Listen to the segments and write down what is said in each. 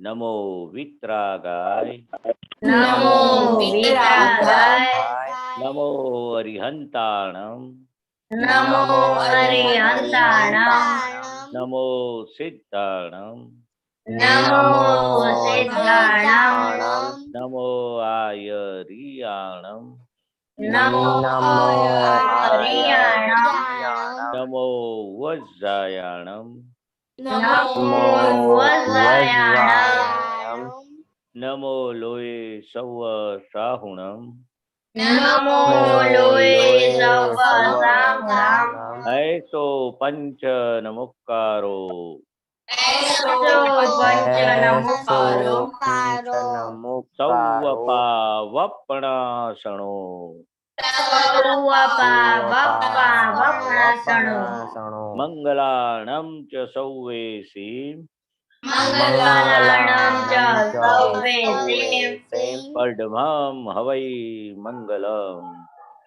नमो वित्रागाय नमो वित्रागाय नमो अरिहंताणं नमो अरिहंताणं नमो सिद्धाणं नमो सिद्धाणं नमो आयरियाणं नमो आर्याणं नमो वज्रायाणं नमो वज्रायाणं नमो लोये सव साहुणं नमो लोये सवसाहुणं ऐसो पंच नमुक्कारो ऐसो पंचनमुक्कारो सौवपावपणासणो सौवपावपणासणो मंगलाणं च सौवेसी मंगलाणं च सौवेसिं पद्मं हवै मंगलम्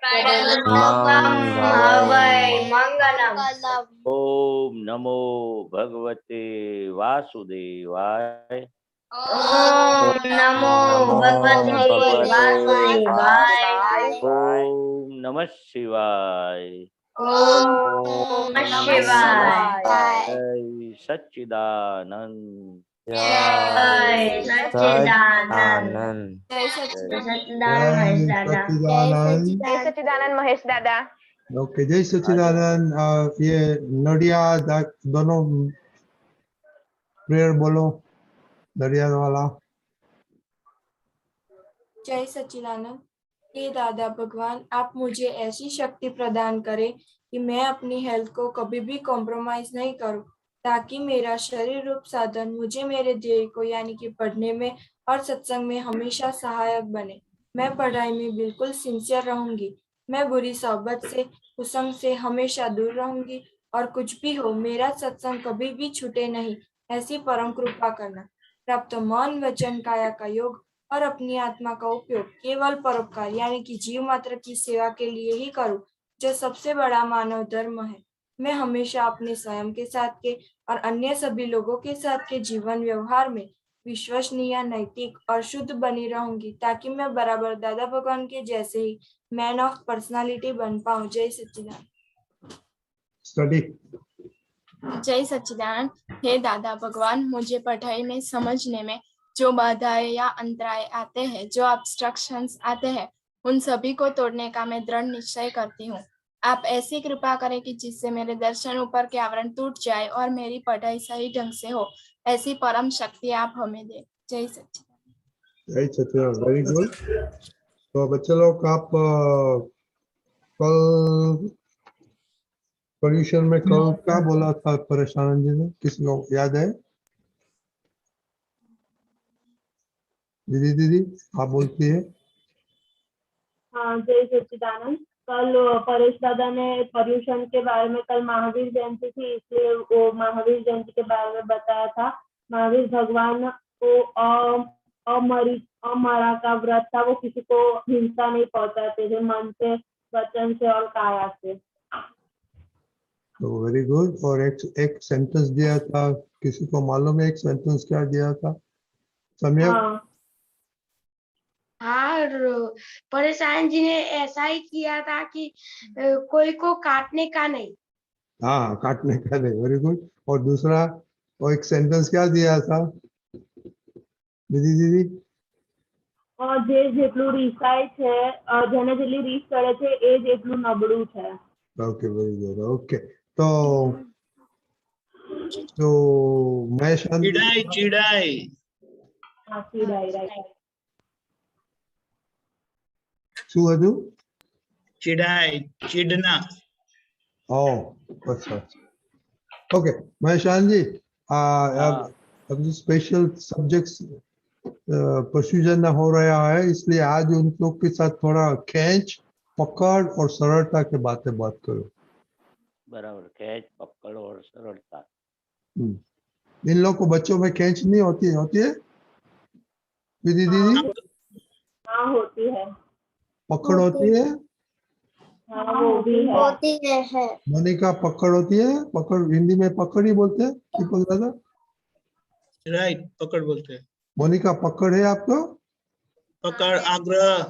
पद्मं हवै मंगलम्। ओम नमो भगवते वासुदेवाय ओम नमो भगवते वासुदेवाय ओम नमः शिवाय ओम नमः शिवाय जय सच्चिदानंद जय सच्चिदानंद जय सच्चिदानंद महेश दादा। ओके, जय सच्चिदानंद। ये नडिया दोनों प्रेयर बोलो, नडिया वाला। जय सच्चिदानंद। हे दादा भगवान, आप मुझे ऐसी शक्ति प्रदान करें कि मैं अपनी हेल्थ को कभी भी कॉम्प्रोमाइज नहीं करूं, ताकि मेरा शरीर रूप साधन मुझे मेरे ध्येय को यानी कि पढ़ने में और सत्संग में हमेशा सहायक बने। मैं पढ़ाई में बिल्कुल सिंसियर रहूंगी। मैं बुरी सोहबत से, कुसंग से हमेशा दूर रहूंगी और कुछ भी हो मेरा सत्संग कभी भी छूटे नहीं, ऐसी परम कृपा करना। प्राप्त मौन वचन काया का योग और अपनी आत्मा का उपयोग केवल परोपकार यानी कि जीव मात्र की सेवा के लिए ही करूं, जो सबसे बड़ा मानव धर्म है। मैं हमेशा अपने स्वयं के साथ के और अन्य सभी लोगों के साथ के जीवन व्यवहार में विश्वसनीय, नैतिक और शुद्ध बनी रहूंगी, ताकि मैं बराबर दादा भगवान के जैसे ही मैन ऑफ पर्सनालिटी बन पाऊं। जय सच्चिदानंद। स्टडी। जय सच्चिदानंद। हे दादा भगवान, मुझे पढ़ाई में समझने में जो बाधाएं या अंतराय आते हैं, जो ऑब्स्ट्रक्शंस आते हैं, उन सभी को तोड़ने का मैं दृढ़ निश्चय करती हूँ। आप ऐसी कृपा करें कि जिससे मेरे दर्शन ऊपर के आवरण टूट जाए और मेरी पढ़ाई सही ढंग से हो, ऐसी परम शक्ति आप हमें दे। जय सच्चिदानंद। जय सच्चिदानंद, वेरी गुड। तो बच्चे लोग, आप कल पोल्यूशन में कल क्या बोला था परेशान जी ने, किसी को याद है? दीदी आप बोलती है। हाँ, जय सच्चिदानंद। कल परेश दादा ने पर्यूषण के बारे में, कल महावीर जयंती थी इसलिए वो महावीर जयंती के बारे में बताया था। महावीर भगवान को अमरा का व्रत था, वो किसी को हिंसा नहीं पहुंचाते थे, मन से, वचन से और काया से। तो वेरी गुड। और एक सेंटेंस दिया था, किसी को मालूम है एक सेंटेंस क्या दिया था? समय। हाँ, परेशान जी ने ऐसा ही किया था कि कोई को काटने का नहीं। हाँ, काटने का नहीं। Very good. और दूसरा वो एक सेंटेंस क्या दिया था दीदी? જે જેટલું રીસાય છે, જેને જેટલી રીસ કરે છે એ જેટલું નબળું છે। Okay, very good. ओके, तो मैं चिड़ाई हाँ, ચીડાઈ, રાઈટ। શું હતું? चिड़ना। अच्छा। ओके महेशान जी, अब जो स्पेशल सब्जेक्ट्स प्रोसीजर हो रहा है, इसलिए आज उन लोग के साथ थोड़ा खींच पकड़ और सरलता के बात करो। बराबर, खींच पकड़ और सरलता। इन लोग को बच्चों में खींच नहीं होती है दीदी? हाँ, होती है। पकड़ होती है? हाँ, वो भी है। होती है। मोनिका, पकड़ होती है? पकड़ हिंदी में पकड़ ही बोलते हैं दीपक दादा। राइट, पकड़ बोलते हैं। मोनिका पकड़ है आपको? पकड़, आग्रह।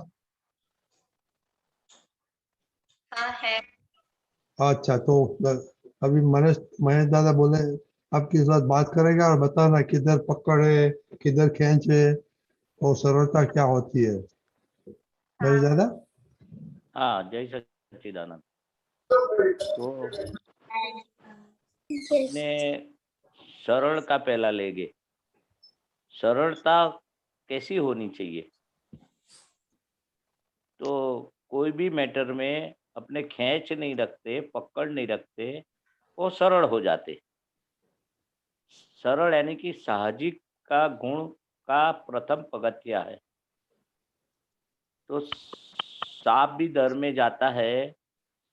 हाँ है। अच्छा, तो अभी महेश दादा बोले आपके साथ बात करेगा और बताना किधर पकड़ है, किधर खींच है और सरलता क्या होती है। महेश दादा? हाँ, जय सच्चिदानंद। तो ने सरल का पहला लेंगे। सरलता कैसी होनी चाहिए? तो कोई भी मैटर में अपने खींच नहीं रखते, पकड़ नहीं रखते, वो सरल हो जाते। सरल यानी कि साहजिक का गुण का प्रथम पगथिया है। तो सांप भी दर में जाता है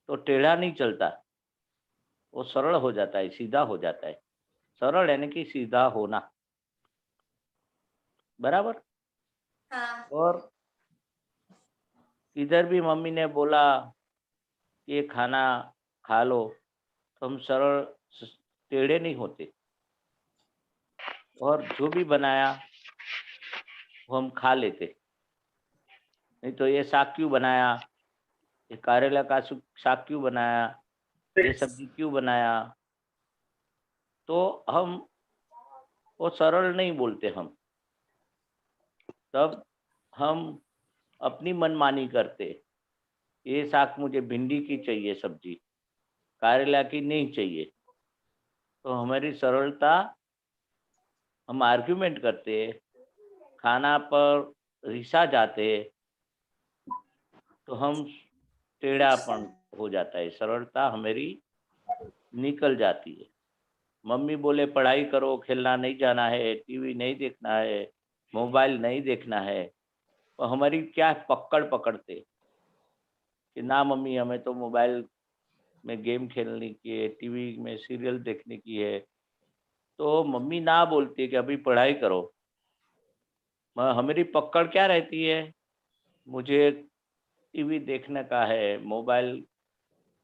तो टेढ़ा नहीं चलता, वो सरल हो जाता है, सीधा हो जाता है। सरल यानी कि सीधा होना, बराबर। हाँ। और इधर भी मम्मी ने बोला कि ये खाना खा लो, तो हम सरल टेढ़े नहीं होते, और जो भी बनाया वो हम खा लेते। नहीं तो ये साग क्यों बनाया, ये करेला का साग क्यों बनाया, ये सब्जी क्यों बनाया, तो हम वो सरल नहीं बोलते। हम तब हम अपनी मनमानी करते। ये साग मुझे भिंडी की चाहिए सब्जी, करेला की नहीं चाहिए। तो हमारी सरलता, हम आर्ग्यूमेंट करते, खाना पर रिसा जाते, तो हम टेढ़ापन हो जाता है, सरलता हमारी निकल जाती है। मम्मी बोले पढ़ाई करो, खेलना नहीं जाना है, टीवी नहीं देखना है, मोबाइल नहीं देखना है, तो हमारी क्या पकड़ पकड़ते कि ना मम्मी, हमें तो मोबाइल में गेम खेलने की है, टीवी में सीरियल देखने की है। तो मम्मी ना बोलती है कि अभी पढ़ाई करो, हमारी पकड़ क्या रहती है, मुझे टीवी देखने का है, मोबाइल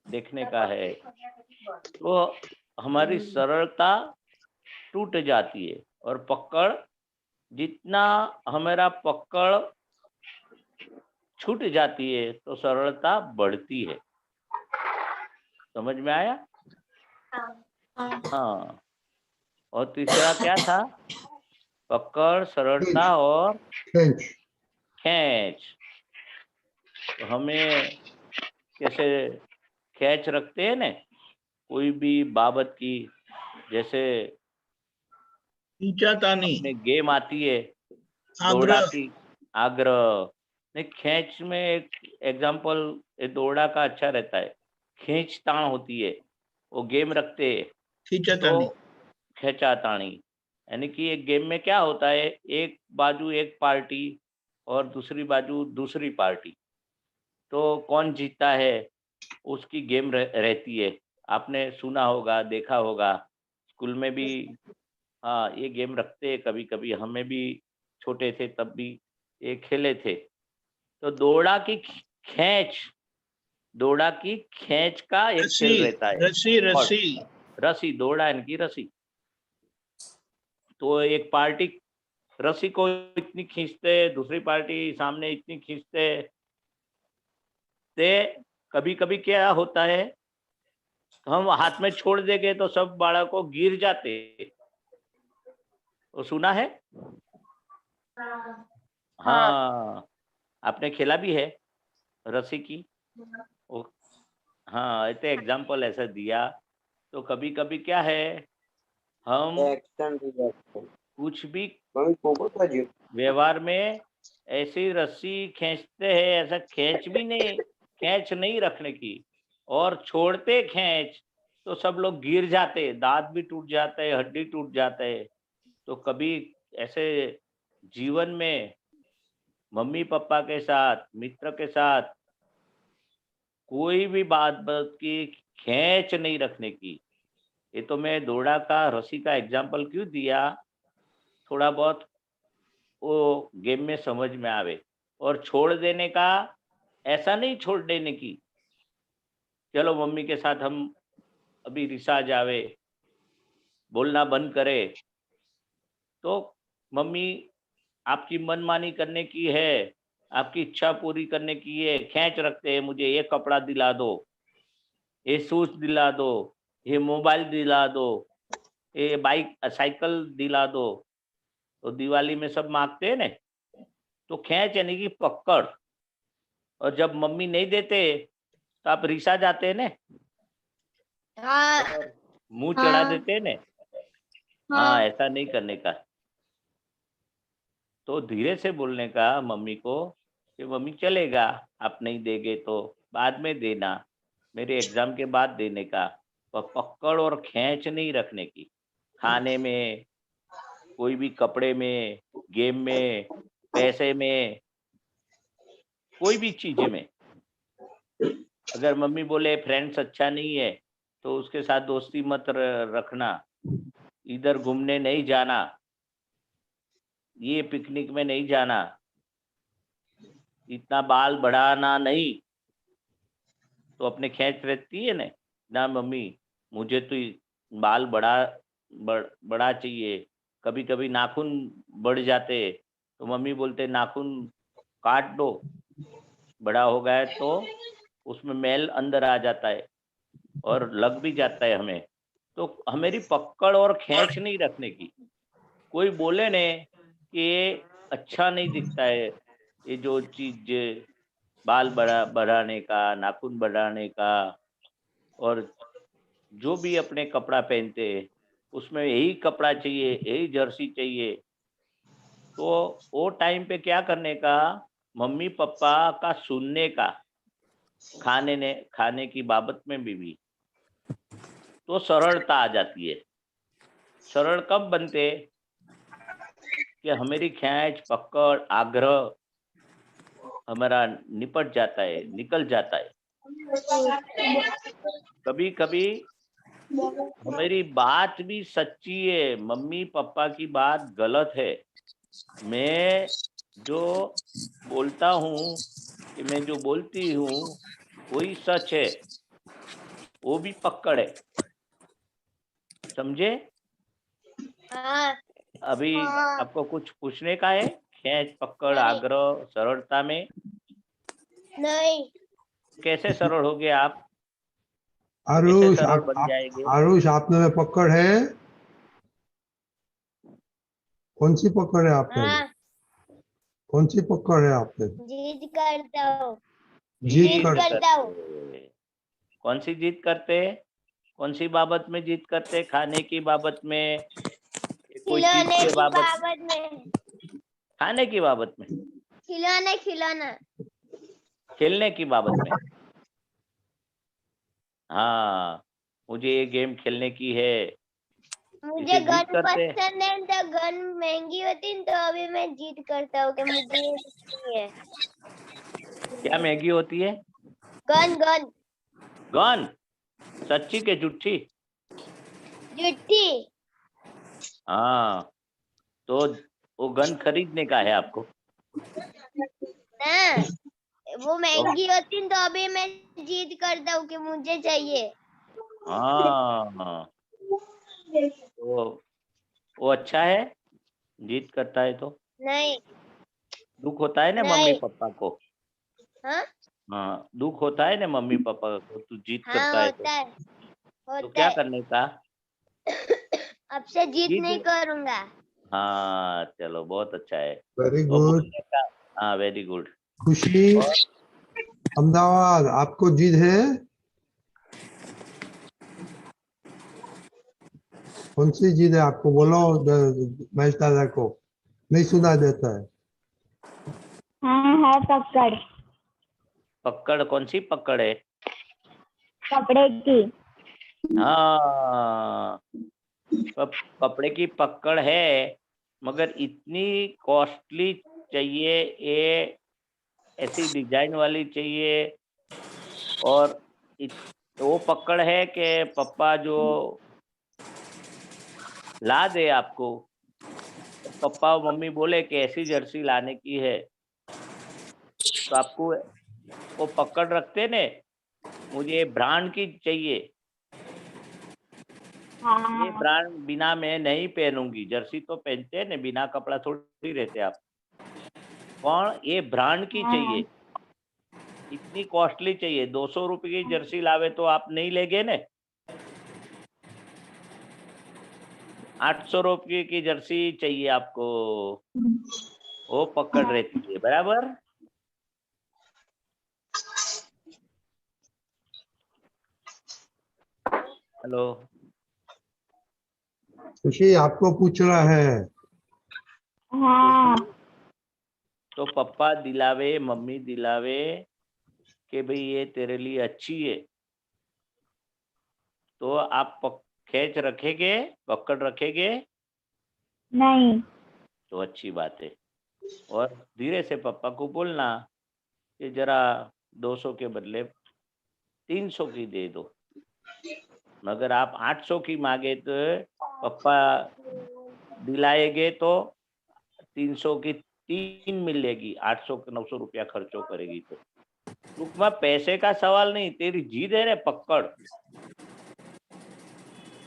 देखने का है। तो हमारी सरलता टूट जाती है, और पकड़, जितना हमारा पकड़ छूट जाती है तो सरलता बढ़ती है। समझ में आया? हाँ। और तीसरा क्या था? पकड़, सरलता और खींच। खींच। तो हमें कैसे खींच रखते हैं ना कोई भी बाबत की, जैसे खींचातानी, अपने गेम आती है दौड़ा आग्रह। की, आग्रह नहीं। खींच में एक एग्जाम्पल दौड़ा का अच्छा रहता है, खींच ताण होती है, वो गेम रखते हैं तो खींचातानी। खींचातानी। यानी कि एक गेम में क्या होता है, एक बाजू एक पार्टी और दूसरी बाजू दूसरी पार्टी, तो कौन जीतता है उसकी गेम रहती है। आपने सुना होगा, देखा होगा, स्कूल में भी हाँ ये गेम रखते हैं। कभी कभी हमें भी छोटे थे तब भी ये खेले थे। तो दौड़ा की खींच का एक रस्सी, खेल रहता है। रस्सी, और रस्सी। रस्सी, दौड़ा इनकी रस्सी। तो एक पार्टी रस्सी को इतनी खींचते, दूसरी पार्टी सामने इतनी खींचते, ते कभी कभी क्या होता है, हम हाथ में छोड़ देंगे तो सब बालकों गिर जाते। वो सुना है? हाँ, आपने खेला भी है रस्सी की? वो हाँ, ऐसे एग्जाम्पल ऐसा दिया। तो कभी कभी क्या है, हम कुछ भी व्यवहार में ऐसी रस्सी खींचते हैं, ऐसा खींच नहीं रखने की, और छोड़ते खींच तो सब लोग गिर जाते, दांत भी टूट जाते हैं, हड्डी टूट जाते हैं। तो कभी ऐसे जीवन में मम्मी पापा के साथ, मित्र के साथ कोई भी बात की खींच नहीं रखने की। ये तो मैं दौड़ा का रस्सी का एग्जाम्पल क्यों दिया, थोड़ा बहुत वो गेम में समझ में आवे। और छोड़ देने का, ऐसा नहीं छोड़ देने की, चलो मम्मी के साथ हम अभी रिसा जावे, बोलना बंद करे, तो मम्मी आपकी मनमानी करने की है, आपकी इच्छा पूरी करने की है, खींच रखते हैं, मुझे ये कपड़ा दिला दो, ये शूज दिला दो, ये मोबाइल दिला दो, ये बाइक साइकिल दिला दो। तो दिवाली में सब मांगते हैं ना, तो खींच यानी कि पकड़। और जब मम्मी नहीं देते तो आप रिसा जाते हैं ना, हाँ और मुंह चढ़ा हाँ। देते हैं ना। हाँ। हाँ, ऐसा नहीं करने का। तो धीरे से बोलने का मम्मी को कि मम्मी चलेगा, आप नहीं देंगे तो बाद में देना, मेरे एग्जाम के बाद देने का। पर पकड़ और खींच नहीं रखने की। खाने में, कोई भी कपड़े में, गेम में, पैसे में, कोई भी चीज में। अगर मम्मी बोले फ्रेंड्स अच्छा नहीं है तो उसके साथ दोस्ती मत रखना, इधर घूमने नहीं जाना, ये पिकनिक में नहीं जाना, इतना बाल बढ़ाना नहीं। तो अपने खींच रहती है ना मम्मी, मुझे तो बाल बड़ा चाहिए। कभी कभी नाखून बढ़ जाते, तो मम्मी बोलते नाखून काट दो, बड़ा हो गया है तो उसमें मैल अंदर आ जाता है और लग भी जाता है हमें। तो हमारी पकड़ और खींच नहीं रखने की। कोई बोले ने कि ये अच्छा नहीं दिखता है, ये जो चीज बाल बढ़ाने का, नाखून बढ़ाने का, और जो भी अपने कपड़ा पहनते हैं उसमें यही कपड़ा चाहिए, यही जर्सी चाहिए। तो वो टाइम पे क्या करने का, मम्मी पापा का सुनने का, खाने की बाबत में भी तो सरलता आ जाती है। सरल कब बनते कि हमारी खींच पकड़ आग्रह हमारा निपट जाता है, निकल जाता है। कभी कभी हमारी बात भी सच्ची है, मम्मी पापा की बात गलत है, मैं जो बोलता हूँ कि मैं जो बोलती हूँ वही सच है, वो भी पकड़ है। समझे? हाँ अभी आपको कुछ पूछने का है? खींच पकड़ नहीं आग्रह सरलता में नहीं कैसे सरल हो गए आप? कैसे आरुष सरल बन जाएंगे? आरुष आपने में पकड़ है? कौन सी पकड़ है आपने में? हाँ कौन सी पकड़ है आपने? जिद करता हूँ जीत जिद कर करता हूँ करते। कौन सी जीत करते? कौन सी बाबत में जीत करते? खाने की बाबत में, कोई चीज खिलौने के की बाबत? बाबत में खाने की बाबत में, खिलौना खेलने की बाबत में। हाँ, मुझे ये गेम खेलने की है, मुझे इसे गन जीत करते। पसंद है तो गन महंगी होती है तो अभी मैं जीत करता हूँ कि मुझे ये नहीं है क्या महंगी होती है? Gun gun gun? सच्ची के झूठी? जुट्टी हाँ, तो वो गन खरीदने का है आपको। ना वो तो महंगी होती है तो अभी मैं जीत करता हूँ कि मुझे चाहिए हाँ, तो वो अच्छा है, जीत करता है तो। नहीं दुख होता है ना मम्मी नहीं पापा को। हाँ हाँ, दुख होता है ना मम्मी पापा को, तू जीत करता हाँ है तो। तो होता क्या है करने का? अब से जीत जीत। नहीं करूंगा हाँ, चलो बहुत अच्छा है। वेरी वो गुड। बोलने का। हाँ, वेरी गुड। खुशी और अहमदाबाद आपको जीत है? कौन सी जीत है आपको बोलो महेश दादा को, नहीं सुना देता है। हाँ है पकड़ पकड़? कौन सी पकड़ है? कपड़े की हाँ, कपड़े की पकड़ है, मगर इतनी कॉस्टली चाहिए ये, ऐसी डिजाइन वाली चाहिए। और वो पकड़ है कि पापा जो ला दे आपको, पापा और मम्मी बोले कि ऐसी जर्सी लाने की है, तो आपको वो पकड़ रखते ने, मुझे ब्रांड की चाहिए, ये ब्रांड बिना मैं नहीं पहनूंगी। जर्सी तो पहनते हैं ना, बिना कपड़ा थोड़ी रहते आप। कौन ये ब्रांड की चाहिए, इतनी कॉस्टली चाहिए। 200 रुपए की जर्सी लावे तो आप नहीं लेंगे ने। 800 रुपये की जर्सी चाहिए आपको, वो पकड़ रहती है। बराबर। हेलो, खुशी आपको पूछ रहा है। तो पापा दिलावे, मम्मी दिलावे कि भाई ये तेरे लिए अच्छी है, तो आप खींच रखेंगे, पकड़ रखेंगे? नहीं। तो अच्छी बात है। और धीरे से पापा को बोलना कि जरा 200 के बदले 300 की दे दो। मगर आप 800 की मांगे तो पापा दिलाएंगे तो 300 की 3 मिलेगी। 800 के 900 रुपया खर्चो करेगी तो टूंकमा पैसे का सवाल नहीं, तेरी जीद है रे पकड़।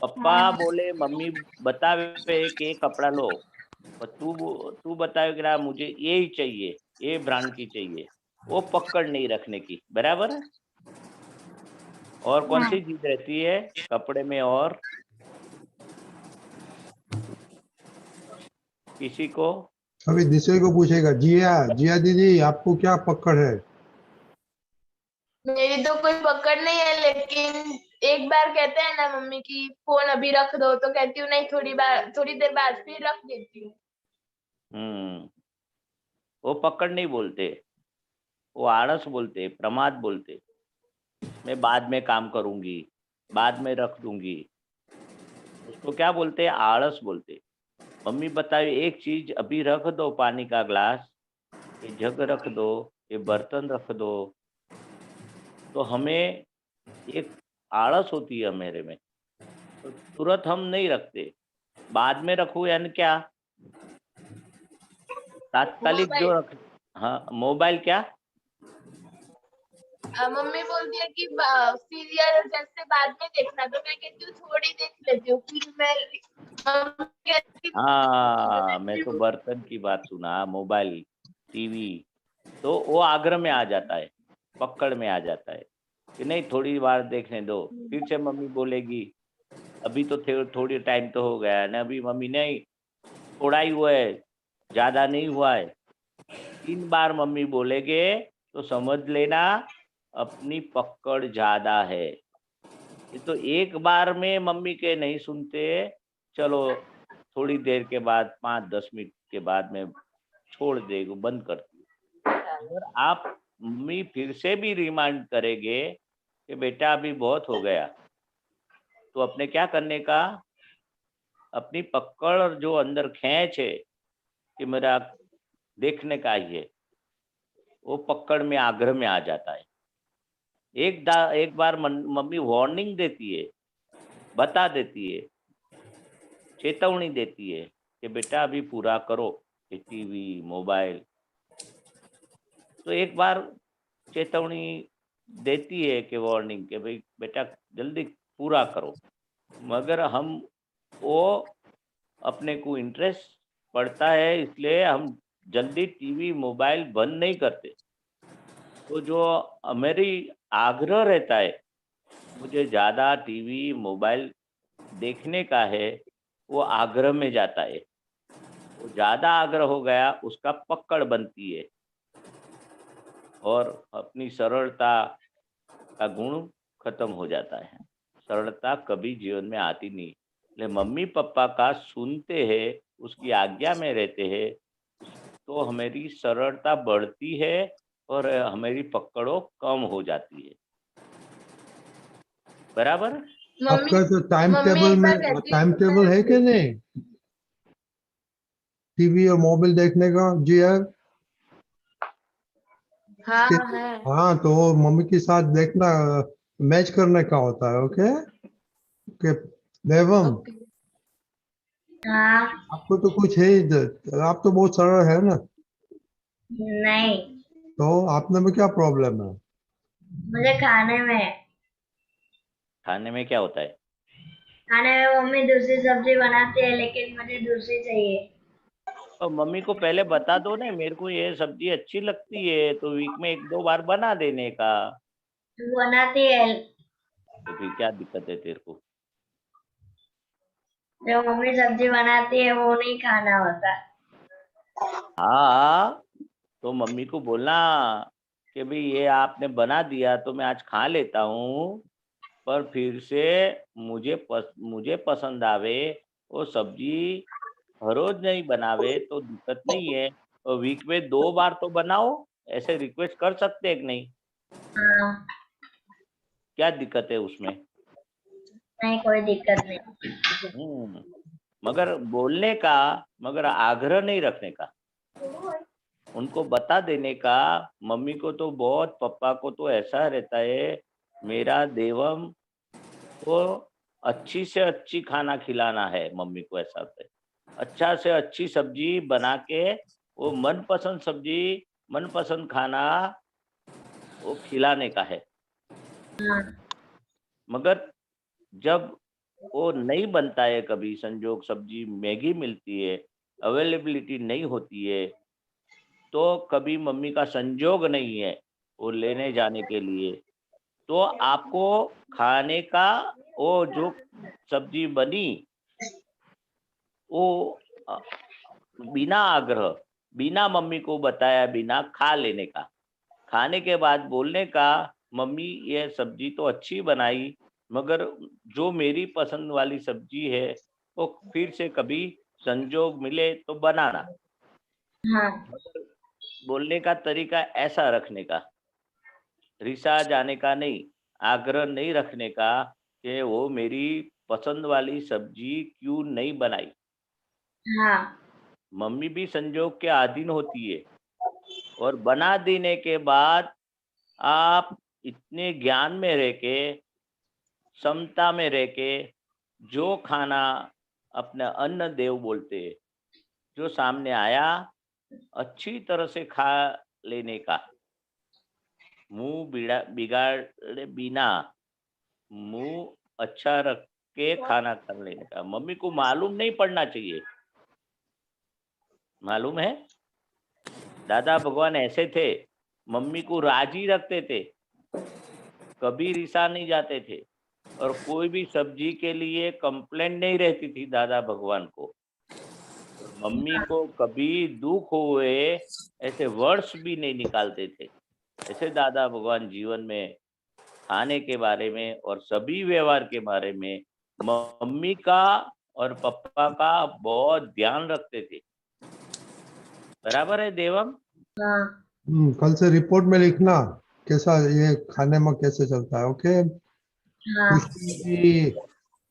पप्पा बोले, मम्मी बतावे कि ये कपड़ा लो, पर तू बतावे कि ना मुझे ये ही चाहिए, ये ब्रांड की चाहिए, वो पकड़ नहीं रखने की। बराबर है। और कौन सी चीज रहती है कपड़े में? और किसी को? अभी दूसरे को पूछेगा। जिया, जिया दीदी आपको क्या पकड़ है? मेरी तो कोई पकड़ नहीं है, लेकिन एक बार कहते हैं ना मम्मी की फोन अभी रख दो, तो कहती हूँ नहीं, थोड़ी देर बाद फिर रख देती हूँ। वो पकड़ नहीं बोलते, वो आलस बोलते, प्रमाद बोलते। मैं बाद में काम करूंगी, बाद में रख दूंगी, उसको क्या बोलते हैं? आलस बोलते। मम्मी बताए एक चीज अभी रख दो, पानी का ग्लास, ये जग रख दो, ये बर्तन रख दो, तो हमें एक आलस होती है मेरे में, तो तुरंत हम नहीं रखते, बाद में रखू यानी क्या? तात्कालिक जो रख। हाँ, मोबाइल क्या? मम्मी बोलती है कि सीरियल जैसे बाद में देखना, तो मैं कहती हूँ थोड़ी देख लेती हूँ, फिर मैं मम्मी कहती हाँ, मैं तो है, बर्तन की बात सुना, मोबाइल, टीवी, तो वो आग्रह में आ जाता है, पकड़ में आ जाता है कि नहीं थोड़ी बार देखने दो। फिर से मम्मी बोलेगी अभी तो थोड़ी टाइम तो हो गया है ना, अभी मम्मी नहीं, थोड़ा ही हुआ है, ज्यादा नहीं हुआ है। 3 बार मम्मी बोलेगे तो समझ लेना अपनी पकड़ ज्यादा है। ये तो एक बार में मम्मी के नहीं सुनते, चलो थोड़ी देर के बाद 5-10 मिनट के बाद में छोड़ देगी, बंद करती। अगर आप मम्मी फिर से भी रिमाइंड करेंगे कि बेटा अभी बहुत हो गया, तो अपने क्या करने का? अपनी पकड़ और जो अंदर खींच है कि मेरा देखने का ही है, वो पकड़ में आग्रह में आ जाता है। एक बार मम्मी वार्निंग देती है, बता देती है, चेतावनी देती है कि बेटा अभी पूरा करो ये टीवी मोबाइल, तो एक बार चेतावनी देती है कि वार्निंग के भाई बेटा जल्दी पूरा करो। मगर हम वो अपने को इंटरेस्ट पड़ता है, इसलिए हम जल्दी टीवी मोबाइल बंद नहीं करते। तो जो मेरी आग्रह रहता है मुझे ज़्यादा टीवी मोबाइल देखने का है, वो आग्रह में जाता है। वो ज़्यादा आग्रह हो गया, उसका पकड़ बनती है और अपनी सरलता का गुण खत्म हो जाता है। सरलता कभी जीवन में आती नहीं, इसलिए मम्मी पापा का सुनते हैं, उसकी आज्ञा में रहते हैं, तो हमारी सरलता बढ़ती है और हमारी पकड़ो कम हो जाती है। बराबर। मम्मी आपका तो टाइम मम्मी टेबल एक में बार कहती टाइम थी टेबल है कि नहीं टीवी और मोबाइल देखने का? जिया हाँ कि है। हाँ, तो वो मम्मी के साथ देखना, मैच करने का होता है। ओके ओके देवम, ओके। हाँ। आपको तो कुछ है ही, आप तो बहुत सरल है ना, नहीं, तो आपने में क्या प्रॉब्लम है? मुझे खाने में। खाने में क्या होता है? खाने में मम्मी दूसरी सब्जी बनाती है लेकिन मुझे दूसरी चाहिए। तो मम्मी को पहले बता दो ना, मेरे को ये सब्जी अच्छी लगती है, तो वीक में 1-2 बार बना देने का। तू बनाती है, तो फिर क्या दिक्कत है तेरे को? जो मम्मी सब्जी बनाती है वो नहीं खाना होता। हाँ, तो मम्मी को बोलना कि भाई ये आपने बना दिया तो मैं आज खा लेता हूँ, पर फिर से मुझे पसंद आवे वो सब्जी, हर रोज नहीं बनावे तो दिक्कत नहीं है, और वीक में 2 बार तो बनाओ, ऐसे रिक्वेस्ट कर सकते हैं कि नहीं? हाँ, क्या दिक्कत है उसमें? नहीं कोई दिक्कत नहीं। मगर बोलने का, मगर आग्रह नहीं रखने का, उनको बता देने का। मम्मी को तो बहुत, पापा को तो ऐसा रहता है, मेरा देवम को अच्छी से अच्छी खाना खिलाना है। मम्मी को ऐसा होता है, अच्छा से अच्छी सब्जी बना के, वो मनपसंद सब्जी, मनपसंद खाना वो खिलाने का है। हाँ, मगर जब वो नहीं बनता है, कभी संजोग सब्जी महंगी मिलती है, अवेलेबिलिटी नहीं होती है, तो कभी मम्मी का संजोग नहीं है वो लेने जाने के लिए, तो आपको खाने का, वो जो सब्जी बनी वो अ, बिना आग्रह, बिना मम्मी को बताया बिना खा लेने का। खाने के बाद बोलने का, मम्मी ये सब्जी तो अच्छी बनाई, मगर जो मेरी पसंद वाली सब्जी है वो फिर से कभी संजोग मिले तो बनाना। हाँ, मगर बोलने का तरीका ऐसा रखने का, रिसा जाने का नहीं, आग्रह नहीं रखने का कि वो मेरी पसंद वाली सब्जी क्यों नहीं बनाई। हाँ, मम्मी भी संजोग के अधीन होती है, और बना देने के बाद आप इतने ज्ञान में रह के, समता में रह के, जो खाना अपने अन्न देव बोलते हैं, जो सामने आया अच्छी तरह से खा लेने का, मुंह बिगाड़े बिना, मुंह अच्छा रख के खाना कर लेने का। मम्मी को मालूम नहीं पड़ना चाहिए। मालूम है, दादा भगवान ऐसे थे, मम्मी को राजी रखते थे, कभी रिसा नहीं जाते थे, और कोई भी सब्जी के लिए कंप्लेंट नहीं रहती थी दादा भगवान को। और मम्मी को कभी दुख हुए ऐसे वर्ड्स भी नहीं निकालते थे। ऐसे दादा भगवान जीवन में खाने के बारे में और सभी व्यवहार के बारे में मम्मी का और पापा का बहुत ध्यान रखते थे। बराबर है देवम? हाँ, कल से रिपोर्ट में लिखना कैसा ये खाने में कैसे चलता है। ओके। हाँ, खुशी जी,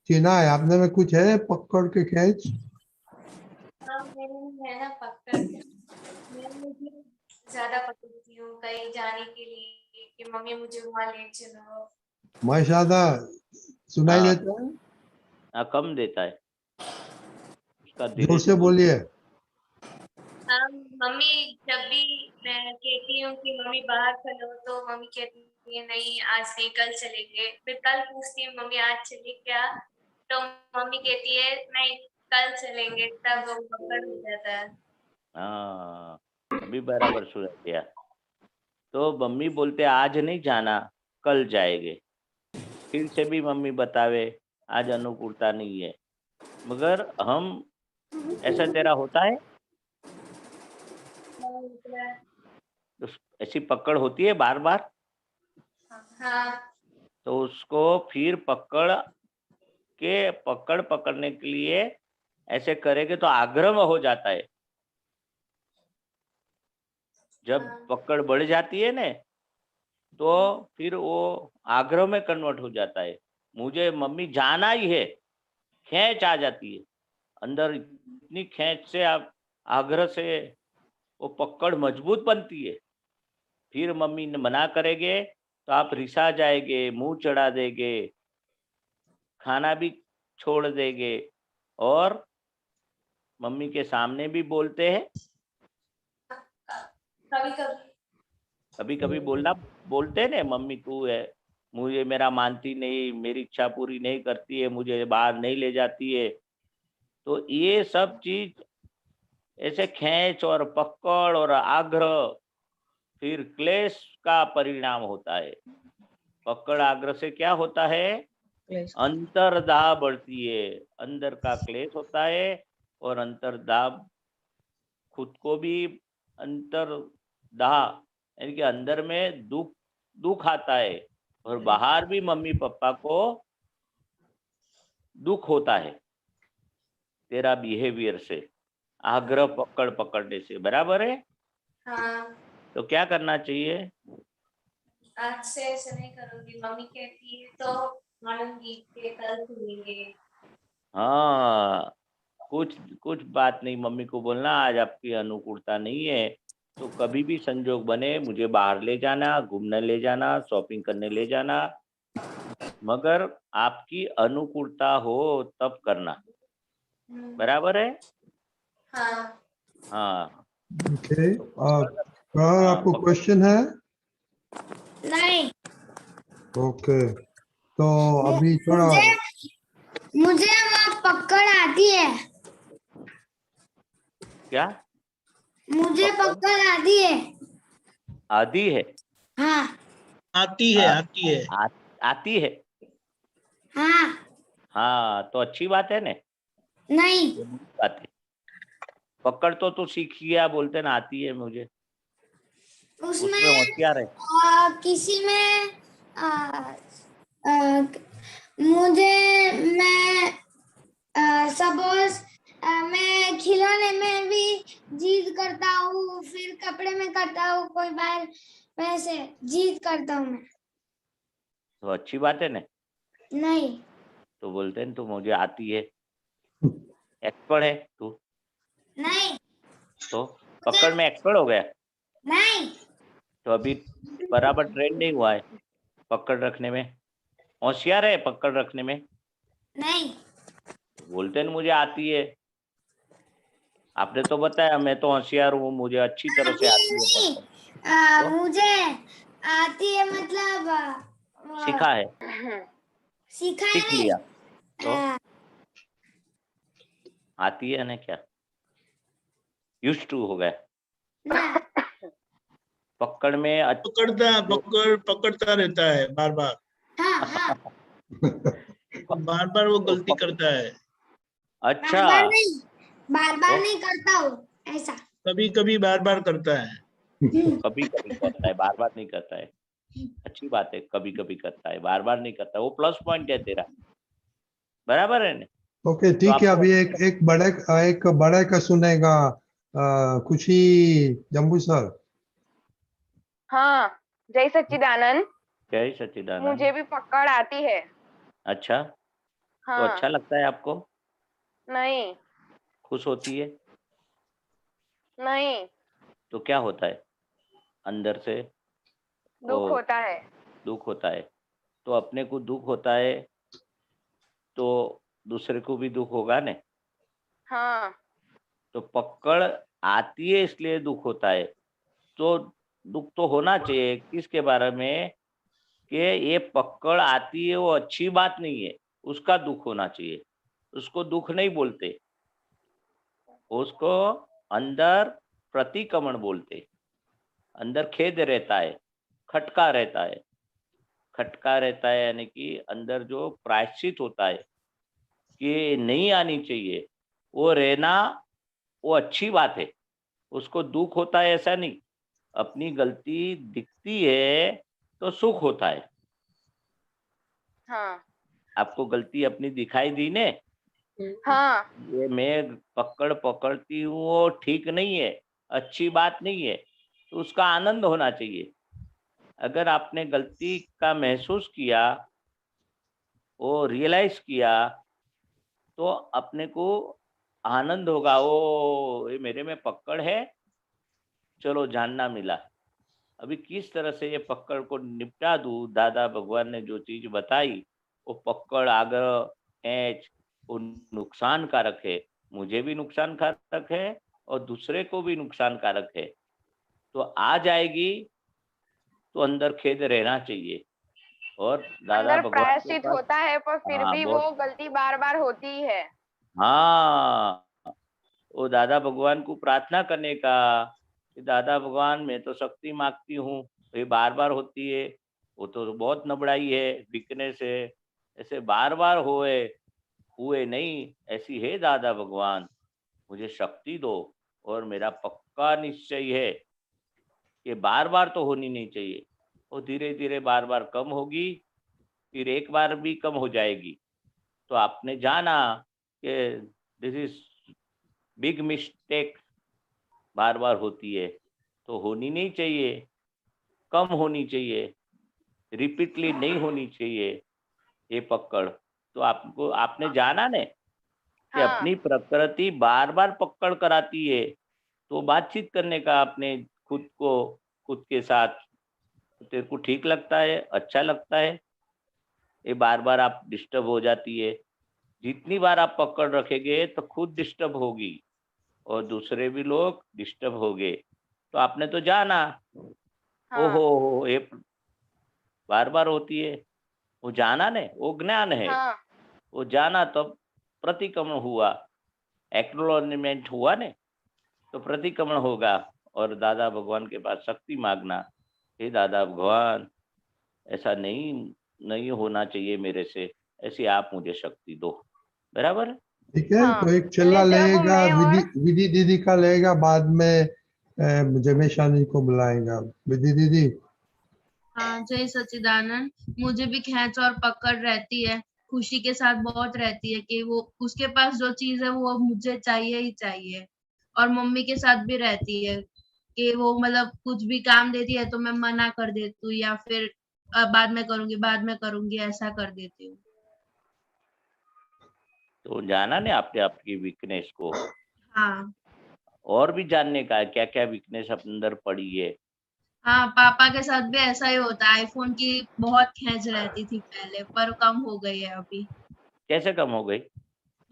चीना है आपने में कुछ है पकड़ के खींच। हाँ, मैंने है ना पकड़, मैं मुझे ज्यादा पकड़ती हूँ कहीं जाने के लिए कि मम्मी मुझे वहाँ ले चलो। मैं ज्यादा सुनाई हाँ, देता है, कम देता है उसका, जोर धीरे से से बोल। बोलिए। हाँ, मम्मी जब भी मैं कहती हूँ कि मम्मी बाहर चलो तो मम्मी कहती है नहीं आज नहीं कल चलेंगे। फिर कल पूछती हूँ मम्मी आज चले क्या, तो मम्मी कहती है नहीं कल चलेंगे, तब वो पकड़ हो जाता है। हाँ, अभी बराबर सुना दिया। तो मम्मी बोलते आज नहीं जाना, कल जाएंगे। फिर से भी मम्मी बतावे आज अनुकूलता नहीं है, मगर हम, ऐसा तेरा होता है तो ऐसी पकड़ होती है बार बार, हाँ, तो उसको फिर पकड़ने के लिए ऐसे करेंगे तो आग्रह में हो जाता है। जब पकड़ बढ़ जाती है ना, तो फिर वो आग्रह में कन्वर्ट हो जाता है। मुझे मम्मी जाना ही है, खींच आ जाती है अंदर, इतनी खींच से, आप आग्रह से वो पकड़ मजबूत बनती है। फिर मम्मी ने मना करेंगे तो आप रिसा जाएंगे, मुंह चढ़ा देंगे, खाना भी छोड़ देंगे, और मम्मी के सामने भी बोलते हैं, कभी कभी कभी कभी बोलते हैं ना, मम्मी तू है मुझे मेरा मानती नहीं, मेरी इच्छा पूरी नहीं करती है, मुझे बाहर नहीं ले जाती है। तो ये सब चीज ऐसे खेच और पकड़ और आग्रह फिर क्लेश का परिणाम होता है। पकड़ आग्रह से क्या होता है? अंतर्दाह बढ़ती है, अंदर का क्लेश होता है और अंतर्दाह खुद को भी अंतर्दाह यानी कि अंदर में दुख आता है और बाहर भी मम्मी पापा को दुख होता है तेरा बिहेवियर से, आग्रह पकड़ने से। बराबर है? हाँ, तो क्या करना चाहिए? आज से ऐसा नहीं करूंगी, मम्मी कहती है तो मानूंगी कि कल सुनेंगे। हाँ, कुछ बात नहीं, मम्मी को बोलना आज आपकी अनुकूलता नहीं है तो कभी भी संजोग बने मुझे बाहर ले जाना, घूमने ले जाना, शॉपिंग करने ले जाना, मगर आपकी अनुकूलता हो तब करना। बराबर है? हाँ, हाँ। ओके, और आपको क्वेश्चन है? नहीं, ओके, तो अभी थोड़ा मुझे वो पकड़ आती है। क्या? मुझे पकड़ आती है। आदि है? हाँ आती है, आती है। आती है? हाँ। हाँ, तो अच्छी बात है ना? नहीं, ये बुरी बात है। पकड़ तो तू सीख गया, बोलते ना आती है मुझे, उसमें होशियार है। किसी में मुझे मैं सपोज मैं खिलौने में भी जीत करता हूँ, फिर कपड़े में करता हूँ, कोई बार वैसे जीत करता हूँ मैं। तो अच्छी बात है ना? नहीं, तो बोलते हैं तू मुझे आती है, एक्सपर्ट है तू। नहीं, तो पकड़ में एक्सपर्ट हो गया? नहीं, तो अभी बराबर ट्रेन नहीं हुआ है पकड़ रखने में, होशियार है पकड़ रखने में। नहीं। बोलते हैं मुझे आती है, आपने तो बताया मैं तो होशियार हूँ, मुझे अच्छी तरह से आती है नहीं, पकड़। तो मुझे आती है मतलब सीखा है, सीखा है सीख नहीं। लिया तो आती है ना, क्या यूज्ड टू हो गया। पकड़ में पकड़ता रहता है बार बार। हाँ, हाँ। बार बार वो गलती करता है। अच्छा, बार बार तो नहीं करता हूँ ऐसा। कभी कभी बार बार करता है। कभी कभी करता है, बार बार नहीं करता है। अच्छी बात है, कभी कभी करता है, बार बार नहीं करता, वो प्लस पॉइंट है तेरा। बराबर है ना? ओके, ठीक है। अभी एक बड़े का सुनेगा खुशी जम्बू सर। हाँ, जय सच्चिदानंद। जय सच्चिदानंद। मुझे भी पकड़ आती है। अच्छा, तो हाँ। अच्छा लगता है आपको? नहीं। खुश होती है? नहीं। तो क्या होता है अंदर से? दुख होता है। दुख होता है। तो अपने को दुख होता है तो दूसरे को भी दुख होगा ने? हाँ। तो पकड़ आती है इसलिए दुख होता है, तो दुख तो होना चाहिए किसके बारे में कि ये पकड़ आती है, वो अच्छी बात नहीं है, उसका दुख होना चाहिए। उसको दुख नहीं बोलते, उसको अंदर प्रतिक्रमण बोलते। अंदर खेद रहता है, खटका रहता है। खटका रहता है यानी कि अंदर जो प्रायश्चित होता है कि नहीं आनी चाहिए, वो रहना, वो अच्छी बात है। उसको दुख होता है ऐसा नहीं, अपनी गलती दिखती है तो सुख होता है। हाँ। आपको गलती अपनी दिखाई दी ने? हाँ। ये मैं पकड़ती हूँ वो ठीक नहीं है, अच्छी बात नहीं है, तो उसका आनंद होना चाहिए। अगर आपने गलती का महसूस किया, वो रियलाइज किया, तो अपने को आनंद होगा, ओ ये मेरे में पकड़ है, चलो जानना मिला। अभी किस तरह से ये पकड़ को निपटा दूं, दादा भगवान ने जो चीज बताई, वो पकड़ आग्रह खींच वो नुकसान कारक है, मुझे भी नुकसान कारक है और दूसरे को भी नुकसान कारक है। तो आ जाएगी तो अंदर खेद रहना चाहिए, और दादा अंदर भगवान के प्रायश्चित पास, होता है, पर फिर हाँ भी बहुत, वो गलती बार बार होती ही है। हाँ वो दादा भगवान को प्रार्थना करने का कि दादा भगवान मैं तो शक्ति मांगती हूँ, ये बार बार होती है, वो तो बहुत नबड़ाई है, वीकनेस है, ऐसे बार बार हुए नहीं, ऐसी है दादा भगवान, मुझे शक्ति दो। और मेरा पक्का निश्चय है कि बार बार तो होनी नहीं चाहिए, वो धीरे धीरे बार बार कम होगी, फिर एक बार भी कम हो जाएगी। तो आपने जाना कि दिस इज बिग मिस्टेक, बार बार होती है तो होनी नहीं चाहिए, कम होनी चाहिए, रिपीटली नहीं होनी चाहिए ये पकड़। तो आपको आपने जाना ने कि हाँ अपनी प्रकृति बार बार पकड़ कराती है, तो बातचीत करने का आपने खुद के साथ, तेरे को ठीक लगता है, अच्छा लगता है, ये बार बार आप डिस्टर्ब हो जाती है, जितनी बार आप पकड़ रखेंगे तो खुद डिस्टर्ब होगी और दूसरे भी लोग डिस्टर्ब होंगे। तो आपने तो जाना, हाँ ओहो ये बार बार होती है, वो जाना ने, वो ज्ञान है, हाँ वो जाना तब प्रतिक्रमण हुआ, एक्नॉलेजमेंट हुआ ने, तो प्रतिक्रमण होगा। और दादा भगवान के पास शक्ति मांगना, हे दादा भगवान ऐसा नहीं होना चाहिए मेरे से, ऐसी आप मुझे शक्ति दो। बराबर है? ठीक है, हाँ। तो एक चिल्ला जब लेगा, मैं और विधि दीदी का लेगा, बाद में जमेशानी को बुलाएगा। विधि दीदी। हाँ, जय सच्चिदानंद। मुझे भी खेच और पकड़ रहती है, खुशी के साथ बहुत रहती है कि वो उसके पास जो चीज है वो मुझे चाहिए ही चाहिए। और मम्मी के साथ भी रहती है कि वो मतलब कुछ भी काम देती है तो मैं मना कर देती हूँ, या फिर बाद में करूंगी ऐसा कर देती हूँ। तो जाना ने आपने आपकी वीकनेस को, हाँ और भी जानने का है क्या क्या वीकनेस अपने अंदर पड़ी है। हाँ, पापा के साथ भी ऐसा ही होता है। आईफोन की बहुत खेच रहती थी पहले, पर कम हो गई है अभी। कैसे कम हो गई?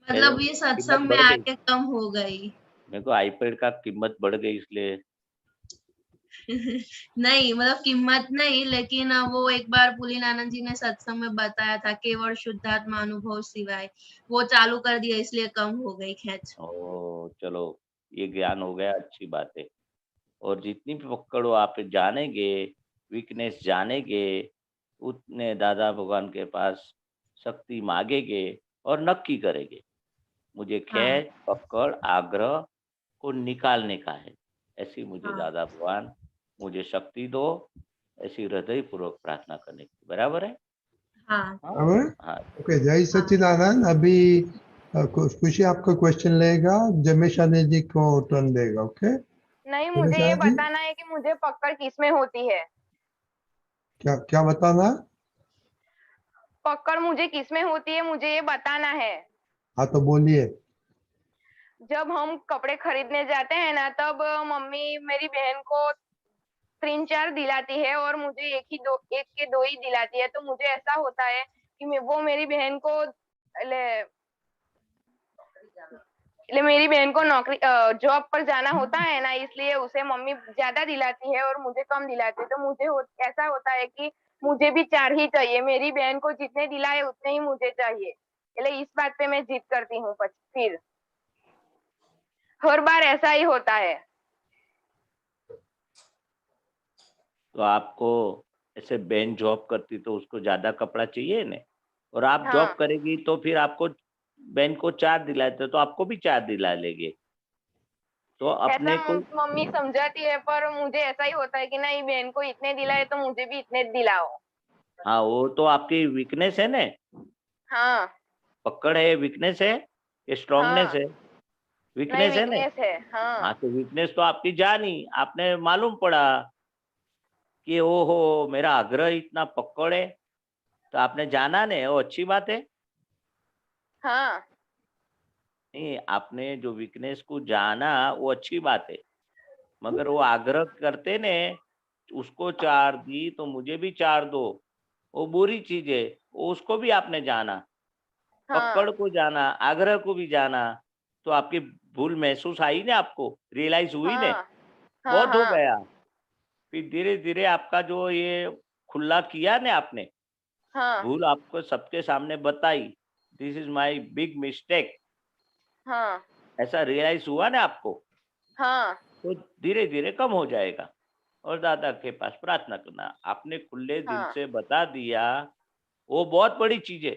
मतलब ये कीमत सत्संग में बढ़ गई? आके कम हो गई। मेरे को आईपैड का कीमत बढ़ गई इसलिए। नहीं, मतलब कीमत नहीं, लेकिन वो एक बार पुलिनानंद जी ने सत्संग में बताया था, केवल शुद्धात्मा अनुभव सिवाय, वो चालू कर दिया इसलिए कम हो गई खेच। ओ चलो, ये ज्ञान हो गया, अच्छी बात है। और जितनी भी पकड़ो आप जानेंगे, वीकनेस जानेंगे, उतने दादा भगवान के पास शक्ति मांगेंगे और नक्की करेंगे, मुझे हाँ खेच पकड़ आग्रह को निकालने का है, ऐसी मुझे हाँ दादा भगवान मुझे शक्ति दो, ऐसी हृदय पूर्वक प्रार्थना करने की। बराबर है? हाँ हाँ बराबर। हाँ ओके, जय सच्चिदानंद। अभी खुशी आपका क्वेश्चन लेगा, जमेशानी जी को टर्न देगा। ओके नहीं, मुझे ये जमेशानी जी, बताना है कि मुझे पकड़ किस में होती है। क्या क्या बताना? पकड़ मुझे किस में होती है, मुझे ये बताना है। हाँ तो बोलिए। जब हम कपड़े खरीदने जाते हैं ना, तब मम्मी मेरी बहन को 3-4 दिलाती है और मुझे एक के दो ही दिलाती है। तो मुझे ऐसा होता है कि वो मेरी बहन को मेरी बहन को नौकरी जॉब पर जाना होता है ना, इसलिए उसे मम्मी ज्यादा दिलाती है और मुझे कम दिलाती है। तो ऐसा होता है कि मुझे भी 4 ही चाहिए, मेरी बहन को जितने दिलाए उतने ही मुझे चाहिए। इसलिए इस बात पे मैं जिद करती हूँ। फिर हर बार ऐसा ही होता है। तो आपको ऐसे बहन जॉब करती तो उसको ज्यादा कपड़ा चाहिए ना, और आप हाँ, जॉब करेगी तो फिर आपको बहन को 4 दिलाते तो आपको भी 4 दिला लेंगे। तो ऐसा अपने को, मम्मी समझाती है, पर मुझे ऐसा ही होता है कि नहीं, बहन को इतने दिलाए तो मुझे भी इतने दिलाओ। हाँ वो तो आपकी वीकनेस है ना, हाँ पकड़ है वीकनेस है, ये स्ट्रांगनेस हाँ, है, नहीं वीकनेस है ना। वीकनेस है। हाँ हाँ तो वीकनेस तो आपकी जानी, आपने मालूम पड़ा कि ओहो मेरा आग्रह इतना पकड़ है, तो आपने जाना ने, वो अच्छी बात है। हाँ नहीं, आपने जो वीकनेस को जाना वो अच्छी बात है, मगर वो आग्रह करते ने, उसको 4 दी तो मुझे भी 4 दो, वो बुरी चीज है। वो उसको भी आपने जाना, पकड़ हाँ को जाना, आग्रह को भी जाना, तो आपकी भूल महसूस आई ने, आपको रियलाइज हुई ने, हाँ हाँ बहुत हो हाँ गया। फिर धीरे धीरे आपका जो ये खुला किया ने आपने, हाँ भूल आपको सबके सामने बताई, this is my big mistake, हाँ ऐसा रियलाइज हुआ ना आपको, हाँ तो धीरे धीरे कम हो जाएगा। और दादा के पास प्रार्थना करना, आपने खुले दिल हाँ से बता दिया, वो बहुत बड़ी चीज है।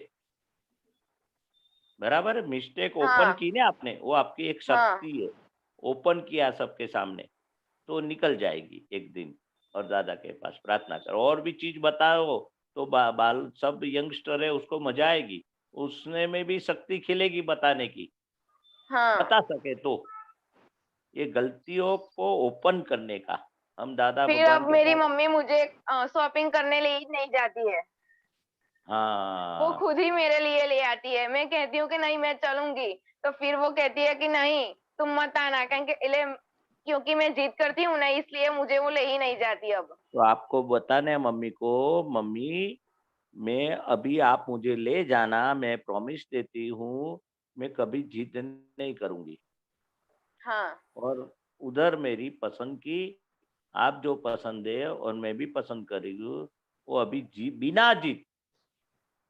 बराबर है, मिस्टेक ओपन हाँ की ना आपने, वो आपकी एक हाँ शक्ति है। ओपन किया सबके सामने, तो निकल जाएगी एक दिन। और दादा के पास प्रार्थना करो, और भी चीज बताओ तो बाल सब यंगस्टर है, उसको मजा आएगी, उसने में भी शक्ति खिलेगी बताने की, हाँ। बता सके तो। ये गलतियों को ओपन करने का, हम दादा फिर भगवान अब के मेरी पास। मम्मी मुझे शॉपिंग करने ले ही नहीं जाती है, वो हाँ खुद ही मेरे लिए ले आती है। मैं कहती हूँ कि नहीं मैं चलूंगी, तो फिर वो कहती है कि नहीं तुम मत आना, क्योंकि मैं जिद करती हूँ ना, इसलिए मुझे वो ले ही नहीं जाती अब। तो आपको बताना है मम्मी को, मम्मी मैं अभी, आप मुझे ले जाना, मैं प्रॉमिस देती हूँ, मैं कभी जिद नहीं करूंगी। हाँ और उधर मेरी पसंद की, आप जो पसंद है और मैं भी पसंद करेगी, वो अभी बिना जिद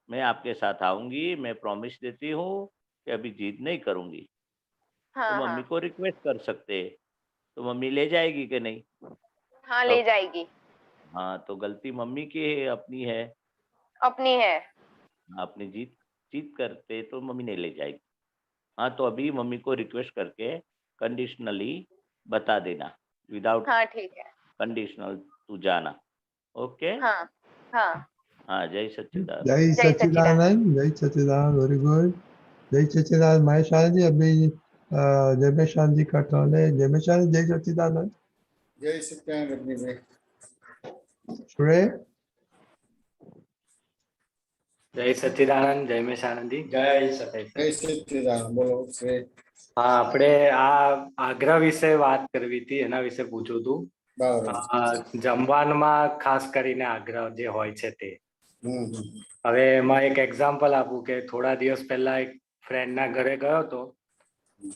मैं आपके साथ आऊंगी, मैं प्रॉमिस देती हूँ कि अभी जिद नहीं करूंगी। तो हाँ मम्मी हाँ को रिक्वेस्ट कर सकते हैं, तो मम्मी ले जाएगी कि नहीं? हाँ ले तब जाएगी। हाँ, तो गलती मम्मी की है, अपनी है। अपनी है। अपनी जीत जीत करते तो मम्मी नहीं ले जाएगी। हाँ, तो अभी मम्मी को रिक्वेस्ट करके कंडीशनली बता देना, विदाउट हाँ ठीक है। कंडीशनल तू जाना। ओके। हाँ हाँ। हाँ, जय सच्चिदानंद। जय जय सच्चिदानंद। सच्चिदानंद, जय सच्चिदानंद, वेरी गुड। जय सच्चिदानंद महेशान जी। अभी जयमेशान जी का टर्न है। जयमेशान जय सच्चिदानंद। जय सत्यानंद रत्नी जी। श्रेय। जय सच्चिदानंद, जय મેશાનંદ जी। जय सच्चिदानंद। बोलो श्रेय। હા, આપણે આ આગ્રહ વિશે વાત કરવી હતી, એના વિશે પૂછવું હતું। જમવાનમાં ખાસ કરીને આગ્રહ જે હોય છે તે, હવે એમાં એક એક્ઝામ્પલ આપું કે થોડા દિવસ પહેલા એક ફ્રેન્ડના ઘરે ગયો હતો,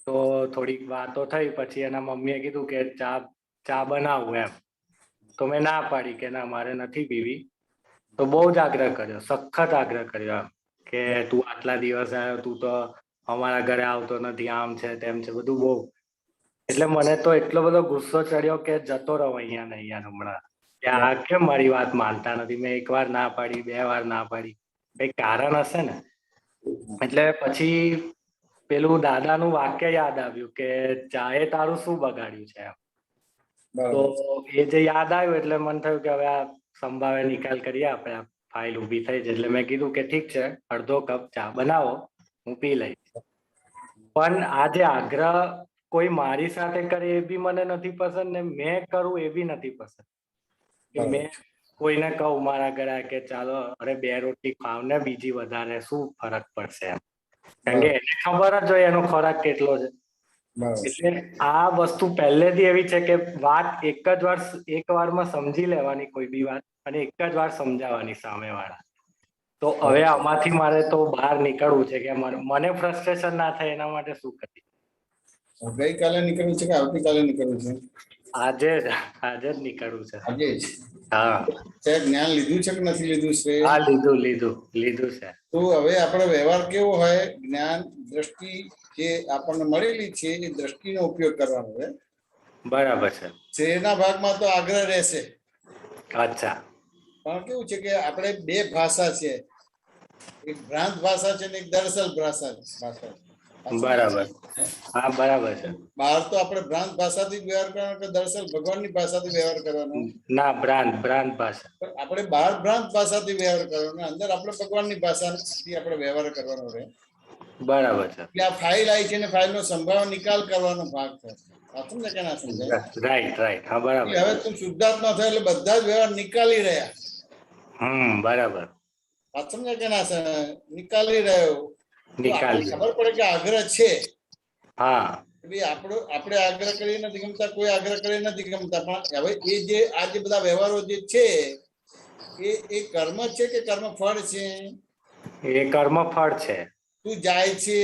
તો થોડીક વાતો થઈ, પછી એના મમ્મીએ કીધું કે ચા બનાવું એમ, તો મેં ના પાડી કે ના મારે નથી પીવી। તો બહુ જ આગ્રહ કર્યો, સખત આગ્રહ કર્યો એમ કે તું આટલા દિવસ આવ્યો, તું તો અમારા ઘરે આવતો નથી, આમ છે તેમ છે બધું બહુ। એટલે મને તો એટલો બધો ગુસ્સો ચડ્યો કે જતો રહો અહીંયા ને અહીંયા હમણાં, કે આ કેમ મારી વાત માનતા નથી, મેં એક વાર ના પાડી, બે વાર ના પાડી, કઈ કારણ હશે ને। એટલે પછી પેલું દાદાનું વાક્ય યાદ આવ્યું કે ચાએ તારું શું બગાડ્યું છે એમ। તો એ જે યાદ આવ્યું એટલે મને થયું કે હવે આ સંભાવે નિકાલ કરીએ આપણે, આ ફાઇલ ઊભી થઈ છે। એટલે મેં કીધું કે ઠીક છે, અડધો કપ ચા બનાવો, હું પી લઈશ। પણ આ જે આગ્રહ કોઈ મારી સાથે કરે એ બી મને નથી પસંદ, ને મેં કરું એ બી નથી પસંદ કે મેં કોઈને કહું મારા ઘરે કે ચાલો અરે 2 રોટલી ખાવ ને બીજી વધારે, શું ફરક પડશે એમ, કારણ કે એને ખબર જ હોય એનો ખોરાક કેટલો છે। એટલે આ વસ્તુ પહેલેથી એવી છે કે વાત એક વારમાં સમજી લેવાની કોઈ બી વાત, અને એક જ વાર સમજાવવાની સામેવાળા। તો હવે આમાંથી મારે તો બહાર નીકળવું છે કે મને ફ્રસ્ટ્રેશન ના થાય એના માટે શું કરીએ? ગઈકાલે નીકળવું છે કે આવતીકાલે નીકળવું છે? આજે જ નીકળવું છે। આજે જ? હા। તે જ્ઞાન લીધું છે કે નથી લીધું છે? હા, લીધું છે। તો હવે આપણો વ્યવહાર કેવો હોય? જ્ઞાન દ્રષ્ટિ જે આપણને મળેલી છે એ દ્રષ્ટિનો ઉપયોગ કરવાનો છે। બરાબર છે। શરીરના ભાગમાં તો આગ્રહ રહેશે। અચ્છા। પણ કેવું છે કે આપણે 2 ભાષા છે, એક ભ્રાંત ભાષા છે ને એક દરઅસલ ભાષા છે। બરાબર। હા, બરાબર છે। બહાર તો આપણે ભ્રાંત ભાષાથી જ વ્યવહાર કરવાનો કે દરઅસલ ભગવાનની ભાષાથી વ્યવહાર કરવાનો? ના, ભ્રાંત ભાષા। આપણે બહાર ભ્રાંત ભાષાથી વ્યવહાર કરવાનો, અંદર આપણે ભગવાનની ભાષાથી આપણે વ્યવહાર કરવાનો રહે। બરાબર છે। એટલે આ ફાઇલ આવી છે ને ફાઇલનો સંભાવ નિકાલ કરવાનો ભાગ છે। સમજે કે ના સમજાય? રાઈટ। હા, બરાબર। હવે તું શુદ્ધાત્મા થયો એટલે બધા જ વ્યવહાર નિકાલી રહ્યા। બરાબર। સમજે કે ના નિકાલી રહ્યો। ખબર પડે કે આગ્રહ છે। હા। આપણે આગ્રહ કરી નથી ગમતા, કોઈ આગ્રહ કરી નથી ગમતા, પણ હવે એ જે આ જે બધા વ્યવહારો જે છે એ કર્મ છે કે કર્મ ફળ છે? એ કર્મ ફળ છે। તું જાય છે,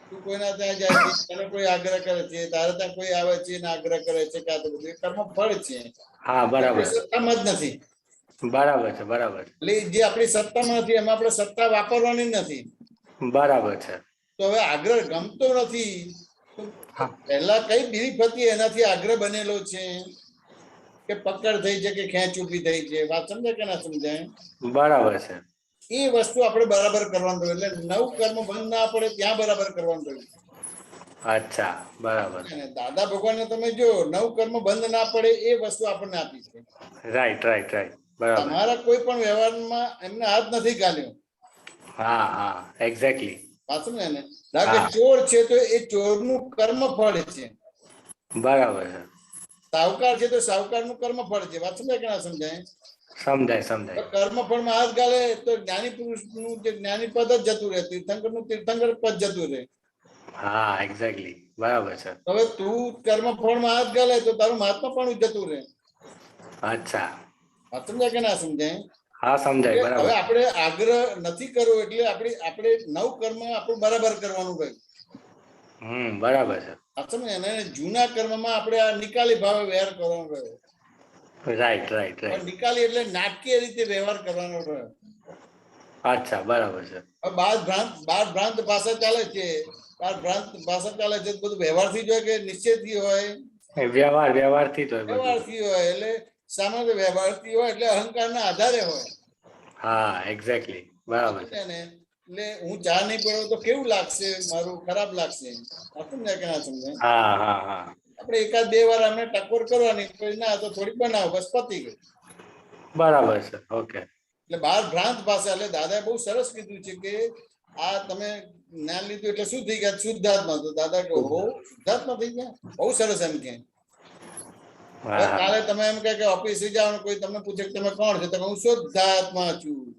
તું કોઈના ત્યાં જાય છે, તને કોઈ આગ્રહ કરે છે, તારે ત્યાં કોઈ આવે છે ને આગ્રહ કરે છે, કે આ તો બધું કર્મ ફળ છે। હા, બરાબર। સત્તામાં જ નથી। બરાબર છે, બરાબર છે. એટલે જે આપણી સત્તામાં નથી એમાં આપણે સત્તા વાપરવાની નથી. બરાબર છે. તો હવે આગ્રહ ગમતો નથી, પહેલા કઈ બિલીફ હતી એનાથી આગ્રહ બનેલો છે કે પકડ થઈ છે કે ખેંચ ઉભી થઈ છે? વાત સમજાય કે ના સમજાય? બરાબર છે. એ વસ્તુ આપણે બરાબર કરવાનું રહ્યું. એટલે નવું કર્મ બંધ ના પડે ત્યાં બરાબર કરવાનું રહ્યું. અચ્છા, બરાબર. દાદા ભગવાનને તમે જો નવું કર્મ બંધ ના પડે એ વસ્તુ આપણને આપી છે. રાઈટ, રાઈટ, રાઈટ, બરાબર. તમારા કોઈ પણ વ્યવહારમાં એમને હાથ નથી ગાલ્યો. હા, હા, એક્ઝેક્ટલી. વાત સમજાય ને? કે ચોર છે તો એ ચોરનું કર્મ ફળ છે. બરાબર છે. સાવકાર છે તો સાવકારનું કર્મ ફળ છે. વાત સમજાય કે ના સમજાય? સમજાય, સમજાય. કર્મ ફળમાં હાથ ગાલે તો જ્ઞાની પુરુષનું જે જ્ઞાની પદ જ જતું રહે, તીર્થંકરનું તીર્થંકર પદ જતું રહે. હા, એક્ઝેક્ટલી, બરાબર છે. હવે તું કર્મ ફળમાં હાથ ગાલે તો તારું મહાત્મા પણ જતું રહે. અચ્છા, વાત સમજાય કે ના સમજાય? હા, સમજાય, બરાબર. હવે આપણે આગ્રહ નથી કરવો એટલે આપણે નવ કર્મ આપણું બરાબર કરવાનું રહ્યું. બરાબર છે. વાત સમજાય ને? જૂના કર્મમાં આપણે આ નિકાલી ભાવે વ્યવહાર કરવાનો રહ્યો. Right, right, right. નિકાલી એટલે નાટકીય રીતે વ્યવહાર કરવાનો રહ્યો. અચ્છા, બરાબર છે. બાર ભ્રાંત ભાષા ચાલે છે. ભ્રાંત ભાષા ચાલે છે બધું વ્યવહારથી જ હોય કે નિશ્ચયથી હોય? વ્યવહારથી જ હોય. વ્યવહારથી હોય એટલે સામાન્ય વ્યવહારથી હોય એટલે અહંકારના આધારે હોય. હા, એક્ઝેક્ટલી, બરાબર છે. એટલે હું ચા નહીં પીવું તો કેવું લાગશે? મારું ખરાબ લાગશે. સમજાય કે ના સમજાય? હા, હા, હા. આપણે એકાદ બે વાર અમને ટકોર કરવાની, ના તો થોડી બનાવો, બસ પતી ગઈ. બરાબર છે, ઓકે. એટલે બાર ભ્રાંત ભાષા. એટલે દાદાએ બહુ સરસ કીધું છે કે આ તમે જ્ઞાન લીધું એટલે શું થઈ ગયા? શુદ્ધાત્મા. તો દાદા કહો શુદ્ધાત્મા થઈ ગયા? બહુ સરસ એમ કે. કાલે તમે એમ કે ઓફિસે જાઓ, કોઈ તમને પૂછે કે તમે કોણ છો? તો હું શુદ્ધાત્મા છું.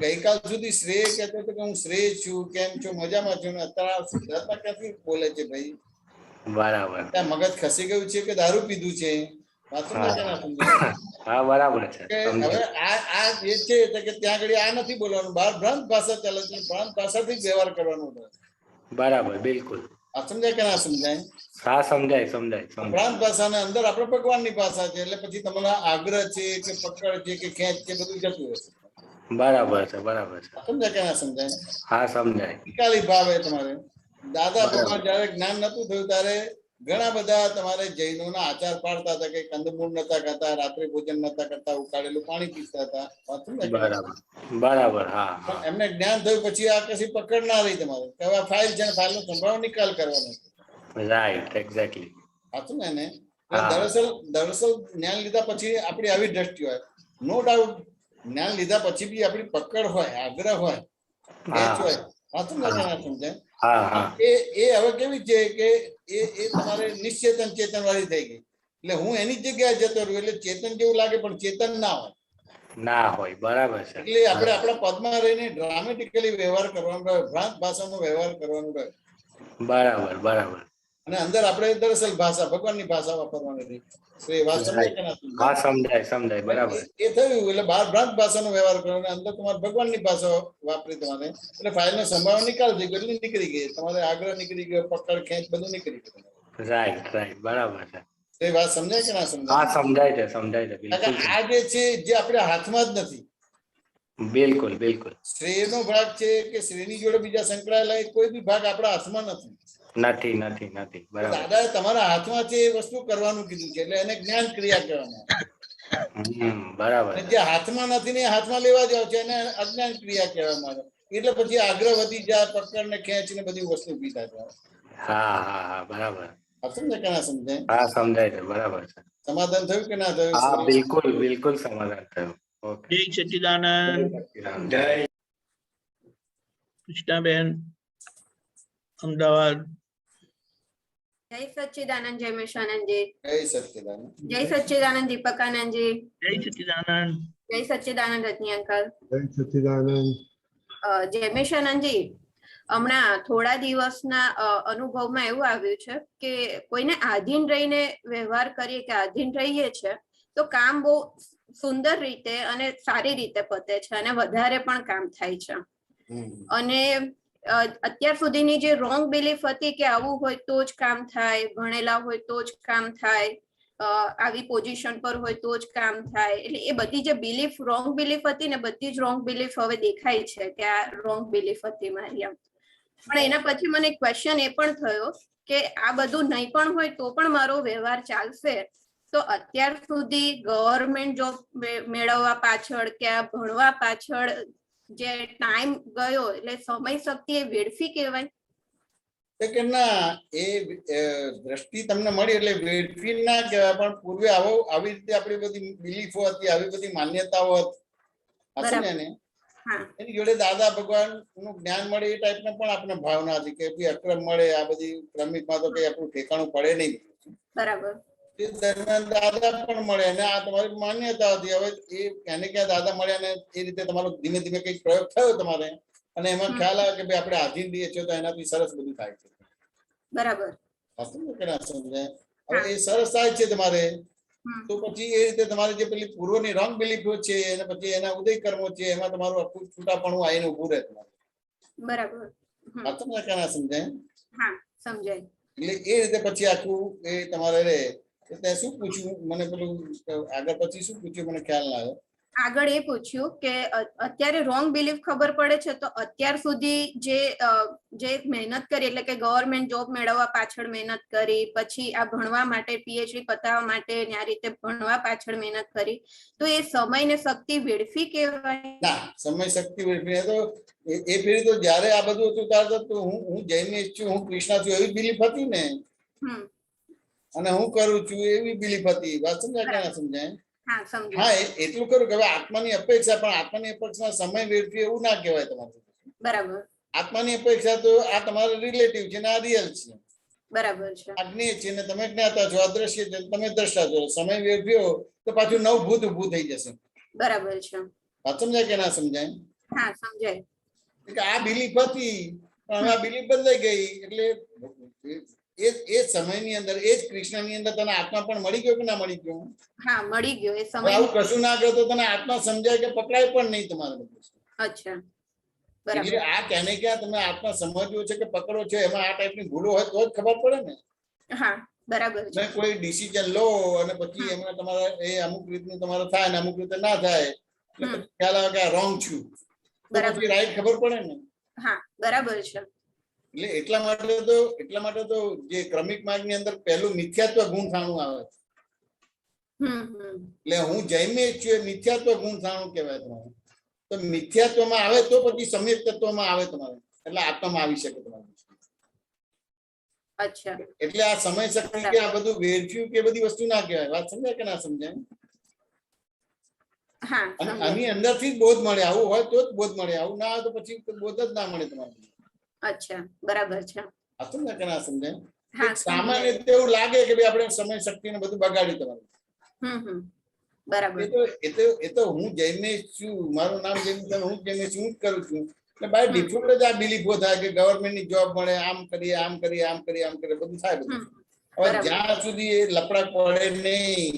ગઈકાલ સુધી શ્રેય કહેતો હતો કે હું શ્રેય છું, કેમ છો, મજામાં છું. અત્યારે શુદ્ધાત્મા ક્યાંથી બોલે છે ભાઈ? બરાબર. ત્યાં મગજ ખસી ગયું છે કે દારૂ પીધું છે? વાત સમજાય કે ના સમજાય? હા, બરાબર છે. હવે આ જે છે કે ત્યાં આગળ આ નથી બોલવાનું. બહાર ભ્રાંત ભાષા ચાલે છે, ભ્રાંત ભાષાથી જ વ્યવહાર કરવાનો. બરાબર, બિલકુલ. આ સમજાય કે ના સમજાય? હા, સમજાય, સમજાય. ભ્રાંત ભાષાને અંદર આપણે ભગવાનની ભાષા છે એટલે પછી તમારા આગ્રહ છે કે પકડ છે કે ખેંચ છે બધું જતું રહેશે. બરાબર છે, બરાબર છે. સમજાય કે ના સમજાય? હા, સમજાય. નિકાલી ભાવે તમારે. દાદા ભગવાન જયારે જ્ઞાન નતું થયું ત્યારે ઘણા બધા તમારે જૈનોના આચાર પાડતા હતા કે કંદમૂળ નતા ખાતા, રાત્રે ભોજન નતા કરતા, ઉકાળેલું પાણી પીતા હતા. બરાબર, બરાબર. હા, એમને જ્ઞાન થયું પછી આ કશી પકડ ના રહી તમારે. હવે ફાઇલ છે, ફાઇલનો સંભાવ નિકાલ કરવાનો. Right, exactly. સાચું ને? દરઅસલ જ્ઞાન લીધા પછી આપણી આવી દ્રષ્ટિ હોય. નો ડાઉટ જ્ઞાન લીધા પછી બી આપણી પકડ હોય, આગ્રહ હોય, ખેંચ હોય. સાચું ને? સમજાય? એ હવે કેવી છે કે એ તમારે નિશ્ચેતન ચેતન વાળી થઈ ગઈ. એટલે હું એની જગ્યાએ જતો રહ્યો એટલે ચેતન જેવું લાગે પણ ચેતન ના હોય. ના હોય, બરાબર છે. એટલે આપણે આપણા પદમાં રહીને ડ્રામેટિકલી વ્યવહાર કરવાનો રહ્યો, ભ્રાંત ભાષાનો વ્યવહાર કરવાનો રહ્યો. બરાબર, બરાબર. અને અંદર આપણે દરઅસલ ભાષા ભગવાનની ભાષા વાપરવાની રહી. હા, સમજાય, સમજાય, બરાબર. એ થયું એટલે બાર ભ્રાંત ભાષાનો વ્યવહાર કરવાનો, અંદર તમારે ભગવાનની ભાષા વાપરી તમારે. એટલે ફાઇલનો સંભાવ નિકાલ થઈ ગયો એટલે નીકળી ગઈ. તમારે આગ્રહ નીકળી ગયો, પકડ ખેંચ બધું નીકળી ગયું. રાઈટ, રાઈટ, બરાબર છે. એ વાત સમજાય કે ના સમજાય? હા, સમજાય છે, સમજાય છે. બિલકુલ. આ જે છે જે આપણે હાથમાં જ નથી. બિલકુલ, બિલકુલ. શ્રેયનો ભાગ છે કે શ્રેયની જોડે બીજા સંકળાયેલા કોઈ બી ભાગ આપણા હાથમાં નથી. નથી. બરાબર. દાદાએ તમારા હાથમાં છે એ વસ્તુ કરવાનું કીધું છે એટલે એને જ્ઞાન ક્રિયા કહેવામાં. બરાબર. જે હાથમાં નથી ને હાથમાં લેવા જાવ છે એને અજ્ઞાન ક્રિયા કહેવામાં આવે. એટલે પછી આગ્રહ વધી જાય, પકડ ને ખેંચ ને બધી વસ્તુ પીતા જાય. હા, બરાબર. સમજાય કે ના સમજાય? હા, સમજાય છે, બરાબર છે. સમાધાન થયું કે ના થયું? હા, બિલકુલ, બિલકુલ સમાધાન થયું. જય સચ્ચિદાનંદ. જય કૃષ્ણાબેન, અમદાવાદ. જય સચ્ચિદાનંદ, જય મેશાનંદજી. જય સચ્ચિદાનંદ. જય સચ્ચિદાનંદ, દીપકાનંદજી. જય સચ્ચિદાનંદ. જય સચ્ચિદાનંદ, રજની અંકલ. જય સચ્ચિદાનંદ. જય મેશાનંદજી, હમણાં થોડા દિવસના અનુભવમાં એવું આવ્યું છે કે કોઈને આધીન રહીને વ્યવહાર કરીએ કે આધીન રહીએ છે તો કામ બહુ સુંદર રીતે અને સારી રીતે પતે છે અને વધારે પણ કામ થાય છે. અને અત્યાર સુધીની જે રોંગ બિલીફ હતી કે આવું હોય તો જ કામ થાય, ભણેલા હોય તો જ કામ થાય, આવી પોઝિશન પર હોય તો જ કામ થાય, એટલે એ બધી જે બિલીફ રોંગ બિલીફ હતી ને બધી જ રોંગ બિલીફ હવે દેખાય છે કે આ રોંગ બિલીફ હતી મારી એમ. પણ એના પછી મને ક્વેશ્ચન એ પણ થયો કે આ બધું નહીં પણ હોય તો પણ મારો વ્યવહાર ચાલશે, તો અત્યાર સુધી ગવર્મેન્ટ જોબ મેળવવા પાછળ કે આ ભણવા પાછળ જે ટાઈમ ગયો એટલે સમય શક્તિ એ વેડફી કહેવાય? કે ના, એ દ્રષ્ટિ તમને મળી એટલે વેડફી ના કહેવાય, પણ પૂર્વે આવી રીતે આપણી બધી બિલીફો હતી, આવી બધી માન્યતાઓ હતી ને એની જોડે દાદા ભગવાન નું જ્ઞાન મળે એ ટાઈપ પણ આપણે ભાવના હતી કે ભાઈ અક્રમ મળે, આ બધી ક્રમિકમાં તો કઈ આપણું ઠેકાણું પડે નહીં. બરાબર. એ દરમિયાન દાદા પણ મળે અને આ તમારી માન્યતા હતી. હવે એને ક્યાં દાદા મળ્યા ને એ રીતે તમારો ધીમે ધીમે કઈક પ્રયોગ થયો તમારે અને એમાં ખ્યાલ આવે કે ભાઈ આપણે આધીન રહીએ છીએ તો એનાથી સરસ બધું થાય છે. બરાબર. સમજાય? હવે એ સરસ થાય છે તમારે, તો પછી એ રીતે તમારે જે પેલી પૂર્વની રોંગ બિલીફો છે અને પછી એના ઉદય કર્મો છે એમાં તમારું આખું છૂટાપણું આવીને ઉભું રહે તમારે. બરાબર. તમને ક્યાં સમજાય? હા, સમજાય. એટલે એ રીતે પછી આખું એ તમારે રહે. તે શું પૂછ્યું મને, પેલું આગળ પછી શું પૂછ્યું મને ખ્યાલ ના આવ્યો. આગળ એ પૂછ્યું કે અત્યારે રોંગ બિલીફ ખબર પડે છે તો અત્યાર સુધી જે મહેનત કરી એટલે કે ગવર્મેન્ટ જોબ મેળવવા પાછળ મહેનત કરી, પછી આ ભણવા માટે પીએચડી પતાવવા માટે આ રીતે ભણવા પાછળ મહેનત કરી, તો એ સમય ને શક્તિ વેડફી કહેવાય? ના, સમય શક્તિ વેડફી તો એ પેલી તો જયારે આ બધું હતું ત્યારે તો હું જૈનિશ છું, હું કૃષ્ણ છું એવી બિલીફ હતી ને, અને હું કરું છું એવી બિલીફ હતી. વાત સમજાય કે ના સમજાય? હા, એટલું કરું કે હવે આત્માની અપેક્ષા, પણ આત્માની અપેક્ષા સમય વેડફી એવું ના કહેવાય તમારે. બરાબર. આત્માની અપેક્ષા તો આ તમારો રિલેટિવ છે ને આ રિયલ છે. બરાબર છે. આ જ્ઞેય છે ને તમે જ્ઞાતા છો, અદ્રશ્ય છે તમે દ્રષ્ટા છો. સમય વેડફ્યો તો પાછું નવ ભૂત ઊભું થઈ જશે. બરાબર છે. વાત સમજાય કે ના સમજાય? હા, સમજાય. આ બિલીફ હતી પણ હવે આ બિલીફ બદલાઈ ગઈ એટલે એ સમયની અંદર એ જ કૃષ્ણની અંદર તને આત્મા પણ મળી ગયો કે ના મળી ગયો? હા, મળી ગયો. એ સમય આવું કશું ના કર્યો તો તને આત્મા સમજાય કે પકડાય પણ નહીં તમારે. અચ્છા, બરાબર. એટલે આ ક્યાંને ક્યાં તમે આત્મા સમજવો છે કે પકડો છે એમાં આ ટાઈપની ભૂલો હોય તો જ ખબર પડે ને. હા, બરાબર છે. તમે કોઈ ડિસિઝન લો અને પછી એમાં તમારે એ અમુક રીતનું તમારે થાય ને અમુક રીતે ના થાય એટલે પછી ખ્યાલ આવે કે આ રોંગ છું, પછી રાઈટ ખબર પડે ને. હા, બરાબર છે. એટલે એટલા માટે તો જે ક્રમિક માર્ગની અંદર પહેલું મિથ્યાત્વ ગુણથાણું આવે છે. એટલે હું જૈમિક છું મિથ્યાત્વ ગુણથાણું કહેવાય તમારે. તો મિથ્યાત્વમાં આવે તો પછી સમ્યક તત્વમાં આવે તમારે, એટલે આત્મામાં આવી શકે તમારે. અચ્છા. એટલે આ સમય શક્તિ કે આ બધું વેરફ્યું કે બધી વસ્તુ ના કહેવાય. વાત સમજાય કે ના સમજાય? હા, આની અંદરથી જ બોધ મળે. આવું હોય તો જ બોધ મળે, આવું ના હોય તો પછી બોધ જ ના મળે તમારે. અચ્છા, બરાબર છે. આ સમજાય કે ના સમજાય? સામાન્ય રીતે એવું લાગે કે ભાઈ આપણે સમય શક્તિ ને બધું બગાડ્યું તમારું. બરાબર. એ તો હું જૈમિશ છું, મારું નામ જૈમિશ, હું જૈમિશ છું, હું જ કરું છું. એટલે બાય ડિફોલ્ટ જ આ બિલીફો થાય કે ગવર્મેન્ટની જોબ મળે, આમ કરીએ આમ કરીએ આમ કરીએ આમ કરીએ બધું થાય બધું. હવે જ્યાં સુધી એ લપડા પડે નહીં,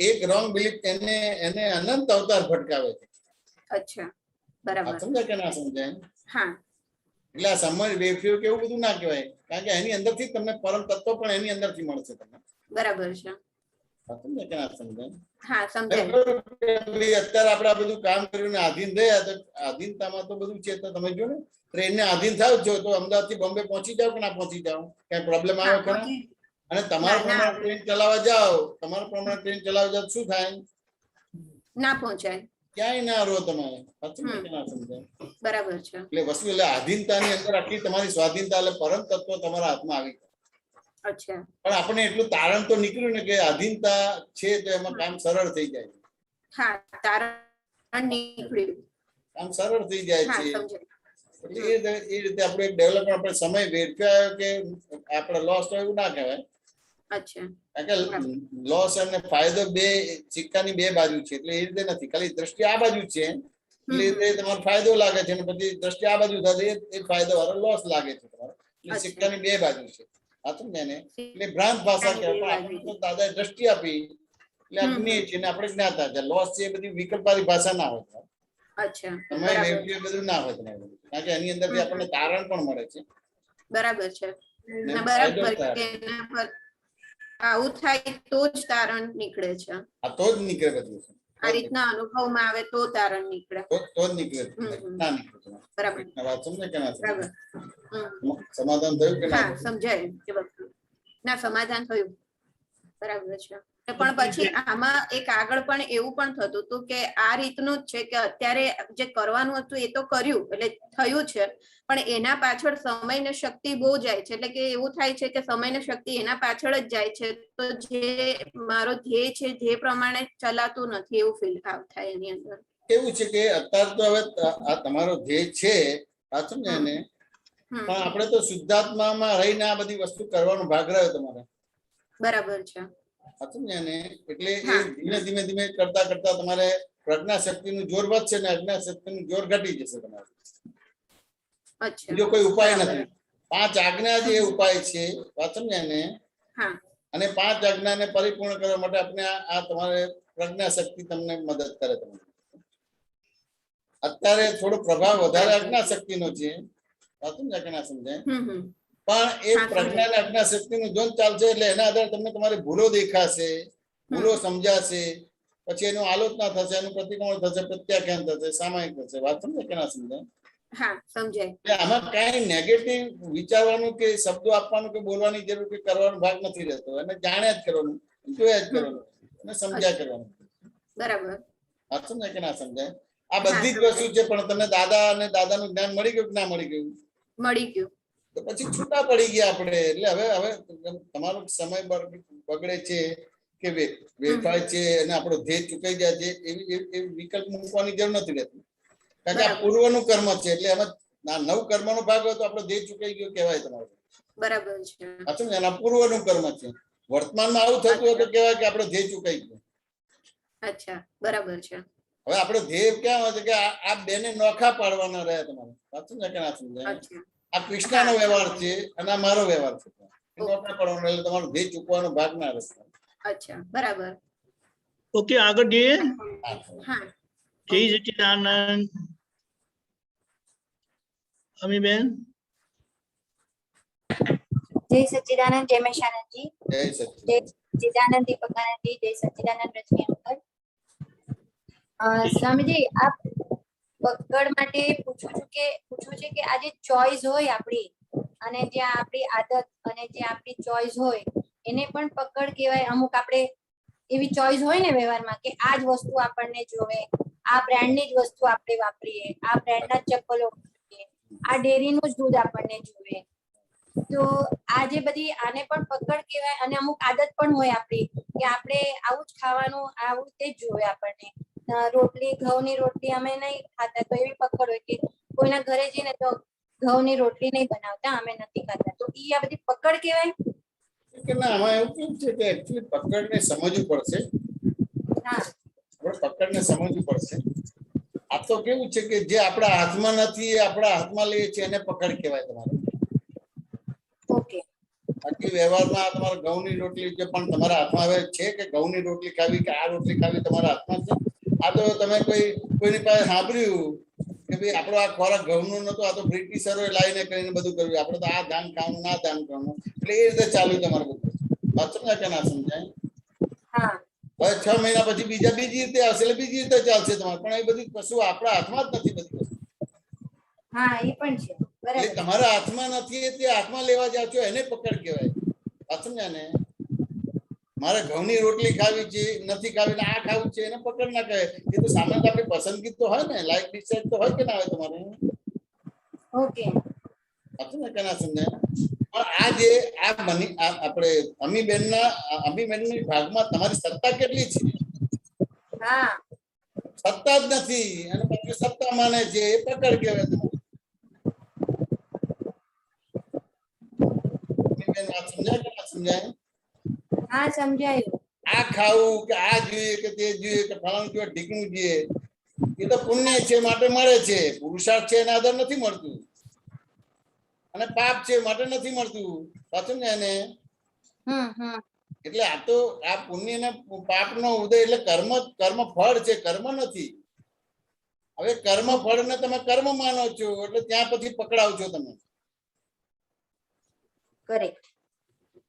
એક રોંગ બિલીફ એને અનંત અવતાર ભટકાવે છે. અચ્છા, બરાબર. સમજાય કે ના સમજાય? હા. એટલે આ સમય વેફ્યો કે એવું બધું ના કહેવાય, કારણ કે એની અંદરથી તમને પરમ તત્વ પણ એની અંદરથી મળશે તમને. બરાબર છે. સમજાય કે ના સમજાય? હા, સમજાય. અત્યારે આપણે આ બધું કામ કર્યું આધીન રહ્યા તો આધીનતામાં તો બધું છે. તો તમે જો ને ટ્રેનને આધીન થાવ છો તો અમદાવાદ થી બોમ્બે પહોંચી જાવ કે ના પહોંચી જાવ, કઈ પ્રોબ્લેમ આવે ખરા? અને તમારા પ્રમાણે ટ્રેન ચલાવવા જાઓ, તમારા પ્રમાણે ટ્રેન ચલાવવા જાવ શું થાય? ના પહોંચાય. ક્યાંય ના રહો તમારે. ના સમજાય? બરાબર છે. એટલે વસ્તુ એટલે આધીનતાની અંદર આટલી તમારી સ્વાધીનતા એટલે પરમ તત્વ તમારા હાથમાં આવી. અચ્છા. પણ આપણે એટલું તારણ તો નીકળ્યું ને કે આધીનતા છે તો એમાં કામ સરળ થઈ જાય. હા, તારણ નીકળ્યું. કામ સરળ થઈ જાય છે. એટલે એ રીતે આપણે ડેવલપમેન્ટ આપણે સમય વેડફ્યા કે આપણે લોસ તો એવું ના કહેવાય. અચ્છા. કારણ કે લોસ અને ફાયદો બે સિક્કાની બે બાજુ છે. એટલે એ રીતે નથી, ખાલી દ્રષ્ટિ આ બાજુ છે એટલે તમારો ફાયદો લાગે છે અને પછી દ્રષ્ટિ આ બાજુ થાય એ ફાયદો વાળો લોસ લાગે છે તમારો. એટલે સિક્કાની બે બાજુ છે. એટલે ભ્રાંત ભાષા કહેવાય. દાદાએ દ્રષ્ટિ આપી એટલે અગ્નિ છે ને આપણે જ્ઞાતા છે. લોસ છે એ બધી વિકલ્પવાળી ભાષા ના હોય. અચ્છા, સમય વેડફ્યો બધું ના હોય તમારે, કારણ કે એની અંદરથી આપણને તારણ પણ મળે છે. બરાબર છે. આવું થાય તો જ તારણ નીકળે છે. આ તો જ નીકળે બધું. આ રીતના અનુભવમાં આવે તો તારણ નીકળે. તો જ નીકળે, ના નીકળે. બરાબર. વાત સમજે કે ના સમજે? બરાબર. સમાધાન થયું કે ના? હા, સમજાય કે બધું. ના, સમાધાન થયું. બરાબર છે. પણ પછી આમાં એક આગળ પણ એવું પણ થતું હતું કે આ રીતનું જ છે કે અત્યારે જે કરવાનું હતું એ તો કર્યું એટલે થયું છે, પણ એના પાછળ સમય ને શક્તિ બહુ જાય છે. એટલે કે એવું થાય છે કે સમય ને શક્તિ એના પાછળ જ જાય છે, તો જે મારો ધ્યેય છે જે પ્રમાણે ચલાતું નથી એવું ફીલ થાય એની અંદર. કેવું છે કે અત્યારે તો હવે આ તમારો ધ્યેય છે, સાચું ને એને, પણ આપણે તો શુદ્ધાત્મામાં રહીને આ બધી વસ્તુ કરવાનો ભાગ રહ્યો તમારે. બરાબર છે. સાચું ને એને, એટલે એ ધીમે ધીમે ધીમે કરતા કરતા તમારે પ્રજ્ઞા શક્તિનું જોર વધશે ને અજ્ઞા શક્તિનું જોર ઘટી જશે તમારે. બીજો કોઈ ઉપાય નથી. 5 આજ્ઞા જે ઉપાય છે, સાચું ને એને, અને 5 આજ્ઞાને પરિપૂર્ણ કરવા માટે આપણે આ તમારે પ્રજ્ઞા શક્તિ તમને મદદ કરે. તમને અત્યારે થોડો પ્રભાવ વધારે અજ્ઞા શક્તિનો છે, સાચું ને કે ના સમજાય? પણ એ પ્રજ્ઞા અને અજ્ઞા શક્તિનું જોન ચાલશે એટલે એના આધારે તમને તમારી ભૂલો દેખાશે, ભૂલો સમજાશે, પછી એનું આલોચના થશે, એનું પ્રતિક્રમણ થશે, પ્રત્યાખ્યાન થશે, સામાયિક થશે. વાત સમજે કે ના સમજાય? હા, સમજાય. આમાં કઈ નેગેટિવ વિચારવાનું કે શબ્દો આપવાનું કે બોલવાની જરૂર કે કરવાનો ભાગ નથી રહેતો. એને જાણ્યા જ કરવાનું, જોયા જ કરવાનું અને સમજ્યા કરવાનું. બરાબર. વાત સમજે કે ના સમજાય? આ બધી જ વસ્તુ છે, પણ તમને દાદા અને દાદાનું જ્ઞાન મળી ગયું કે ના મળી ગયું? મળી ગયું. તો પછી છૂટા પડી ગયા આપણે. એટલે હવે તમારો સમય બગડે છે કે વેફાય છે અને આપણો ધ્યેય ચૂકાઈ જાય છે એવી વિકલ્પ મૂકવાની જરૂર નથી રહેતી. કારણ કે આ પૂર્વનું કર્મ છે, એટલે એમાં નવ કર્મનો ભાગ હોય તો આપણો ધ્યેય ચૂકાઈ ગયો કહેવાય તમારે. બરાબર છે. સાચું ને? એના પૂર્વનું કર્મ છે. વર્તમાનમાં આવું થતું હોય તો કહેવાય કે આપણો ધ્યેય ચૂકાઈ ગયો. અચ્છા, બરાબર છે. હવે આપણો ધ્યેય ક્યાં હોય છે કે આ બેને નોખા પાડવાના રહ્યા તમારે. સાચું ને કે ના સમજાય? આ કૃષ્ણનો વ્યવહાર છે અને આ મારો વ્યવહાર છે. નોખા પાડવાનો એટલે તમારો ધ્યેય ચૂકવાનો ભાગ ના રહે. અચ્છા, બરાબર. ઓકે, આગળ જઈએ. હા, જય સચ્ચિદાનંદ. અમીબેન. જય સચ્ચિદાનંદ, જય મેશાનંદજી. જય સચ્ચિદાનંદ દીપકાનંદજી, જય સચ્ચિદાનંદ રજની અંકલ. સ્વામીજી, આપ પકડ માટે પૂછું છે કે આ જે ચોઈસ હોય આપણી અને જે આપણી આદત અને જે આપણી ચોઈસ હોય એને પણ પકડ કહેવાય. અમુક આપણે એવી ચોઈસ હોય ને વ્યવહારમાં કે આ જ વસ્તુ આપણને જોવે, આ બ્રાન્ડની જ વસ્તુ આપણે વાપરીએ, આ બ્રાન્ડના જ ચપ્પલો વાપરીએ, આ ડેરીનું જ દૂધ આપણને જોવે, તો આ જે બધી આને પણ પકડ કહેવાય. અને અમુક આદત પણ હોય આપણી કે આપણે આવું જ ખાવાનું, આવું તે જ જોવે આપણને. રોટલી, ઘઉંની રોટલી અમે નહીં ખાતા તો એવી પકડ હોય કે કોઈના ઘરે જઈને તો ઘઉંની રોટલી નહીં બનાવતા, અમે નથી ખાતા, તો ઈ આ બધી પકડ કહેવાય કે ના? આમાં એવું કેવું છે કે એકચ્યુઅલી પકડને સમજવું પડશે. આપણે પકડને સમજવું પડશે. આ તો કેવું છે કે જે આપણા હાથમાં નથી એ આપણા હાથમાં લઈએ છીએ એને પકડ કહેવાય તમારે. ઓકે. બાકી વ્યવહારમાં તમારે ઘઉંની રોટલી જે પણ તમારા હાથમાં આવે છે કે ઘઉંની રોટલી ખાવી કે આ રોટલી ખાવી તમારા હાથમાં છે. આ તો તમે કોઈની પાસે સાંભળ્યું કે ભાઈ આપણો આ ખોરાક ઘઉંનો નતો, આ તો બ્રિટિશરોએ લાવીને કરીને બધું કર્યું, આપણે તો આ ધાન ખાવાનું ના ધાન ખાવાનું, એટલે એ રીતે ચાલ્યું તમારે બધું. સમજાય કે ના સમજાય? હવે 6 મહિના પછી બીજી રીતે આવશે એટલે બીજી રીતે ચાલશે તમારે. પણ એ બધી કશું આપણા હાથમાં જ નથી બધી વસ્તુ. હા, એ પણ છે. એટલે તમારા હાથમાં નથી તે હાથમાં લેવા જાવ છો એને પકડ કહેવાય. સમજ્યા ને? મારે ઘઉંની રોટલી ખાવી છે, નથી ખાવી, આ ખાવું છે, એને પકડ ના કહે. એ તો સામાન્ય આપણી પસંદગી તો હોય ને, લાઈક ડિસાઈડ તો હોય કે ના હોય તમારે? ઓકે. સમજે કે ના સમજાય? પણ આ જે આપણે અમીબેનની ભાગમાં તમારી સત્તા કેટલી છે? સત્તા જ નથી અને પછી સત્તા માને છે એ પકડ કહેવાય તમારે. વાત સમજાય કે ના સમજાય? હા, સમજાયું. આ ખાવું કે આ જોઈએ કે તે જોઈએ કે ફલાણું જોઈએ ઢીકણું જોઈએ એ તો પુણ્ય છે માટે મળે છે. પુરુષાર્થ છે એના આધાર નથી મળતું અને પાપ છે માટે નથી મળતું. સાચું ને? એને એટલે આ તો આ પુણ્ય ને પાપ નો ઉદય એટલે કર્મ ફળ છે, કર્મ નથી. હવે કર્મ ફળ ને તમે કર્મ માનો છો એટલે ત્યાં પછી પકડાવ છો તમે. કરેક્ટ.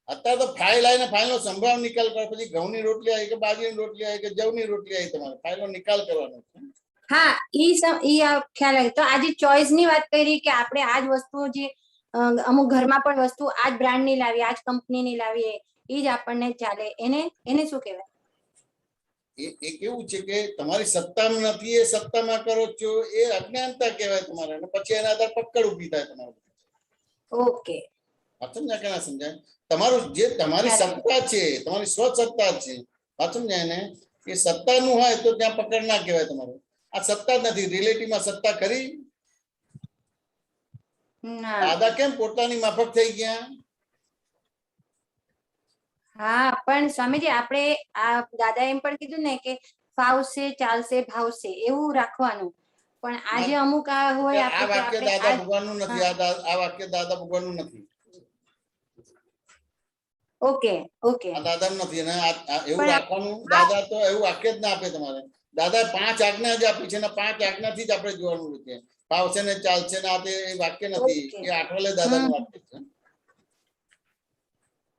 અત્યારે તો ફાઇલ આવી ને ફાઇલ નો સંભાવ નિકાલ કરો. પછી ઘઉંની રોટલી આવી કે બાજરીની રોટલી આવી કે જવની રોટલી આવી, તમારે ફાઇલ નો નિકાલ કરવાનો છે. હા, ઈ ખ્યાલ આવે. તો આજે ચોઈસ ની વાત કરી કે આપણે આ જ વસ્તુઓ જે અમુક ઘરમાં પણ વસ્તુ આ જ બ્રાન્ડ ની લાવીએ, આ જ કંપની ની લાવીએ, એ જ આપણને ચાલે, એને શું કહેવાય? એ કેવું છે કે તમારી સત્તામાં નથી, એ સત્તામાં કરો છો, એ અજ્ઞાનતા કહેવાય તમારે. અને પછી એના આધાર પકડ ઉભી થાય તમારે. ઓકે, સમજાય કે ના સમજાય? તમારું જે તમારી સત્તા છે, તમારી સ્વસત્તા છે, સમજાય ને? એ સત્તાનું હોય તો ત્યાં પકડ ના કહેવાય તમારું. આ સત્તા જ નથી. રિલેટિવમાં સત્તા ખરી? દાદા કેમ પોતાની માફક થઈ ગયા? હા, પણ સ્વામીજી આપણે આ દાદા એમ પણ કીધું ને કે ફાવશે, ચાલશે, ભાવશે એવું રાખવાનું. પણ આજે અમુક આ હોય આ વાક્ય દાદા ભગવાનનું નથી. આ વાક્ય દાદા ભગવાનનું નથી. ઓકે, ઓકે, આ દાદાનું નથી. અને એવું રાખવાનું. દાદા તો એવું વાક્ય જ ના આપે તમારે. દાદા 5 આજ્ઞા જ આપી છે ને 5 આજ્ઞાથી જ આપણે જોવાનું છે. ફાવશે ને ચાલશે ને આ તે વાક્ય નથી. એ આઠવલે દાદાનું વાક્ય છે.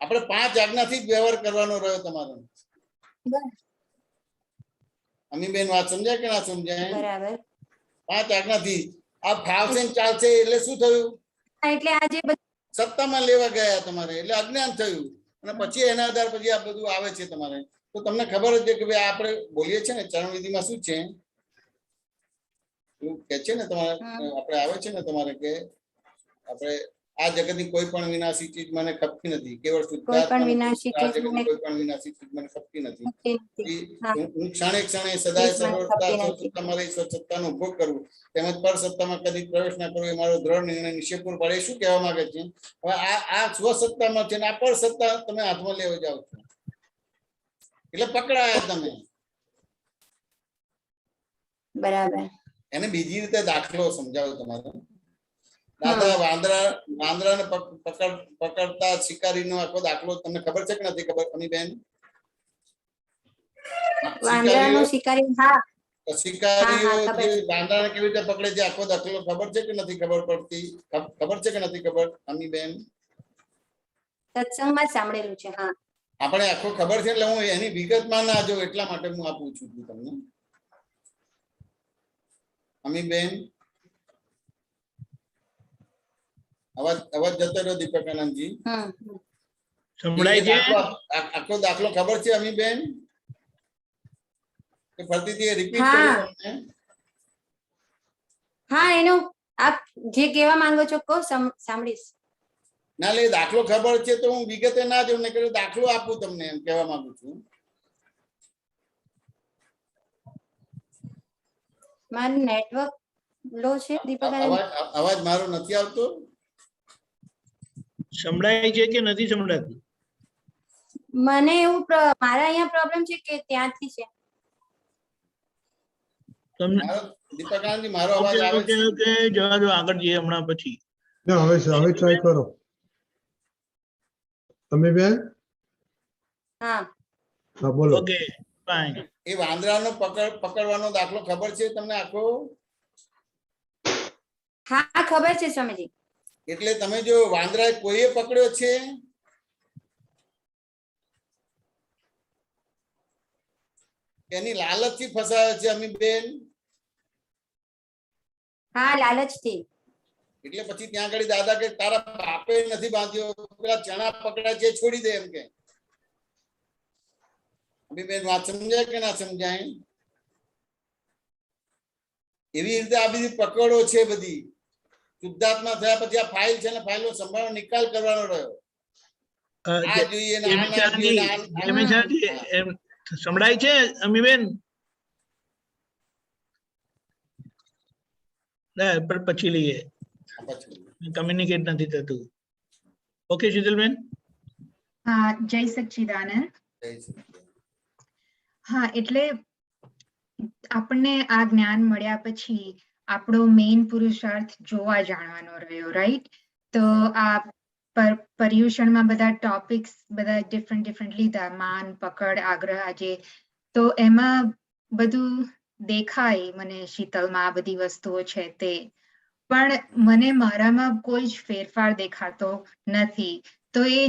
આપણે 5 આજ્ઞાથી જ વ્યવહાર કરવાનો રહ્યો તમારો. અમીબેન વાત સમજાય કે ના સમજાય? બરાબર. 5 આજ્ઞાથી. આ ફાવશે ને ચાલશે એટલે શું થયું? એટલે આજે સત્તામાં લેવા ગયા તમારે, એટલે અજ્ઞાન થયું. અને પછી એના આધાર પછી આ બધું આવે છે તમારે. તો તમને ખબર જ છે કે ભાઈ આપણે બોલીએ છીએ ને ચરણ વિધિમાં શું છે? એવું કે છે ને તમારે, આપણે આવે છે ને તમારે કે આપણે આ જગતની કોઈ પણ વિનાશી ચીજ મને ખપતી નથી. કેવળ શુદ્ધાત્મા આ જગતની કોઈ પણ વિનાશી ચીજ મને ખપતી નથી. હું ક્ષણે ક્ષણે સદાય સર્વદા તમારી સ્વસત્તાનો ભોગ કરું તેમજ પર સત્તામાં કદી પ્રવેશ ના કરવો એ મારો દ્રઢ નિર્ણય નિશ્ચયપૂર્ણ પડે. શું કહેવા માંગે છે? હવે આ સ્વસત્તામાં છે ને આ પર સત્તા તમે હાથમાં લેવા જાઓ છો એટલે પકડાયા તમે. બરાબર. એને બીજી રીતે દાખલો સમજાવો તમારે. દાદા વાંદરાને પકડતા શિકારીનો આખો દાખલો તમને ખબર છે કે નથી ખબર? અમીબેન, વાંદરાનો શિકારી, હા, શિકારીઓ જે વાંદરાને કેવી રીતે પકડે છે આખો દાખલો ખબર છે કે નથી ખબર પડતી? ખબર છે કે નથી ખબર અમીબેન? સત્સંગમાં સાંભળેલું છે. હા, આપણે આખો ખબર છે એટલે હું એની વિગતમાં ના જાઉં એટલા માટે હું આ પૂછું છું તમને. અમીબેન, અવાજ જતો રહ્યો દીપકાનંદજી. સંભળાય છે? આખો દાખલો ખબર છે અમીબેન? કે ફરીથી રિપીટ કરું તમને? હા, એનું આપ જે કહેવા માંગો છો કહો, સાંભળીશ. ના, લે દાખલો ખબર છે તો હું વિગતે ના જાઉં ને કે દાખલો આપું તમને, એમ કહેવા માંગુ છું. મારું નેટવર્ક લો છે દીપકાનંદ. અવાજ મારો નથી આવતો? સંભળાય છે કે નથી સંભળાતું? મને એવું મારા અહીંયા પ્રોબ્લેમ છે કે ત્યાંથી છે? દીપકાનંદજી મારો અવાજ આવે છે? ઓકે, જવા દો, આગળ જઈએ હમણાં પછી. ના, હવે ટ્રાય કરો તમે બેન. હા, હા, બોલો. Okay, fine. એ વાંદરાનો પકડવાનો દાખલો ખબર છે તમને આખો? હા, ખબર છે સ્વામીજી. એટલે તમે જો વાંદરા કોઈએ પકડ્યો છે? એની લાલચથી ફસાયો છે અમીબેન? હા, લાલચથી. એટલે પછી ત્યાં આગળ દાદા કે તારા બાપે નથી બાંધ્યો, પેલા ચણા પકડ્યા છે છોડી દે એમ કે. અમીબેન વાત સમજાય કે ના સમજાય? એવી રીતે આ બધી પકડો છે બધી. શુદ્ધાત્મા થયા પછી આ ફાઇલ છે ને ફાઇલનો સંભાળનો નિકાલ કરવાનો રહ્યો. આ જોઈએ ને આ ના જોઈએ ને સંભળાય છે અમીબેન? પછી લઈએ, કમ્યુનિકેટ નથી થતું. ઓકે શીતલબેન. હા, જય સચ્ચિદાનંદ. હા, એટલે આપણને આ જ્ઞાન મળ્યા પછી આપણો મેઇન પુરુષાર્થ જોવા જાણવાનો રહ્યો, રાઈટ? તો આ પર્યુષણમાં બધા ટોપિક્સ બધા ડિફરન્ટ લીધા, માન, પકડ, આગ્રહ, આજે તો એમાં બધું દેખાય મને શીતલમાં આ બધી વસ્તુઓ છે તે, પણ મને મારામાં કોઈ જ ફેરફાર દેખાતો નથી. તો એ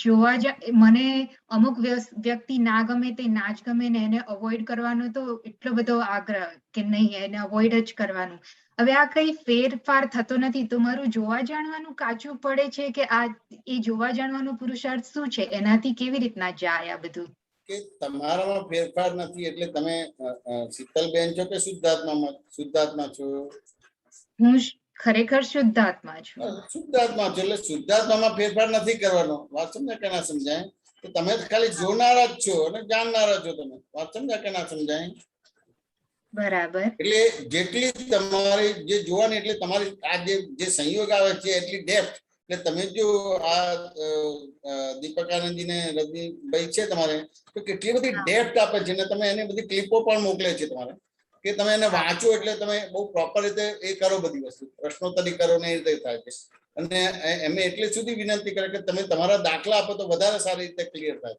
જોવા મને અમુક વ્યક્તિ ના ગમે તે ના જ ગમે ને એને અવોઇડ કરવાનો તો એટલો બધો આગ્રહ કે નહીં એને અવોઇડ જ કરવાનું. હવે આ કઈ ફેરફાર થતો નથી તો મારું જોવા જાણવાનું કાચું પડે છે કે આ એ જોવા જાણવાનું પુરુષાર્થ શું છે એનાથી કેવી રીતના જાય આ બધું? કે તમારામાં ફેરફાર નથી એટલે તમે શીતલબેન છો કે શુદ્ધાત્મા છો? હું ખરેખર શુદ્ધાત્મા છું. શુદ્ધાત્મા છો એટલે શુદ્ધાત્મામાં ફેરફાર નથી કરવાનો. વાત સમજાય કે ના સમજાય? તો તમે ખાલી જોનારા જ છો અને જાણનારા છો. તમે વાત સમજાય કે ના સમજાય? બરાબર. એટલે જેટલી તમારી જે જોવાની એટલે તમારી આ જે સંયોગ આવે છે એટલી ડેપ્થ. એટલે તમે જો આ દીપકાનંદજી ને રજનીભાઈ છે તમારે તો કેટલી બધી ડેપ્થ આપે છે ને તમે એને બધી ક્લિપો પણ મોકલે છે તમારે કે તમે એને વાંચો એટલે તમે બહુ પ્રોપર રીતે એ કરો બધી વસ્તુ પ્રશ્નોત્તરી કરો ને એ રીતે થાય છે. અને એમને એટલે સુધી વિનંતી કરે કે તમે તમારા દાખલા આપો તો વધારે સારી રીતે ક્લિયર થાય.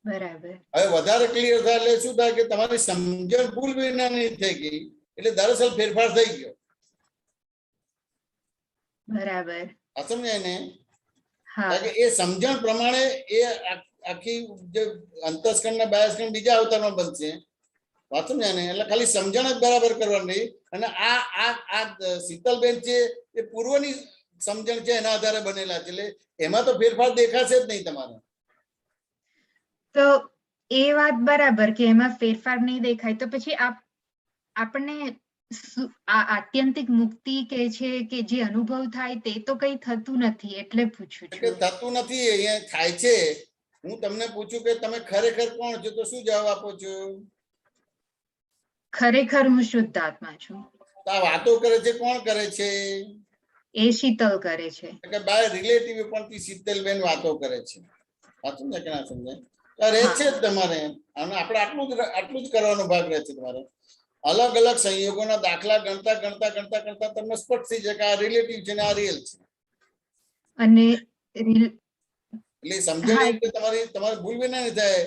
બરાબર. હવે વધારે ક્લિયર થાય એટલે શું થાય કે તમારી સમજણ ભૂલ વિનાની થઈ ગઈ એટલે દરઅસલ ફેરફાર થઈ ગયો. બરાબર. આ સમજાય ને? કારણ કે એ સમજણ પ્રમાણે એ આખી જે અંતસ્કંડ ને બાહ્યસ્કંડ બીજા અવતારમાં બનશે. વાત સમજાય ને? એટલે ખાલી સમજણ જ બરાબર કરવાની. અને આ શીતલબેન છે એ પૂર્વની સમજણ છે એના આધારે બનેલા છે એટલે એમાં તો ફેરફાર દેખાશે જ નહીં તમારે. તો એ વાત બરાબર કે એમાં ફેરફાર નહીં દેખાય તો પછી આપણને આત્યંતિક મુક્તિ કે છે કે જે અનુભવ થાય તે તો કઈ થતું નથી એટલે પૂછું છું. થતું નથી અહીંયા થાય છે. હું તમને પૂછું કે તમે ખરેખર કોણ છો તો શું જવાબ આપો છો? ખરેખર હું શુદ્ધાત્મા છું. તો આ વાતો કરે છે કોણ કરે છે? એ શીતલ કરે છે. એટલે બાય રિલેટિવ પણ શીતલબેન વાતો કરે છે. સાચું ને કે ના સમજાય? રહે છે જ તમારે. અને આપણે આટલું જ કરવાનો ભાગ રહે છે તમારે. અલગ અલગ સંયોગોના દાખલા ગણતા ગણતા ગણતા ગણતા તમને સ્પષ્ટ થઈ જાય કે આ રિલેટિવ છે ને આ રિયલ છે. અને એટલે સમજણ એટલે તમારી ભૂલ બી નહીં થાય.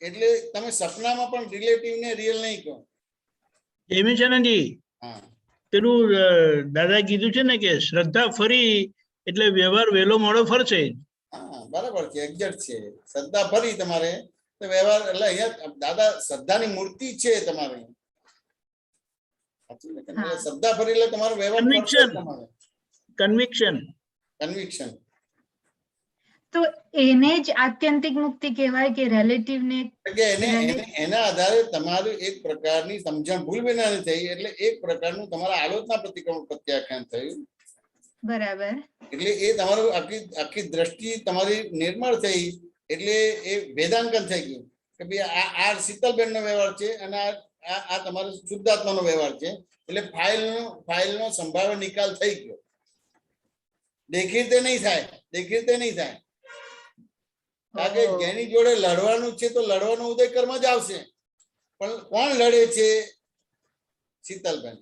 એટલે તમે સપનામાં પણ રિલેટિવ ને રિયલ નહીં કહો. હેમેશાનંદજી, પેલું દાદા કીધું છે ને કે શ્રદ્ધા ફરી એટલે વ્યવહાર વહેલો મોડો ફરશે. હા બરાબર છે, એક્ઝેક્ટ છે. શ્રદ્ધા ફરી તમારે તો વ્યવહાર એટલે અહીંયા દાદા શ્રદ્ધાની મૂર્તિ છે તમારે. શ્રદ્ધા ફરી એટલે તમારો વ્યવહાર કન્વિક્શન. તો એને જ આત્યંતિક મુક્તિ કહેવાય કે રિલેટિવ ને? એના આધારે તમારું એક પ્રકારની સમજણ ભૂલ વિનાની થઈ એટલે એક પ્રકારનું તમારા આલોચના પ્રતિક્રમણ પ્રત્યાખ્યાન થયું. બરાબર. એટલે એ તમારું આખી દ્રષ્ટિ તમારી નિર્મળ થઈ એટલે એ વેદાંકન થઈ ગયું કે ભાઈ આ શીતલબેન નો વ્યવહાર છે અને આ તમારો શુદ્ધાત્માનો વ્યવહાર છે. એટલે ફાઇલનો સંભાવ્ય નિકાલ થઈ ગયો. દેખીતે નહીં થાય. કારણ કે જેની જોડે લડવાનું છે તો લડવાનું ઉદય કર્મ જ આવશે. પણ કોણ લડે છે? શીતલબેન.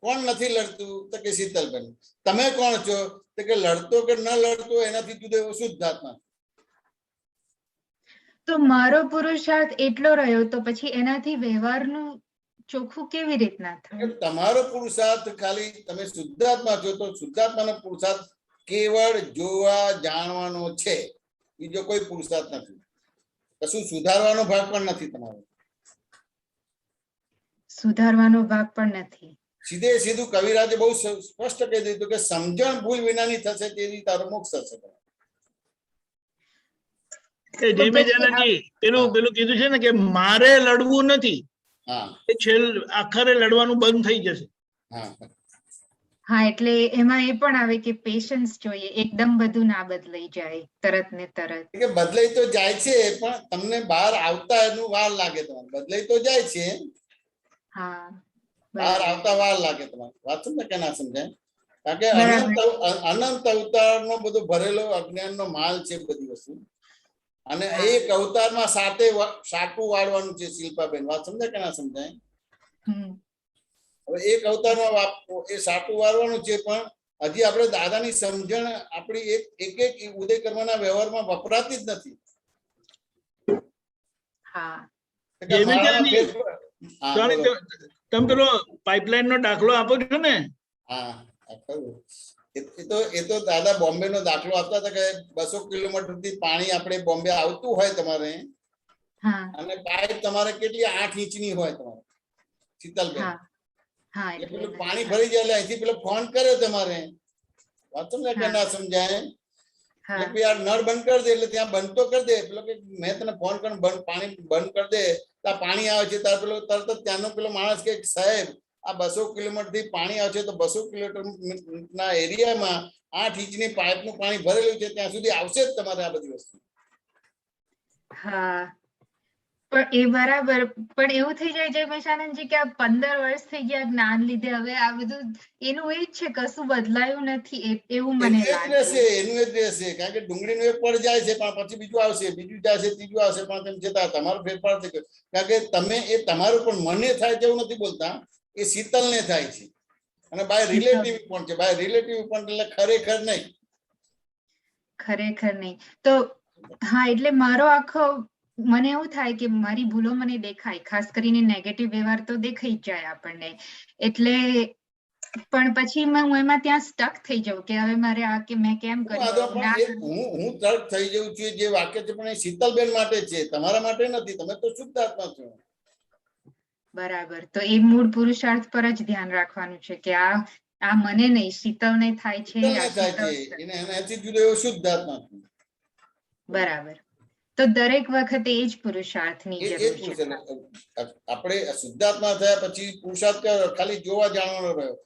કોણ નથી લડતું? તો કે શીતલબેન. તમે કોણ છો? તો કે લડતો કે ન લડતો એનાથી જુદો શુદ્ધાત્મા. તો મારો પુરુષાર્થ એટલો રહ્યો તો પછી એનાથી વ્યવહારનું ચોખ્ખું કેવી રીતના થાય? તમારો પુરુષાર્થ ખાલી તમે શુદ્ધાત્મા છો તો શુદ્ધાત્માનો પુરુષાર્થ કેવળ જોવા જાણવાનો છે. બીજો કોઈ પુરુષાર્થ નથી. કશું સુધારવાનો ભાગ પણ નથી તમારો. સુધારવાનો ભાગ પણ નથી. સીધે સીધું કવિરાજે બહુ સ્પષ્ટ કહી દીધું કે સમજણ ભૂલ વિનાની થશે તેથી તારો મોક્ષ થશે. પેલું કીધું છે ને કે મારે લડવું નથી. આખરે લડવાનું બંધ થઈ જશે. હા એટલે એમાં એ પણ આવે કે પેશન્સ જોઈએ. એકદમ બધું ના બદલાઈ જાય તરત ને તરત. કે બદલાઈ તો જાય છે પણ તમને બહાર આવતા એનું વાર લાગે. તમારે બદલાઈ તો જાય છે. હા બહાર આવતા વાર લાગે તમારે. વાત સમજે કે ના સમજાય? કારણ કે અનંત અવતારનો બધો ભરેલો અજ્ઞાનનો માલ છે બધી વસ્તુ. અને એક અવતારમાં સાટું વાળવાનું છે શિલ્પાબેન. વાત સમજાય કે ના સમજાય? હવે એક અવતારમાં એ સાટું વાળવાનું છે પણ હજી આપણે દાદાની સમજણ આપણી એક ઉદય કર્મના વ્યવહારમાં વપરાતી જ નથી. તમે પેલો પાઇપલાઇન નો દાખલો આપો છો ને? હા એ તો દાદા બોમ્બે નો દાખલો આપતા હતા કે 200 કિલોમીટર થી પાણી આપણે બોમ્બે આવતું હોય તમારે, અને પાઇપ તમારે કેટલી 8 ઇંચની હોય તમારે શીતલબેન, પેલું પાણી ભરી જાય એટલે અહીંથી પેલો ફોન કરે તમારે, વાત સમજાય કે ના સમજાય? એટલે યાર નળ બંધ કરી દે, એટલે ત્યાં બંધ તો કરી દે, પેલો કે મેં તને ફોન કરીને પાણી બંધ કરી દે, ત્યાં પાણી આવે છે, તાર પેલો તરત જ ત્યાંનો પેલો માણસ કે સાહેબ આ 200 કિલોમીટર થી પાણી આવે છે, તો 200 કિલોમીટર ના એરિયામાં 8 ઇંચની પાઇપનું પાણી ભરેલું છે, ત્યાં સુધી આવશે જ તમારે આ બધી વસ્તુ. હા, પણ એ બરાબર, પણ એવું થઈ જાય છે મેશાનંદજી કે આ 15 વર્ષ થઈ ગયા જ્ઞાન લીધે, હવે આ બધું એનું એ જ છે, કશું બદલાયું નથી એવું મને લાગે છે. એનું જ રહેશે, કારણ કે ડુંગળીનું એક પડ જાય છે પણ પછી બીજું આવશે, બીજું જશે, ત્રીજું આવશે, પણ તેમ છતાં તમારો ફેરફાર થઈ ગયો, કારણ કે તમે એ તમારું પણ મને થાય તેવું નથી બોલતા, એ શીતલને થાય છે, અને બાય રિલેટિવ પણ છે, બાય રિલેટિવ પણ, એટલે ખરેખર નહીં, ખરેખર નહીં. તો હા, એટલે મારો આખો મને એવું થાય કે મારી ભૂલો મને દેખાય, ખાસ કરીને નેગેટિવ વ્યવહાર તો દેખાઈ જ જાય આપણને, એટલે પણ પછી હું એમાં ત્યાં સ્ટક થઈ જાઉં કે હવે મારે આ કે મેં કેમ કર્યું, હું તર્ક થઈ જઉં છું, જે વાક્ય છે પણ એ શીતલબેન માટે છે, તમારા માટે નથી, તમે તો શુદ્ધ આત્મા છો. બરાબર, તો એ મૂળ પુરુષાર્થ પર જ ધ્યાન રાખવાનું છે કે આ મને નહીં, શીતલને થાય છે, એનાથી જુદો એવો શુદ્ધ આત્મા છે. બરાબર, તો દરેક વખતે એ જ પુરુષાર્થની જરૂર છે. આપણે શુદ્ધાત્મા થયા પછી પુરુષાર્થ ખાલી જોવા જાણવાનો રહ્યો.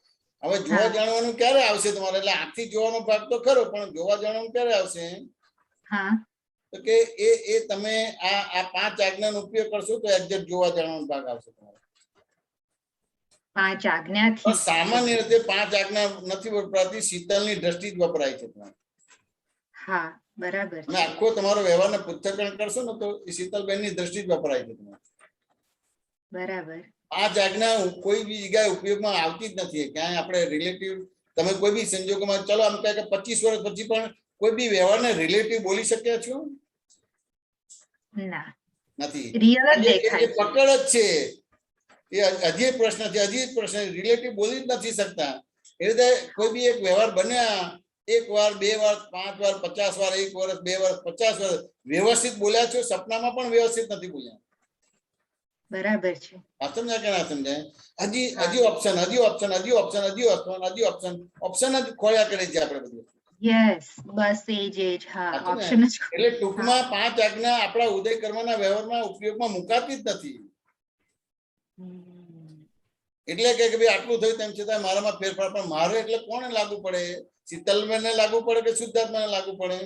હવે જોવા જાણવાનું ક્યારે આવશે તમારે? એટલે આંખથી જોવાનો ભાગ તો ખરો, પણ જોવા જાણવાનું ક્યારે આવશે? તો કે એ તમે આ 5 આજ્ઞાનો ઉપયોગ કરશો તો એક્ઝેક્ટ જોવા જાણવાનો ભાગ આવશે તમારે. 5 આજ્ઞાથી સામાન્ય રીતે 5 આજ્ઞા નથી વપરાતી, શીતલની દ્રષ્ટિ જ વપરાય છે તમારે. હા, બરાબર. અને આખો તમારો વ્યવહારને પૃથ્થકરણ કરશો ને તો એ શીતલબેનની દ્રષ્ટિ જ વપરાય છે તમારે. બરાબર. 5 આજ્ઞા કોઈ બી જગ્યાએ ઉપયોગમાં આવતી જ નથી. ક્યાંય આપણે રિલેટિવ, તમે કોઈ બી સંજોગોમાં ચલો આમ કહે કે 25 વર્ષ પછી પણ કોઈ બી વ્યવહારને રિલેટિવ બોલી શક્યા છો? ના, નથી. રિયલ જ દેખાય છે, પકડ જ છે. એ હજી એક પ્રશ્ન છે, હજી એક પ્રશ્ન, રિલેટિવ બોલી જ નથી શકતા. એ રીતે કોઈ બી એક વ્યવહાર બન્યા, 1 વાર 2 વાર 5 વાર 50 વાર, 1 વર્ષ 2 વર્ષ 50 વર્ષ વ્યવસ્થિત બોલ્યા છો, સપનામાં પણ વ્યવસ્થિત નથી બોલ્યા. બરાબર છે. આ સમજાય કે ના સમજાય? હજી ઓપ્શન, હજી ઓપ્શન, હજી ઓપ્શન, હજી ઓપ્શન, હજી ઓપ્શન, ઓપ્શન જ ખોળ્યા કરે છે આપણે બધું. યસ, બસ એ જ. હા, ઓપ્શન જ. એટલે ટૂંકમાં 5 આજ્ઞા આપણા ઉદય કર્મના વ્યવહારમાં ઉપયોગમાં મુકાતી જ નથી. એટલે કે ભાઈ આટલું થયું તેમ છતાં મારામાં ફેરફાર, પણ મારે એટલે કોને લાગુ પડે? શીતલબેનને લાગુ પડે કે શુદ્ધાત્માને લાગુ પડે?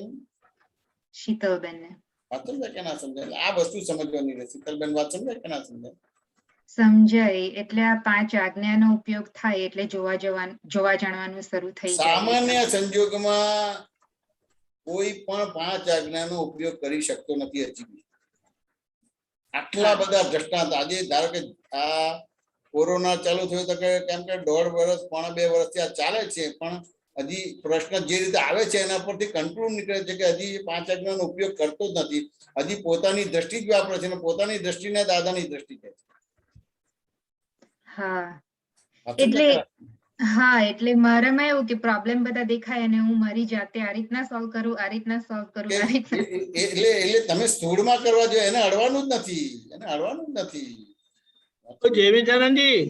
શીતલબેનને. વાત સમજાય કે ના સમજાય? આ વસ્તુ સમજવાની રહે. શીતલબેન વાત સમજાય કે ના સમજાય? સમજાય. એટલે આ 5 આજ્ઞાનો ઉપયોગ થાય એટલે જોવા જાણવાનું શરૂ થઈ જાય. સામાન્ય સંજોગમાં કોઈ પણ 5 આજ્ઞાનો ઉપયોગ કરી શકતો નથી હજી. આટલા બધા દ્રષ્ટાંત, આજે ધારો કે આ કોરોના ચાલુ થયો તો કે કેમ કે 1.5 વર્ષ 1.5 વર્ષથી આ ચાલે છે, પણ હજી પ્રશ્ન જે રીતે આવે છે એના પરથી કંટ્રોલ નીકળે છે કે હજી 5 આજ્ઞાનો ઉપયોગ કરતો જ નથી. હજી પોતાની દ્રષ્ટિ જ વાપરે છે, અને પોતાની દ્રષ્ટિને દાદાની દ્રષ્ટિ કહે છે. હા, એટલે મારામાં એવું કે પ્રોબ્લેમ બધા દેખાય અને હું મારી જાતે આ રીતના સોલ્વ કરું, આ રીતના સોલ્વ કરું, આ રીતના. એટલે તમે સ્થૂળમાં કરવા જોઈએ, એને અડવાનું જ નથી, એને અડવાનું જ નથી. તો જયવિચાનંદજી,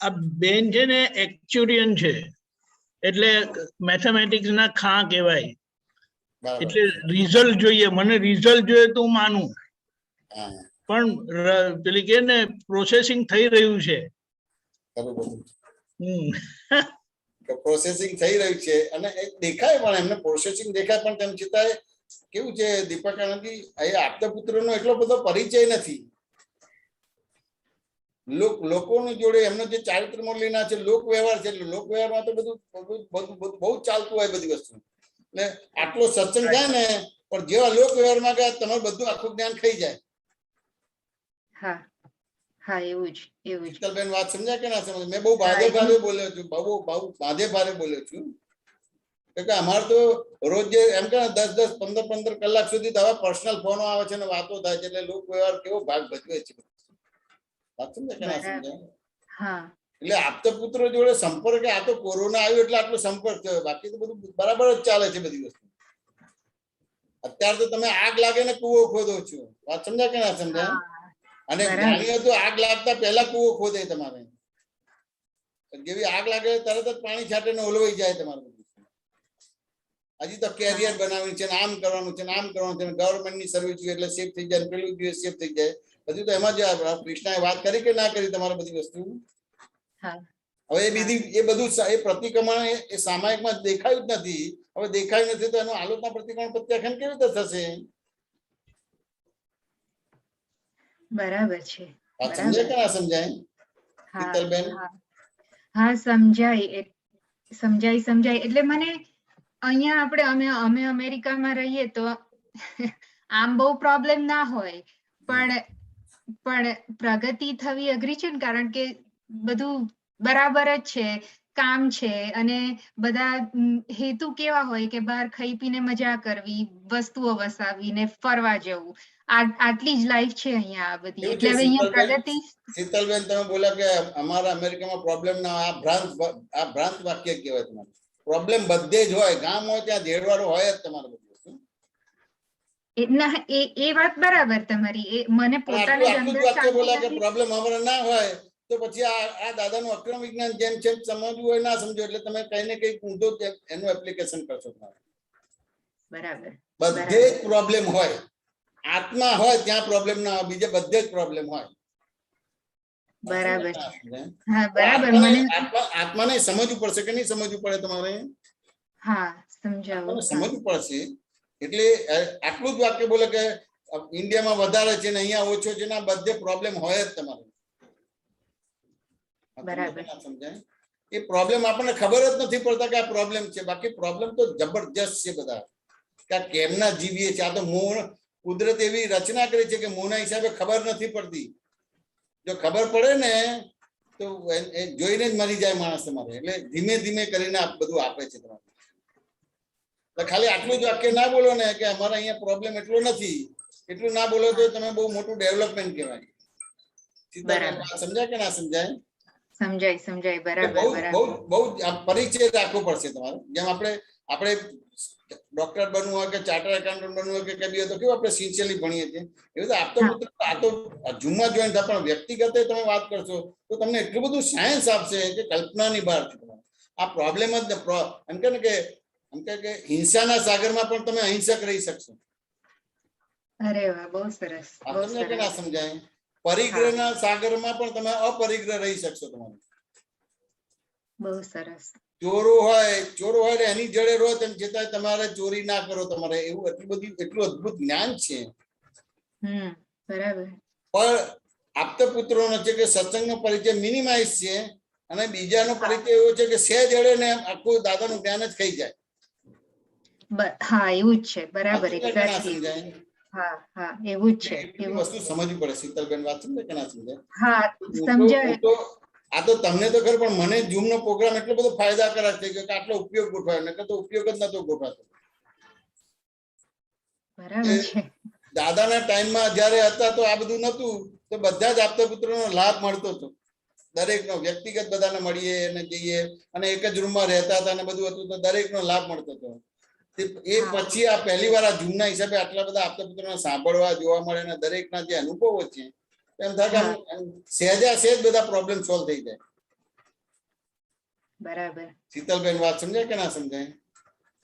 આ બેન છે ને એક્ચ્યુરિયન છે, એટલે મેથેમેટિક્સ ના ખાં કહેવાય. એટલે રિઝલ્ટ જોઈએ, મને રિઝલ્ટ જોઈએ તો હું માનું, પણ પેલી કે ને પ્રોસેસિંગ થઈ રહ્યું છે. પ્રોસેસિંગ થઈ રહ્યું છે અને દેખાય પણ એમને પ્રોસેસિંગ દેખાય, પણ તેમ છતાં કેવું છે દીપકાનંદજી, અહીંયા આપતા પુત્રનો એટલો બધો પરિચય નથી. લોકોની જોડે એમનો જે ચારિત્ર મૂલ્યના છે, લોક વ્યવહાર છે, એટલે લોક વ્યવહારમાં તો બધું બહુ ચાલતું હોય બધી વસ્તુ. એટલે આટલો સત્સંગ થાય ને, પણ જેવા લોક વ્યવહારમાં ગયા તમારું બધું આખું જ્ઞાન ખાઈ જાય. હા, એવું જ. શીતલબેન વાત સમજાય કે ના સમજાય? મેં બહુ ભારે બોલ્યો છું, બહુ ભારે બોલ્યો છું. કે અમારે તો રોજ એમ કે 10-10, 15-15 કલાક સુધી તો હવે પર્સનલ ફોનો આવે છે ને વાતો થાય છે, એટલે લોક વ્યવહાર કેવો ભાગ ભજવે છે. વાત સમજાય કે ના સમજાય? એટલે આપતા પુત્રો જોડે સંપર્ક આ તો કોરોના આવ્યો એટલે આટલો સંપર્ક થયો, બાકી તો બધું બરાબર જ ચાલે છે બધી વસ્તુ. અત્યારે તો તમે આગ લાગે ને કૂવો ખોદો છો, વાત સમજાય કે ના સમજાય? અને જ્ઞાનીઓ તો આગ લાગતા પહેલા કૂવો ખોદે તમારે, જેવી આગ લાગે તરત જ પાણી છાંટે ને ઓલવાઈ જાય તમારું. હજી તો કેરિયર બનાવવાનું છે, આમ કરવાનું છે, આમ કરવાનું છે, ગવર્મેન્ટની સર્વિસ જોઈએ એટલે સેફ થઈ જાય, પેલું જોઈએ સેફ થઈ જાય. હજુ તો એમાં જ કૃષ્ણાએ વાત કરી કે ના કરી તમારે બધી વસ્તુ. હવે એ બધું એ પ્રતિક્રમણ એ સામાયિકમાં દેખાયું જ નથી. હવે દેખાયું નથી તો એનું આલોચના પ્રતિક્રમણ પ્રત્યાખ્યાન કેવી રીતે થશે? બરાબર છે. સમજાય કે ના સમજાય શીતલબેન? હા સમજાય. એટલે મને અહીંયા અમે અમેરિકામાં રહીએ તો આમ બહુ પ્રોબ્લેમ ના હોય, પણ પ્રગતિ થવી અઘરી છે ને, કારણ કે બધું બરાબર જ છે, કામ છે, અને બધા હેતુ કેવા હોય કે બહાર ખાઈ પીને મજા કરવી, વસ્તુઓ વસાવીને ફરવા જવું, આટલી જ લાઈફ છે અહીંયા આ બધી. એટલે હવે અહીંયા પ્રગતિ. શીતલબેન તમે બોલ્યા કે અમારા અમેરિકામાં પ્રોબ્લેમ ના, આ ભ્રાંત વાક્ય કહેવાય. તમારે પ્રોબ્લેમ બધે જ હોય, ગામ હોય ત્યાં ઝેરવાળો હોય જ તમારે બધું. એ વાત બરાબર તમારી. મને પોતાને બોલ્યા કે પ્રોબ્લેમ અમારે ના હોય તો પછી આ દાદાનું અક્રમ વિજ્ઞાન જેમ છે સમજવું હોય ના સમજો એટલે તમે કઈ ને કઈ ઊંધો એનું એપ્લિકેશન કરશો. બરાબર. બધે જ પ્રોબ્લેમ હોય, આત્મા હોય ત્યાં પ્રોબ્લેમ ના હોય, બીજે બધે જ પ્રોબ્લેમ હોય. બરાબર. આત્માને સમજવું પડશે કે નહીં સમજવું પડે તમારે? હા, સમજાવો. સમજવું પડશે. એટલે આટલું જ વાક્ય બોલે કે ઇન્ડિયામાં વધારે છે ને અહીંયા ઓછો છે ને, બધે પ્રોબ્લેમ હોય જ તમારે. બરાબર. સમજાય? એ પ્રોબ્લેમ આપણને ખબર જ નથી પડતા કે આ પ્રોબ્લેમ છે, બાકી પ્રોબ્લેમ તો જબરજસ્ત છે બધા. કે આ કેમના જીવીએ છે, આ તો મોહ કુદરત એવી રચના કરી છે કે મોહના હિસાબે ખબર નથી પડતી. જો ખબર પડે ને તો જોઈને જ મરી જાય માણસ તમારે. એટલે ધીમે ધીમે કરીને બધું આપે છે તમારે. ખાલી આટલું જ વાક્ય ના બોલો ને કે અમારા અહીંયા પ્રોબ્લેમ એટલો નથી, એટલું ના બોલો તો તમે બહુ મોટું ડેવલપમેન્ટ કહેવાય. સમજાય કે ના સમજાય? સમજાય. બરાબર. બહુ પરિચય રાખવો પડશે તમારે. જેમ આપણે ડોક્ટર બનવું હોય કે ચાર્ટર એકાઉન્ટન્ટ બનવું હોય કે કઈ બી તો કેવું આપણે સિન્સિયરલી ભણીએ છીએ, એવું આ તો ઝૂમમાં જોઈન થાય. પણ વ્યક્તિગત તમે વાત કરશો તો તમને એટલું બધું સાયન્સ આપશે કે કલ્પનાની બહાર છે. આ પ્રોબ્લેમ જ એમ કે હિંસાના સાગરમાં પણ તમે અહિંસક રહી શકશો. અરે વાહ, બહુ સરસ. તમને કે ના સમજાય? પરિગ્રહના સાગરમાં પણ તમે અપરિગ્રહ રહી શકશો. તમારે બહુ સરસ. ચોરો હોય એની જડે રહો તેમ છતાં તમારે ચોરી ના કરો. તમારે એવું એટલું અદ્ભુત જ્ઞાન છે. બરાબર. પણ આપતા પુત્રોનો છે કે સત્સંગનો પરિચય મિનિમાઇઝ છે, અને બીજાનો પરિચય એવો છે કે સહેજ અડે ને આખું દાદાનું જ્ઞાન જ ખાઈ જાય. હા, એવું જ છે. બરાબર. એક્ઝેક્ટલી. હા, એવું જ છે. એવું વસ્તુ સમજવી પડે. શીતલબેન વાત સમજે કે ના સમજે? હા, સમજાય. આ તો તમને તો ખબર, પણ મને ઝૂમ નો પ્રોગ્રામ એટલો બધો ફાયદાકારક થઈ ગયો કે આટલો ઉપયોગ ગોઠવાયો, નકર તો ઉપયોગ જ નતો ગોઠવાતો. બરાબર છે. દાદાના ટાઈમમાં જયારે હતા તો આ બધું નતું, તો બધા જ આપતા પુત્રોનો લાભ મળતો હતો. દરેકનો વ્યક્તિગત બધાને મળીએ અને જઈએ, અને એક જ રૂમમાં રહેતા હતા અને બધું હતું, તો દરેકનો લાભ મળતો હતો. એ પછી આ પહેલી વાર આ ઝૂમના હિસાબે આટલા બધા આપતા પુત્રોને સાંભળવા જોવા મળે, અને દરેકના જે અનુભવો છે એમ થાય કે સહેજ બધા પ્રોબ્લેમ સોલ્વ થઈ જાય. બરાબર. શીતલબેન વાત સમજાય કે ના સમજાય?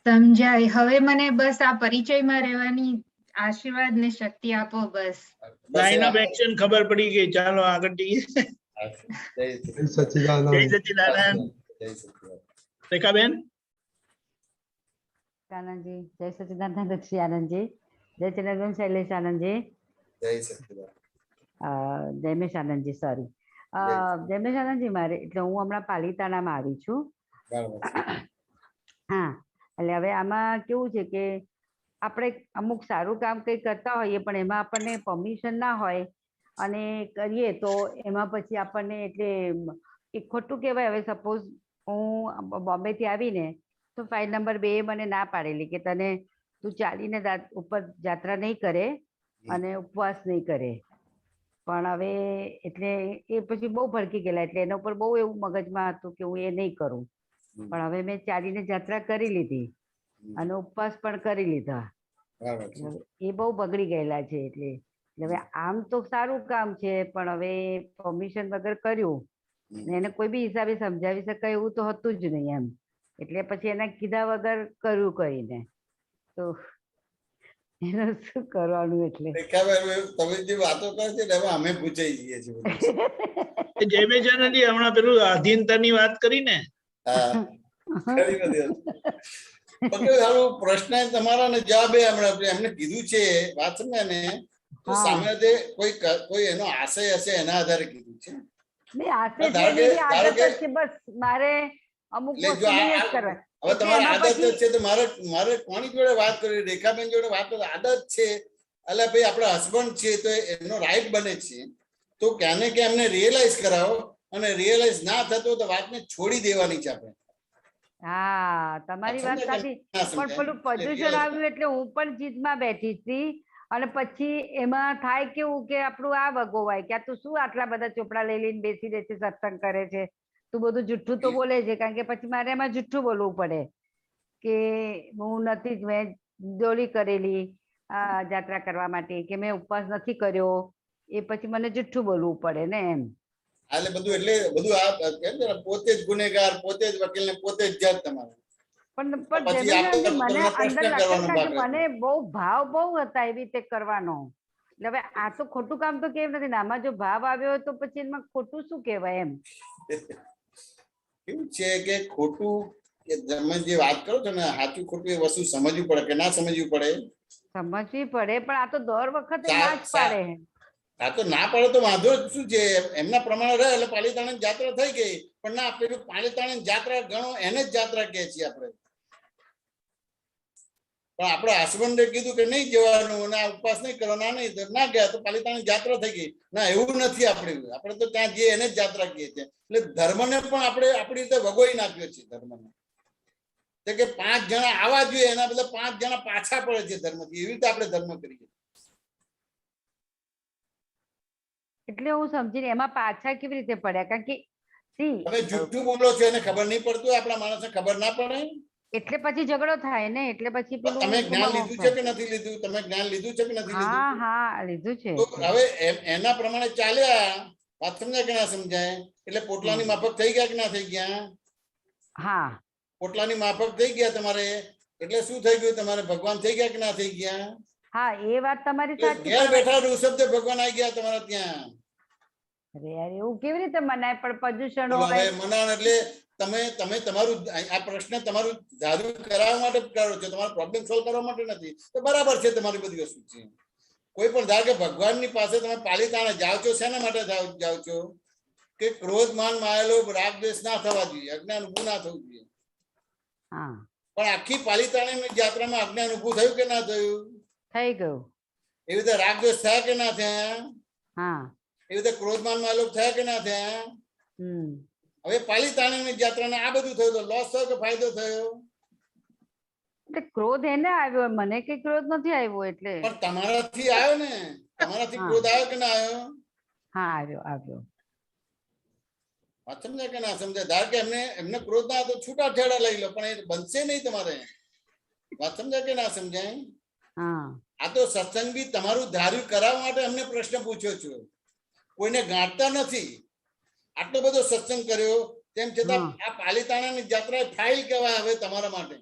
સમજાય. હવે મને બસ આ પરિચયમાં રહેવાની આશીર્વાદ ને શક્તિ આપો બસ. લાઈન ઓફ એક્શન ખબર પડી ગઈ. ચાલો આગળ જઈએ. જય સચ્ચિદાનંદ. જય સચ્ચિદાનંદ. રેખાબેન. આનંદજી, જય સચ્ચિદાનંદ લક્ષ્મી આનંદજી, જય ચિદાનંદ શૈલેષ આનંદજી, જય સચ્ચિદાનંદ, જયમેશ આનંદજી. સોરી, જયમેશ આનંદજી. મારે એટલે હું હમણાં પાલિતાણામાં આવી છું. હા, એટલે હવે આમાં કેવું છે કે આપણે અમુક સારું કામ કંઈ કરતા હોઈએ, પણ એમાં આપણને પરમિશન ના હોય અને કરીએ તો એમાં પછી આપણને એટલે એ ખોટું કહેવાય. હવે સપોઝ હું બોમ્બેથી આવીને તો ફાઇલ નંબર 2 મને ના પાડેલી કે તને તું ચાલીને ઉપર યાત્રા નહીં કરે અને ઉપવાસ નહીં કરે. પણ હવે એટલે એ પછી બહુ ભડકી ગયેલા, એટલે એના ઉપર બહુ એવું મગજમાં હતું કે હું એ નહીં કરું. પણ હવે મેં ચાલીને જાત્રા કરી લીધી અને ઉપવાસ પણ કરી લીધા. એ બહુ બગડી ગયેલા છે. એટલે હવે આમ તો સારું કામ છે, પણ હવે પરમિશન વગર કર્યું ને એને કોઈ બી હિસાબે સમજાવી શકાય એવું તો હતું જ નહીં એમ. એટલે પછી એના કીધા વગર કર્યું કરીને તો એનું શું કરવાનું. એટલે તમે જે વાતો કરો છો ને એમાં અમે પૂછાઈ જઈએ છીએ. જયમેજાનંદજી હમણાં પેલું આધીનતાની વાત કરી ને, પ્રશ્ન તમારા ને જવાબ એમને કીધું છે વાત સમજ્યા ને, તો સામે કોઈ એનો આશય હશે એના આધારે કીધું છે. બસ મારે અમુક હવે તમારી આદત છે તો મારે કોની જોડે વાત કરી, રેખાબેન જોડે વાત કરી. આદત છે એટલે ભાઈ આપણા હસબન્ડ છે તો એનો રાઈટ બને છે, તો ક્યાંને કે એમને રિયલાઇઝ કરાવો, અને રિયલાઇઝ ના થતો તો વાતને છોડી દેવાની છે આપણે. હા તમારી વાત સાચી, પણ પેલું પ્રદૂષણ આવ્યું એટલે હું પણ જીદમાં બેઠી હતી. અને પછી એમાં થાય કેવું કે આપણું આ વગોવાય કે તું શું આટલા બધા ચોપડા લઈ લઈને બેસી રહે છે, સત્સંગ કરે છે, તું બધું જુઠ્ઠું તો બોલે છે. કારણ કે પછી મારે એમાં જુઠ્ઠું બોલવું પડે કે હું નથી જ, મેં દોડી કરેલી જાત્રા કરવા માટે, કે મેં ઉપવાસ નથી કર્યો, એ પછી મને જુઠ્ઠું બોલવું પડે ને એમ. એટલે બધું આ કેમ છે પોતે જ ગુનેગાર, પોતે જ વકીલ ને પોતે જ જજ તમારે. પણ મને અંદર લાગતું મને બહુ ભાવ બહુ હતા એવી રીતે કરવાનો. એટલે હવે આ તો ખોટું કામ તો કેમ નથી ને, આમાં જો ભાવ આવ્યો હોય તો પછી એમાં ખોટું શું કહેવાય એમ. કેવું છે કે ખોટું, કે તમે જે વાત કરો છો ને સાચું ખોટું એ વસ્તુ સમજવું પડે કે ના સમજવું પડે? સમજવી પડે, પણ આ તો દર વખતે ના જ પાડે. આ તો ના પડે તો વાંધો શું છે, એમના પ્રમાણે રહે એટલે પાલીતાણા જાત્રા થઈ ગઈ. પણ ના, પેલું પાલીતાણા જાત્રા ગણો એને જ જાત્રા કહે છીએ આપણે. પણ આપણા હસબન્ડે કીધું કે નહીં જવાનું અને આ ઉપવાસ નહીં કરવાનો, નહીં ના ગયા તો પાલીતાણા જાત્રા થઈ ગઈ. ના, એવું નથી. આપણે તો ત્યાં જઈએ એને જ જાત્રા કહીએ છીએ. એટલે ધર્મને પણ આપણે આપણી રીતે વગોઈ નાખ્યો છે. ધર્મને કે 5 જણા આવવા જોઈએ, એના બદલે 5 જણા પાછા પડે છે ધર્મથી. એવી રીતે આપણે ધર્મ કરીએ. એટલે હું સમજીને એમાં પાછા કેવી રીતે પડ્યા? કારણ કે તમે જુઠ્ઠું બોલો છો એને ખબર નહીં પડતું, આપણા માણસને ખબર ના પડે, એટલે પછી ઝઘડો થાય ને. એટલે પછી તમે જ્ઞાન લીધું છે કે નથી લીધું? તમે જ્ઞાન લીધું છે કે નથી લીધું? હા લીધું છે. તો હવે એના પ્રમાણે ચાલ્યા, વાત સમજાય કે ના સમજાય? એટલે પોટલાની માફક થઈ ગયા કે ના થઈ ગયા? હા, પોટલાની માફક થઈ ગયા તમારે, એટલે શું થઈ ગયું? તમારે ભગવાન થઈ ગયા કે ના થઈ ગયા? હા, એ વાત તમારી સાચી. ઘેર બેઠા ઋષભ ભગવાન આવી ગયા તમારે ત્યાં. અરે યાર, એવું કેવી રીતે મનાય? પણ પ્રદૂષણ હવે મનાણ એટલે તમે તમારું આ પ્રશ્ન તમારું જાદુ કરાવવા માટે કરો છો, તમારો પ્રોબ્લેમ સોલ્વ કરવા માટે નથી. તો બરાબર છે તમારી બધી વસ્તુ છે. કોઈ પણ ધારો કે ભગવાનની પાસે તમે પાલીતાણા જાઓ છો, શેના માટે જાઓ છો? કે ક્રોધ માન માયેલો રાગ દ્વેષ ના થવા જોઈએ, અજ્ઞાન ઊભું ના થવું જોઈએ. પણ આખી પાલીતાણાની યાત્રામાં અજ્ઞાન ઊભું થયું કે ના થયું? થઈ ગયું. એવી રીતે રાગ દ્વેષ થયા કે ના થયા? હા. એવી રીતે ક્રોધમાન માયેલો થયા કે ના થયા? હવે પાલીતાણાની યાત્રાને આ બધું થયું, તો લોસ થયો કે ફાયદો થયો? એટલે ક્રોધ એને આવ્યો, મને કઈ ક્રોધ નથી આવ્યો. એટલે પણ તમારાથી આવ્યો ને, તમારાથી ક્રોધ આવ્યો કે ના આવ્યો? હા, આવ્યો. વાત સમજાય કે ના સમજાય? ધાર કે એમને ક્રોધ ના તો છૂટા છેડા લઈ લો, પણ એ બનશે નહીં તમારે. વાત સમજાય કે ના સમજાય? આ તો સત્સંગ બી તમારું ધાર્યું કરાવવા માટે અમને પ્રશ્ન પૂછ્યો છું, કોઈને ગાંઠતા નથી. આટલો બધો સત્સંગ કર્યો તેમ છતાં આ પાલીતાણાની જાત્રા ફાઇલ કહેવાય હવે તમારા માટે.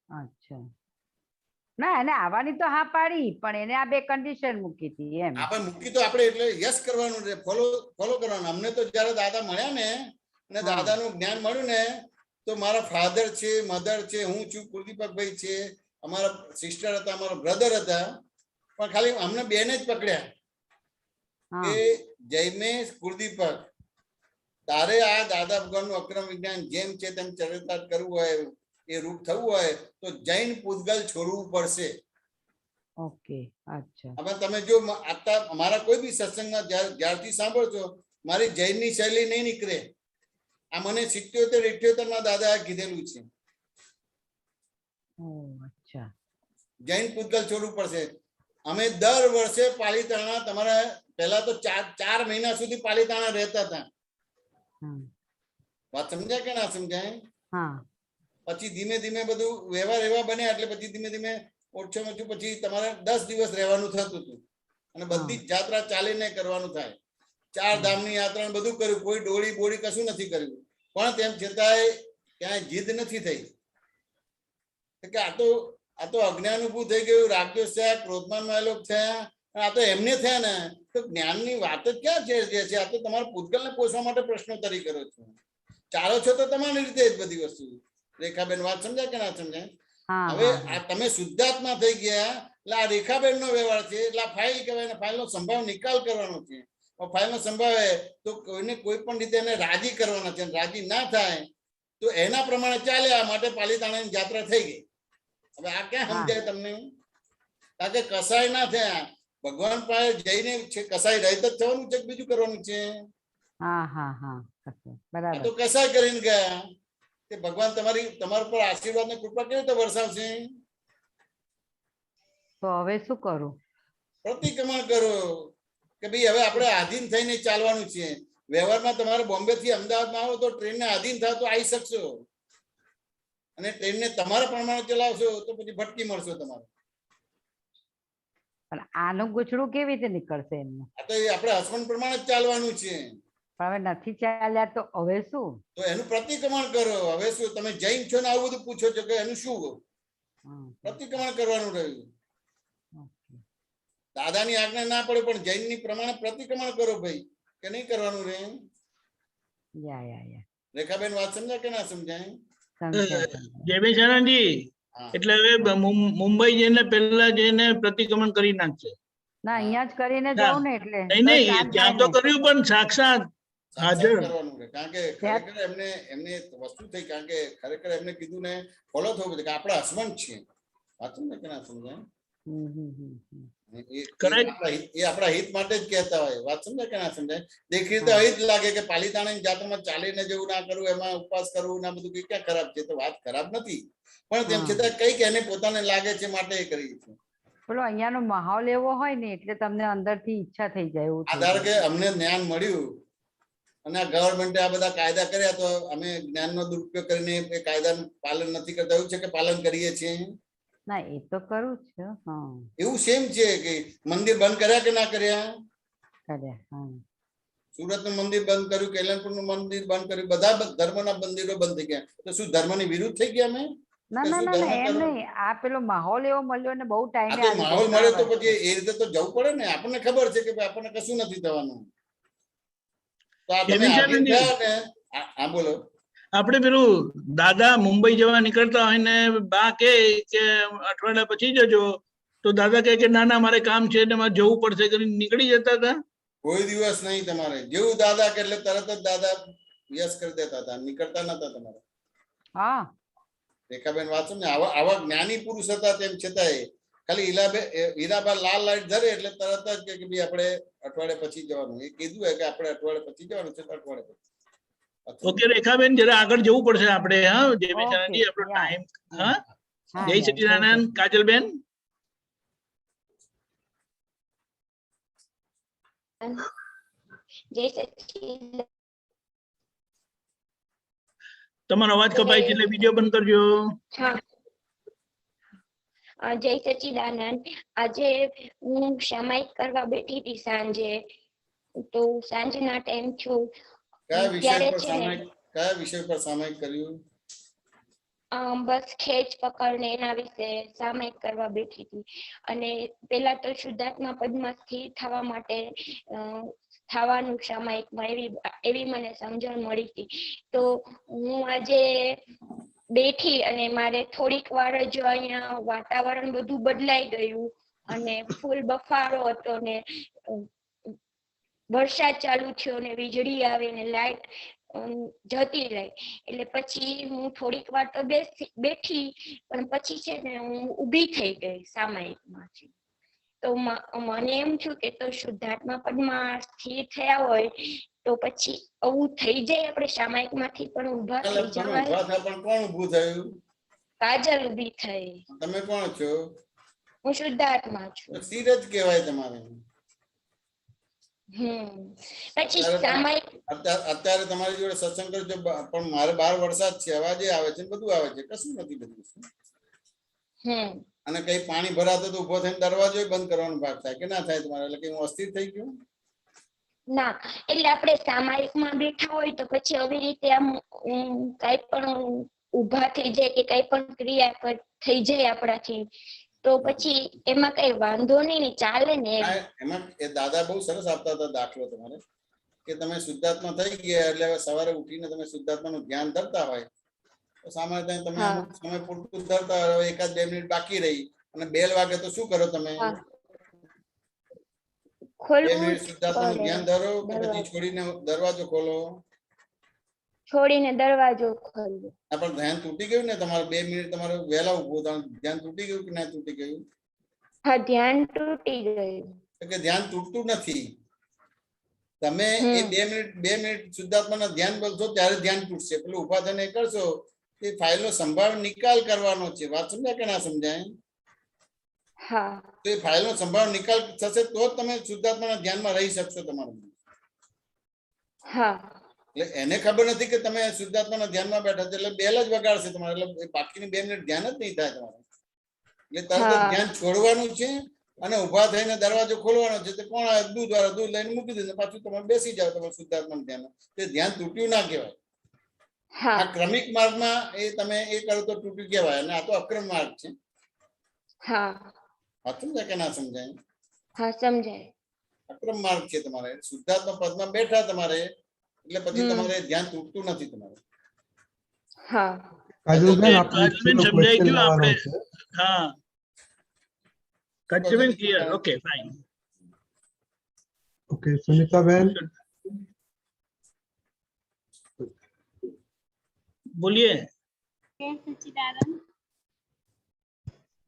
અચ્છા. ના, એને આવવાની તો હા પાડી, પણ એને આ બે કન્ડિશન મૂકી હતી એમ. આપણે મૂકી તો આપણે એટલે યસ કરવાનું છે, ફોલો કરવાનું. અમને તો જયારે દાદા મળ્યા ને અને દાદાનું જ્ઞાન મળ્યું ને, તો મારા ફાધર છે, મધર છે, હું છું, કુલદીપકભાઈ છે, અમારા સિસ્ટર હતા, અમારા બ્રધર હતા. પણ ખાલી અમને બેને જ પકડ્યા કે જયમેશ, કુલદીપક, તારે આ દાદા ભગવાનનું અક્રમ વિજ્ઞાન જેમ છે તેમ ચરિતાર્થ કરવું હોય, એ રૂપ થવું હોય તો જૈન પૂતગલ છોડવું પડશે. ઓકે, અચ્છા. હવે તમે જો અમારા કોઈ બી સત્સંગમાં જ્યારથી સાંભળો છો, મારી જૈનની શૈલી નહીં નીકળે. આ મને 77-78 ના દાદાએ કીધેલું છે. અચ્છા. જૈન પૂતગલ છોડવું પડશે. અમે દર વર્ષે પાલીતાણા તમારા પહેલા તો 4 મહિના સુધી પાલીતાણા રહેતા હતા. વાત સમજ્યા કે ના સમજાય? પછી ધીમે ધીમે બધું વ્યવહાર એવા બન્યા એટલે પછી ધીમે ધીમે ઓછું ઓછું પછી તમારે 10 દિવસ રહેવાનું થતું હતું અને બધી જ યાત્રા ચાલીને કરવાનું થાય. 4 ધામની યાત્રા બધું કર્યું, કોઈ ડોળી બોળી કશું નથી કર્યું, પણ તેમ છતાંય ક્યાંય જીદ નથી થઈ કે આ તો અજ્ઞાન ઊભું થઈ ગયું, રાગદ્વેષ થયા, ક્રોધમાન માયલોક થયા. આ તો એમને થયા ને તો જ્ઞાનની વાત જ ક્યાં છે? આ તો તમારા પૂતગલને પોષવા માટે પ્રશ્નોત્તરી કરો છો, ચાલો છો તો તમારી રીતે જ બધી વસ્તુ. રેખાબેન વાત સમજાય કે ના સમજાય? હવે આ તમે શુદ્ધાત્મા થઈ ગયા એટલે આ રેખાબેન નો વ્યવહાર છે એટલે આ ફાઇલ કહેવાય ને, ફાઇલ નો સંભાવ નિકાલ કરવાનો છે. ફાઇલ નો સંભાવ તો કોઈને કોઈ પણ રીતે એને રાજી કરવાના છે, રાજી ના થાય તો એના પ્રમાણે ચાલ્યા માટે પાલીતાણાની યાત્રા થઈ ગઈ. હવે આ ક્યાં સમજાય તમને? કારણ કે કસાય ના થયા, ભગવાન પાસે જઈને કસાય રહિત જ થવાનું છે, બીજું કરવાનું છે. તો કસાય કરીને ગયા કે ભગવાન તમારા પર આશીર્વાદ ને કૃપા કેવી રીતે વરસાવશે? તો હવે શું કરું? પ્રતિક્રમણ કરો કે ભાઈ હવે આપણે આધીન થઈને ચાલવાનું છે. વ્યવહારમાં તમારે બોમ્બે થી અમદાવાદમાં આવો તો ટ્રેનને આધીન થાવ તો આવી શકશો, અને ટ્રેનને તમારા પ્રમાણે ચલાવશો તો પછી ભટકી મળશો તમારે. પણ આનું ગુચડું કેવી રીતે નીકળશે એમનું? આ તો આપણે હસબન્ડ પ્રમાણે જ ચાલવાનું છે. હવે નથી ચાલ્યા તો હવે શું? તો એનું પ્રતિક્રમણ કરો. હવે શું તમે જૈન છો ને આવું બધું પૂછો છો કે એનું શું? પ્રતિક્રમણ કરવાનું રહ્યું. દાદાની આજ્ઞા ના પડે પણ જૈનની પ્રમાણે પ્રતિક્રમણ કરો ભાઈ, કે નહીં કરવાનું રે? રેખાબેન વાત સમજાય કે ના સમજાય? જયભેશાનંદજી, એટલે હવે મુંબઈ જઈને પહેલા જઈને પ્રતિક્રમણ કરી નાખશે. ના, અહીંયા જ કરીને જાઉં ને એટલે નહીં, ત્યાં તો કર્યું પણ સાક્ષાત હાજર કરવાનું છે. કારણ કે ખરેખર એમને વસ્તુ થઈ, કારણ કે ખરેખર એમને કીધું ને ફોલો થવું પડે કે આપણા હસબન્ડ છીએ. વાત સમજાય કે ના સમજાય? એ આપણા હિત માટે જ કહેતા હોય. વાત સમજાય કે ના સમજાય? દેખી તો હિત લાગે કે પાલીતાણાની જાત્રામાં ચાલીને જેવું ના કરવું, એમાં ઉપવાસ કરવું ના બધું ક્યાં ખરાબ છે? તો વાત ખરાબ નથી, પણ તેમ છતાં કઈક એને પોતાને લાગે છે માટે એ કરી છે. બોલો, અહીંયાનો માહોલ એવો હોય ને એટલે તમને અંદરથી ઈચ્છા થઈ જાય એવું. ધારો કે અમને જ્ઞાન મળ્યું અને આ ગવર્મેન્ટે આ બધા કાયદા કર્યા તો અમે જ્ઞાનનો દુરુપયોગ કરીને એ કાયદાનું પાલન નથી કરતા, એવું છે કે પાલન કરીએ છીએ? ના, એ તો કરું છે. એવું સેમ છે કે મંદિર બંધ કર્યા કે ના કર્યા? સુરત નું મંદિર બંધ કર્યું, કલ્યાણપુર નું મંદિર બંધ કર્યું, બધા ધર્મના મંદિરો બંધ થઈ ગયા. તો શું ધર્મની વિરુદ્ધ થઈ ગયા અમે? ના ના ના, એમ નહીં. આ પેલો માહોલ એવો મળ્યો ને બહુ ટાઈમે. માહોલ મળ્યો તો પછી એ રીતે તો જવું પડે ને. આપણને ખબર છે કે આપણને કશું નથી થવાનું. તો આ તમે હા બોલો. આપણે પેલું દાદા મુંબઈ જવા નીકળતા હોય ને બા કે અઠવાડિયા પછી જજો, તો દાદા કે ના ના મારે કામ છે ને મારે જવું પડશે કરીને નીકળી જતા હતા. કોઈ દિવસ નહીં તમારે જેવું દાદા કે એટલે તરત જ દાદા યસ કરી દેતા હતા, નીકળતા નતા તમારે. રેખાબેન વાંચો ને, આવા જ્ઞાની પુરુષ હતા, તેમ છતાંય ખાલી હીરાબા લાલ લાઈટ ધરે એટલે તરત જ કે ભાઈ આપણે અઠવાડિયા પછી જવાનું. એ કીધું હોય કે આપણે અઠવાડિયા પછી જવાનું છે, અઠવાડિયા પછી. ઓકે રેખાબેન, જરા આગળ જવું પડશે આપણે. હા જયભેશાનંદજી, આપણો ટાઈમ. હા, જય સચ્ચિદાનંદ. કાજલબેન, જય સચ્ચિદાનંદ. તમારો અવાજ કપાય છે એટલે વિડિયો બંધ કરજો. જય સચ્ચિદાનંદ. આજે હું સામાયિક કરવા બેઠી હતી સાંજે, તો સાંજના ટાઈમ છું. કયા વિષય પર સામાયિક કર્યું? બસ ખેંચ પકડ ને એના વિશે સામાયિક કરવા બેઠી હતી. અને પેલા તો શુદ્ધાત્મા પદમાં સ્થિર થવા માટે થવાનું સામાયિકમાં એવી મને સમજણ મળી હતી. તો હું આજે બેઠી અને મારે થોડીક વાર જ અહીંયા વાતાવરણ બધું બદલાઈ ગયું અને ફૂલ બફારો હતો ને વરસાદ ચાલુ થયો ને વીજળી આવે ને લાઈટ જતી રહી. એટલે પછી હું થોડીક વાર તો બેઠી, પણ પછી છે ને હું ઊભી થઈ ગઈ સામાયિકમાંથી. તો મને એમ થયું કે તો શુદ્ધાત્મા પદમાં સ્થિર થયા હોય તો પછી આવું થઈ જાય, આપણે સામાયિકમાંથી પણ ઊભા થઈ જવાય. પણ કોણ ઊભું થયું? કાજલ ઊભી થઈ. તમે કોણ છો? હું શુદ્ધાત્મા છું. સ્થિર જ કહેવાય તમારે. પછી સામાયિક અત્યારે તમારી જોડે સત્સંગ કર્યો છે, પણ મારે 12 વરસાદ છે, અવાજે આવે છે, બધું આવે છે, કશું નથી બધું. અને કઈ પાણી ભરાતો તો ઉભો થઈને દરવાજો બંધ કરવાનો ભાગ થાય કે ના થાય તમારે? એટલે કે હું અસ્થિર થઈ ગયો ના, એટલે આપણે સામાયિકમાં બેઠા હોય તો પછી આવી રીતે આમ કઈ પણ ઊભા થઈ જાય કે કઈ પણ ક્રિયા થઈ જાય આપણાથી, તો પછી એમાં કઈ વાંધો નહીં, ચાલે ને. એમાં એ દાદા બહુ સરસ આપતા હતા દાખલો તમારે, કે તમે શુદ્ધાત્મા થઈ ગયા એટલે સવારે ઉઠીને તમે શુદ્ધાત્માનું ધ્યાન ધરતા હોય તો સામાન્ય તમે અમુક સમય પૂરતું ધરતા હોય, 1-2 મિનિટ બાકી રહી અને બેલ વાગે તો શું કરો તમે? 2 મિનિટ શુદ્ધાત્માનું ધ્યાન ધરો કે પછી છોડીને દરવાજો ખોલો? છોડીને દરવાજો ખોલો. પણ ધ્યાન તૂટી ગયું ને તમારું? 2 મિનિટ તમારું વહેલા ઉભું ધ્યાન તૂટી ગયું કે ના તૂટી ગયું? હા, ધ્યાન તૂટી ગયું. કે ધ્યાન તૂટતું નથી. તમે એ 2 મિનિટ શુદ્ધાત્માના ધ્યાન બોલશો ત્યારે ધ્યાન તૂટશે. પેલું ઉભા થઈને કરશો એ ફાઇલનો સંભાળ નિકાલ કરવાનો છે. વાત સમજાય કે ના સમજાય? હા, તો એ ફાઇલનો સંભાળ નિકાલ થશે તો જ તમે શુદ્ધાત્માના ધ્યાનમાં રહી શકશો તમારું. હા, એટલે એને ખબર નથી કે તમે શુદ્ધાત્માના ધ્યાનમાં બેઠા છો, એટલે બેલ જ વગાડશે તમારે. એટલે બાકીની 2 મિનિટ ધ્યાન જ નહીં થાય તમારે. એટલે તરત જ ધ્યાન છોડવાનું છે અને ઉભા થઈને દરવાજો ખોલવાનો છે. તો કોણ આવે? દૂધ વાળા દૂધ લઈને મૂકી દે, પાછું તમે બેસી જાવ તમારું શુદ્ધાત્માના ધ્યાનમાં. તે ધ્યાન તૂટ્યું ના કહેવાય. આ ક્રમિક માર્ગમાં એ તમે એ કરો તો તૂટ્યું કહેવાય, અને આ તો અક્રમ માર્ગ છે. હા, સમજાય કે ના સમજાય? હા, સમજાય. અક્રમ માર્ગ છે તમારે. શુદ્ધાત્મા પદમાં બેઠા તમારે એટલે પછી તમારે ધ્યાન તૂટતું નથી તમારે. હા, કાજલબેન સમજાઈ ગયું આપણે. હા, કાજલબેન clear. Okay, fine. Okay, Sunita बहन बोलिए.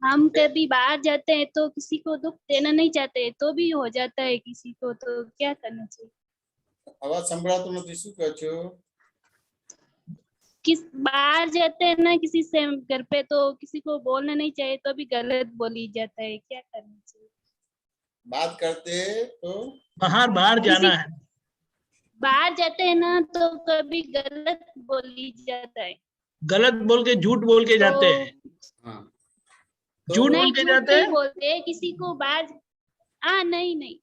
हम कभी बाहर जाते हैं तो किसी को दुख देना नहीं चाहते, तो भी हो जाता है किसी को, तो क्या करना चाहिए? आवाज संभळातो નથી, શું કહો છો? किस बाहर जाते हैं ना किसी से घर पे, तो किसी को बोलना नहीं चाहिए तो भी गलत बोली जाता है, क्या करना चाहिए? बात करते तो बाहर जाना है, बाहर जाते हैं ना तो कभी गलत बोली जाता है, गलत बोल के झूठ बोल के जाते हैं. झूठ बोल के जाते हैं, बोलते किसी को बाहर नहीं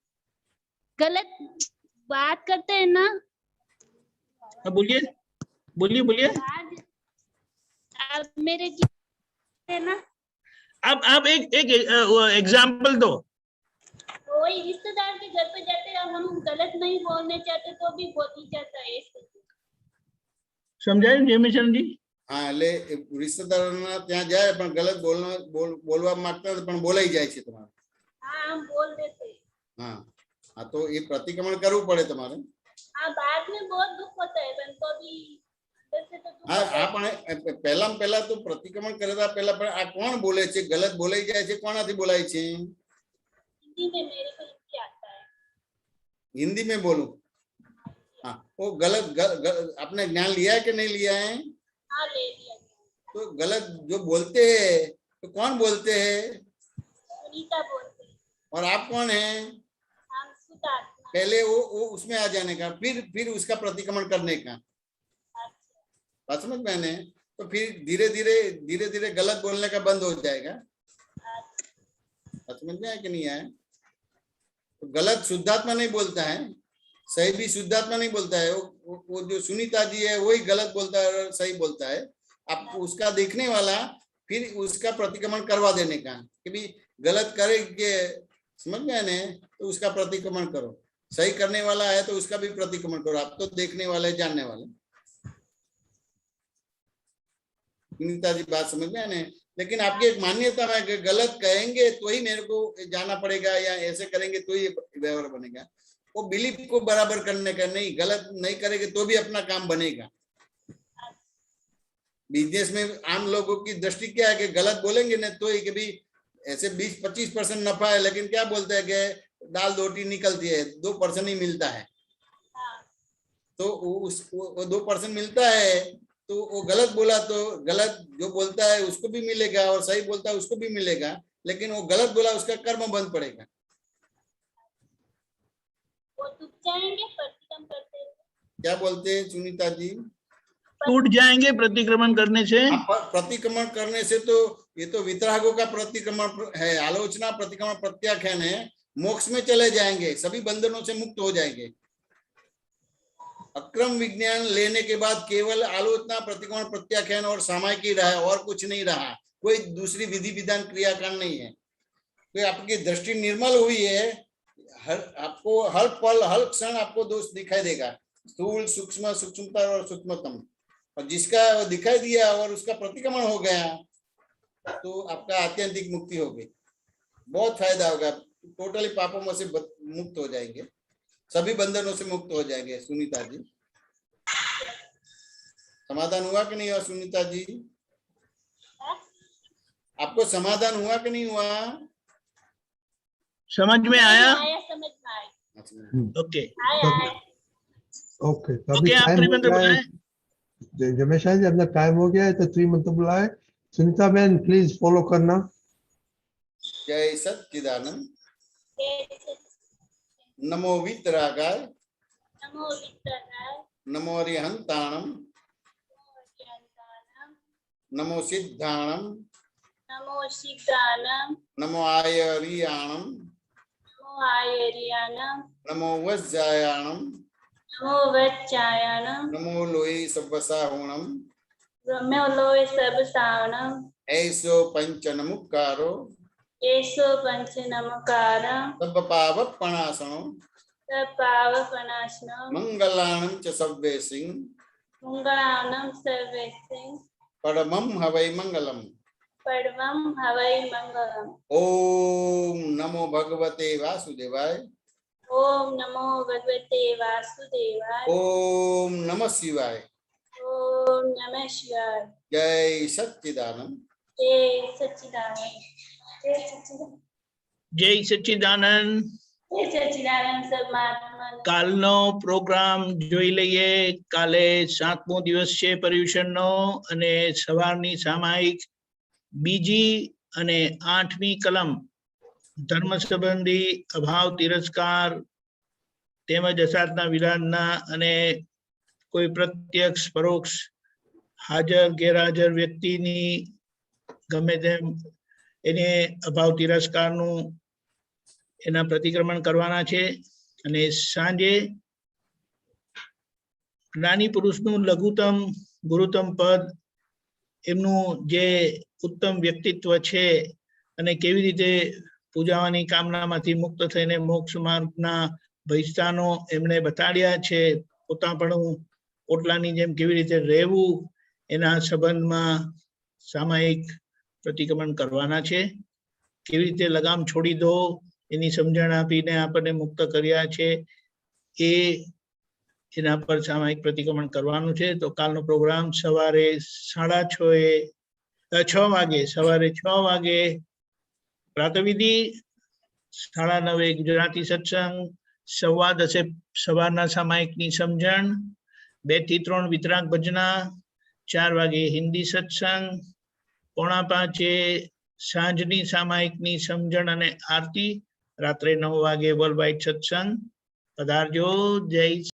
गलत बात करते हैं ना. बोलिए बोलिए बोलिए. आप मेरे है ना, आप एक एग्जाम्पल दो. वही रिश्तेदार के घर पे जाते हैं, हम गलत नहीं बोलने चाहते तो भी बोल ही जाता है. समझाए जयमिशन जी? હા, એટલે રિશ્તેદારોના ત્યાં જાય પણ ગલત બોલવા માંગતા પણ બોલાઈ જાય છે તમારે. હા, हम बोल देते. હા હા, તો એ પ્રતિક્રમણ કરવું પડે તમારે. હા, बाद में बहुत दुख होता है पर तो भी હા હા, પણ પહેલા તો પ્રતિક્રમણ કરતા પહેલા પણ આ કોણ બોલે છે? ગલત બોલાઈ જાય છે, કોનાથી બોલાય છે? हिंदी में मेरे को हिंदी आता है. हिंदी में बोलूं? हाँ, वो गलत आपने ज्ञान लिया है कि नहीं लिया है? हाँ, ले लिया. तो गलत जो बोलते हैं तो कौन बोलते हैं? रीता बोलते हैं. और आप कौन हैं? हम सुधार्थ. पहले वो उसमें आ जाने का, फिर उसका प्रतिक्रमण करने का. बात समझ में आने? तो फिर धीरे धीरे गलत बोलने का बंद हो जाएगा. समझ में आया कि नहीं आया? तो गलत शुद्धात्मा नहीं बोलता है, सही भी शुद्धात्मा नहीं बोलता है. वो जो सुनीता जी है वही गलत बोलता है और सही बोलता है. आप उसका देखने वाला फिर उसका प्रतिक्रमण करवा देने का कि भी गलत करे के, समझ में आने? तो उसका प्रतिक्रमण करो. सही करने वाला है तो उसका भी प्रतिक्रमण करो. आप तो देखने वाले, जानने वाले. सुनीता जी बात समझ में आने? लेकिन आपकी एक मान्यता है कि गलत कहेंगे तो ही मेरे को जाना पड़ेगा या ऐसे करेंगे तो ही व्यवहार बनेगा. वो बिलीफ को बराबर करने का नहीं, गलत नहीं करेंगे तो भी अपना काम बनेगा. बिजनेस में आम लोगों की दृष्टि क्या है कि गलत बोलेंगे ना तो ही कि भी ऐसे 20-25% नफा है, लेकिन क्या बोलते हैं कि दाल रोटी निकलती है, 2% ही मिलता है. तो वो 2% मिलता है तो वो गलत बोला तो गलत जो बोलता है उसको भी मिलेगा और सही बोलता है उसको भी मिलेगा. लेकिन वो गलत बोला, उसका कर्म बंद पड़ेगा। वो टूट जाएंगे प्रतिक्रमण करते हैं। क्या बोलते हैं सुनीता जी? टूट जाएंगे प्रतिक्रमण करने से। प्रतिक्रमण करने से तो ये तो वितरागों का प्रतिक्रमण है, आलोचना प्रतिक्रमण प्रत्याख्यान है, मोक्ष में चले जाएंगे, सभी बंधनों से मुक्त हो जाएंगे। अक्रम विज्ञान लेने के बाद केवल आलोचना प्रतिक्रमण प्रत्याख्यान और सामायिक ही रहा, और कुछ नहीं रहा, कोई दूसरी विधि विधान क्रियाकांड नहीं है। तो आपकी दृष्टि निर्मल हुई है, आपको हर पल हर क्षण आपको दोष दिखाई देगा, स्थूल सूक्ष्म सूक्ष्मतर और सूक्ष्मतम, और जिसका दिखाई दिया और उसका प्रतिक्रमण हो गया तो आपका आत्यंतिक मुक्ति हो गई। बहुत फायदा होगा, टोटली पापों में से मुक्त हो जाएंगे, सभी बंधनों से मुक्त हो जाएंगे। सुनीता जी समाधान हुआ कि नहीं हुआ? सुनीता जी आपको समाधान हुआ कि नहीं हुआ? समझ में आया? समझ में आया। ओके ओके, तो अभी आप टाइम हो त्रिमंत्र गया है। बुलाएं। जमेशा जी अपना टाइम हो गया है तो त्रिमंत्र बुलाए। सुनीता बहन प्लीज फॉलो करना। जय सच्चिदानंद। नमो वितरागाय, नमो वितरागाय, नमो अरिहंताणम, नमो सिद्धाणम, नमो सिद्धानम, नमो आयरियाणम, नमो आयरियानम, नमो वज्जायाणम, नमो वज्जायानम, नमो लोये सब्बसाहुणम, नमो लोय सब सावनम, ऐसो पंच नमुकारो, एसो पंच नमकारम, तब पावपणासनो, तब पावपनाशनम, मंगलाणं च सव्वे सिंह, मंगलानम सर्वे सिंह, परमं हवै मंगलम, परमं हवै मंगलम। ओम नमो भगवते वासुदेवाय, ओम नमो भगवते वासुदेवाय, ओम नमः शिवाय, ओम नमः शिवाय। जय सच्चिदानंद। जय सच्चिदानंद। जय सच्चिदानंद। जय सच्चिदानंद। जय सच्चिदानंद परमात्मा। કાલનો પ્રોગ્રામ જોઈ લઈએ. કાલે 7મો દિવસ છે પર્યુષણનો અને સવારની સામાયિક બીજી અને 8મી કલમ ધર્મ સંબંધી અભાવ તિરસ્કાર તેમજ અસાધના વિરાધના અને કોઈ પ્રત્યક્ષ પરોક્ષ હાજર ગેરહાજર વ્યક્તિની ગમે તેમ એને અભાવ તિરસ્કારનું એના પ્રતિક્રમણ કરવાના છે. અને સાંજે જ્ઞાની પુરુષનું લઘુત્તમ ગુરુત્તમ પદ, એમનું જે ઉત્તમ વ્યક્તિત્વ છે અને કેવી રીતે પૂજાવાની કામનામાંથી મુક્ત થઈને મોક્ષ માર્ગના ભયસ્થાનો એમણે બતાડ્યા છે. પોતાપણું ઓટલાની જેમ કેવી રીતે રહેવું એના સંબંધમાં સામાયિક પ્રતિક્રમણ કરવાના છે. કેવી રીતે લગામ છોડી દો એની સમજણ આપીને આપણને મુક્ત કર્યા છે, એ એના પર સામાયિક પ્રતિક્રમણ કરવાનું છે. તો કાલનો પ્રોગ્રામ સવારે 6 વાગે, સવારે 6 વાગે પ્રાતઃવિધિ, 9:30 ગુજરાતી સત્સંગ, 10:15 સવારના સામાયિકની સમજણ, 2 થી 3 વિતરાગ ભજના, 4 વાગે હિન્દી સત્સંગ, 4:45 સાંજની સામાયિકની સમજણ અને આરતી, રાત્રે 9 વાગે વર્લ્ડ વાઇડ સત્સંગ. પધારજો. જય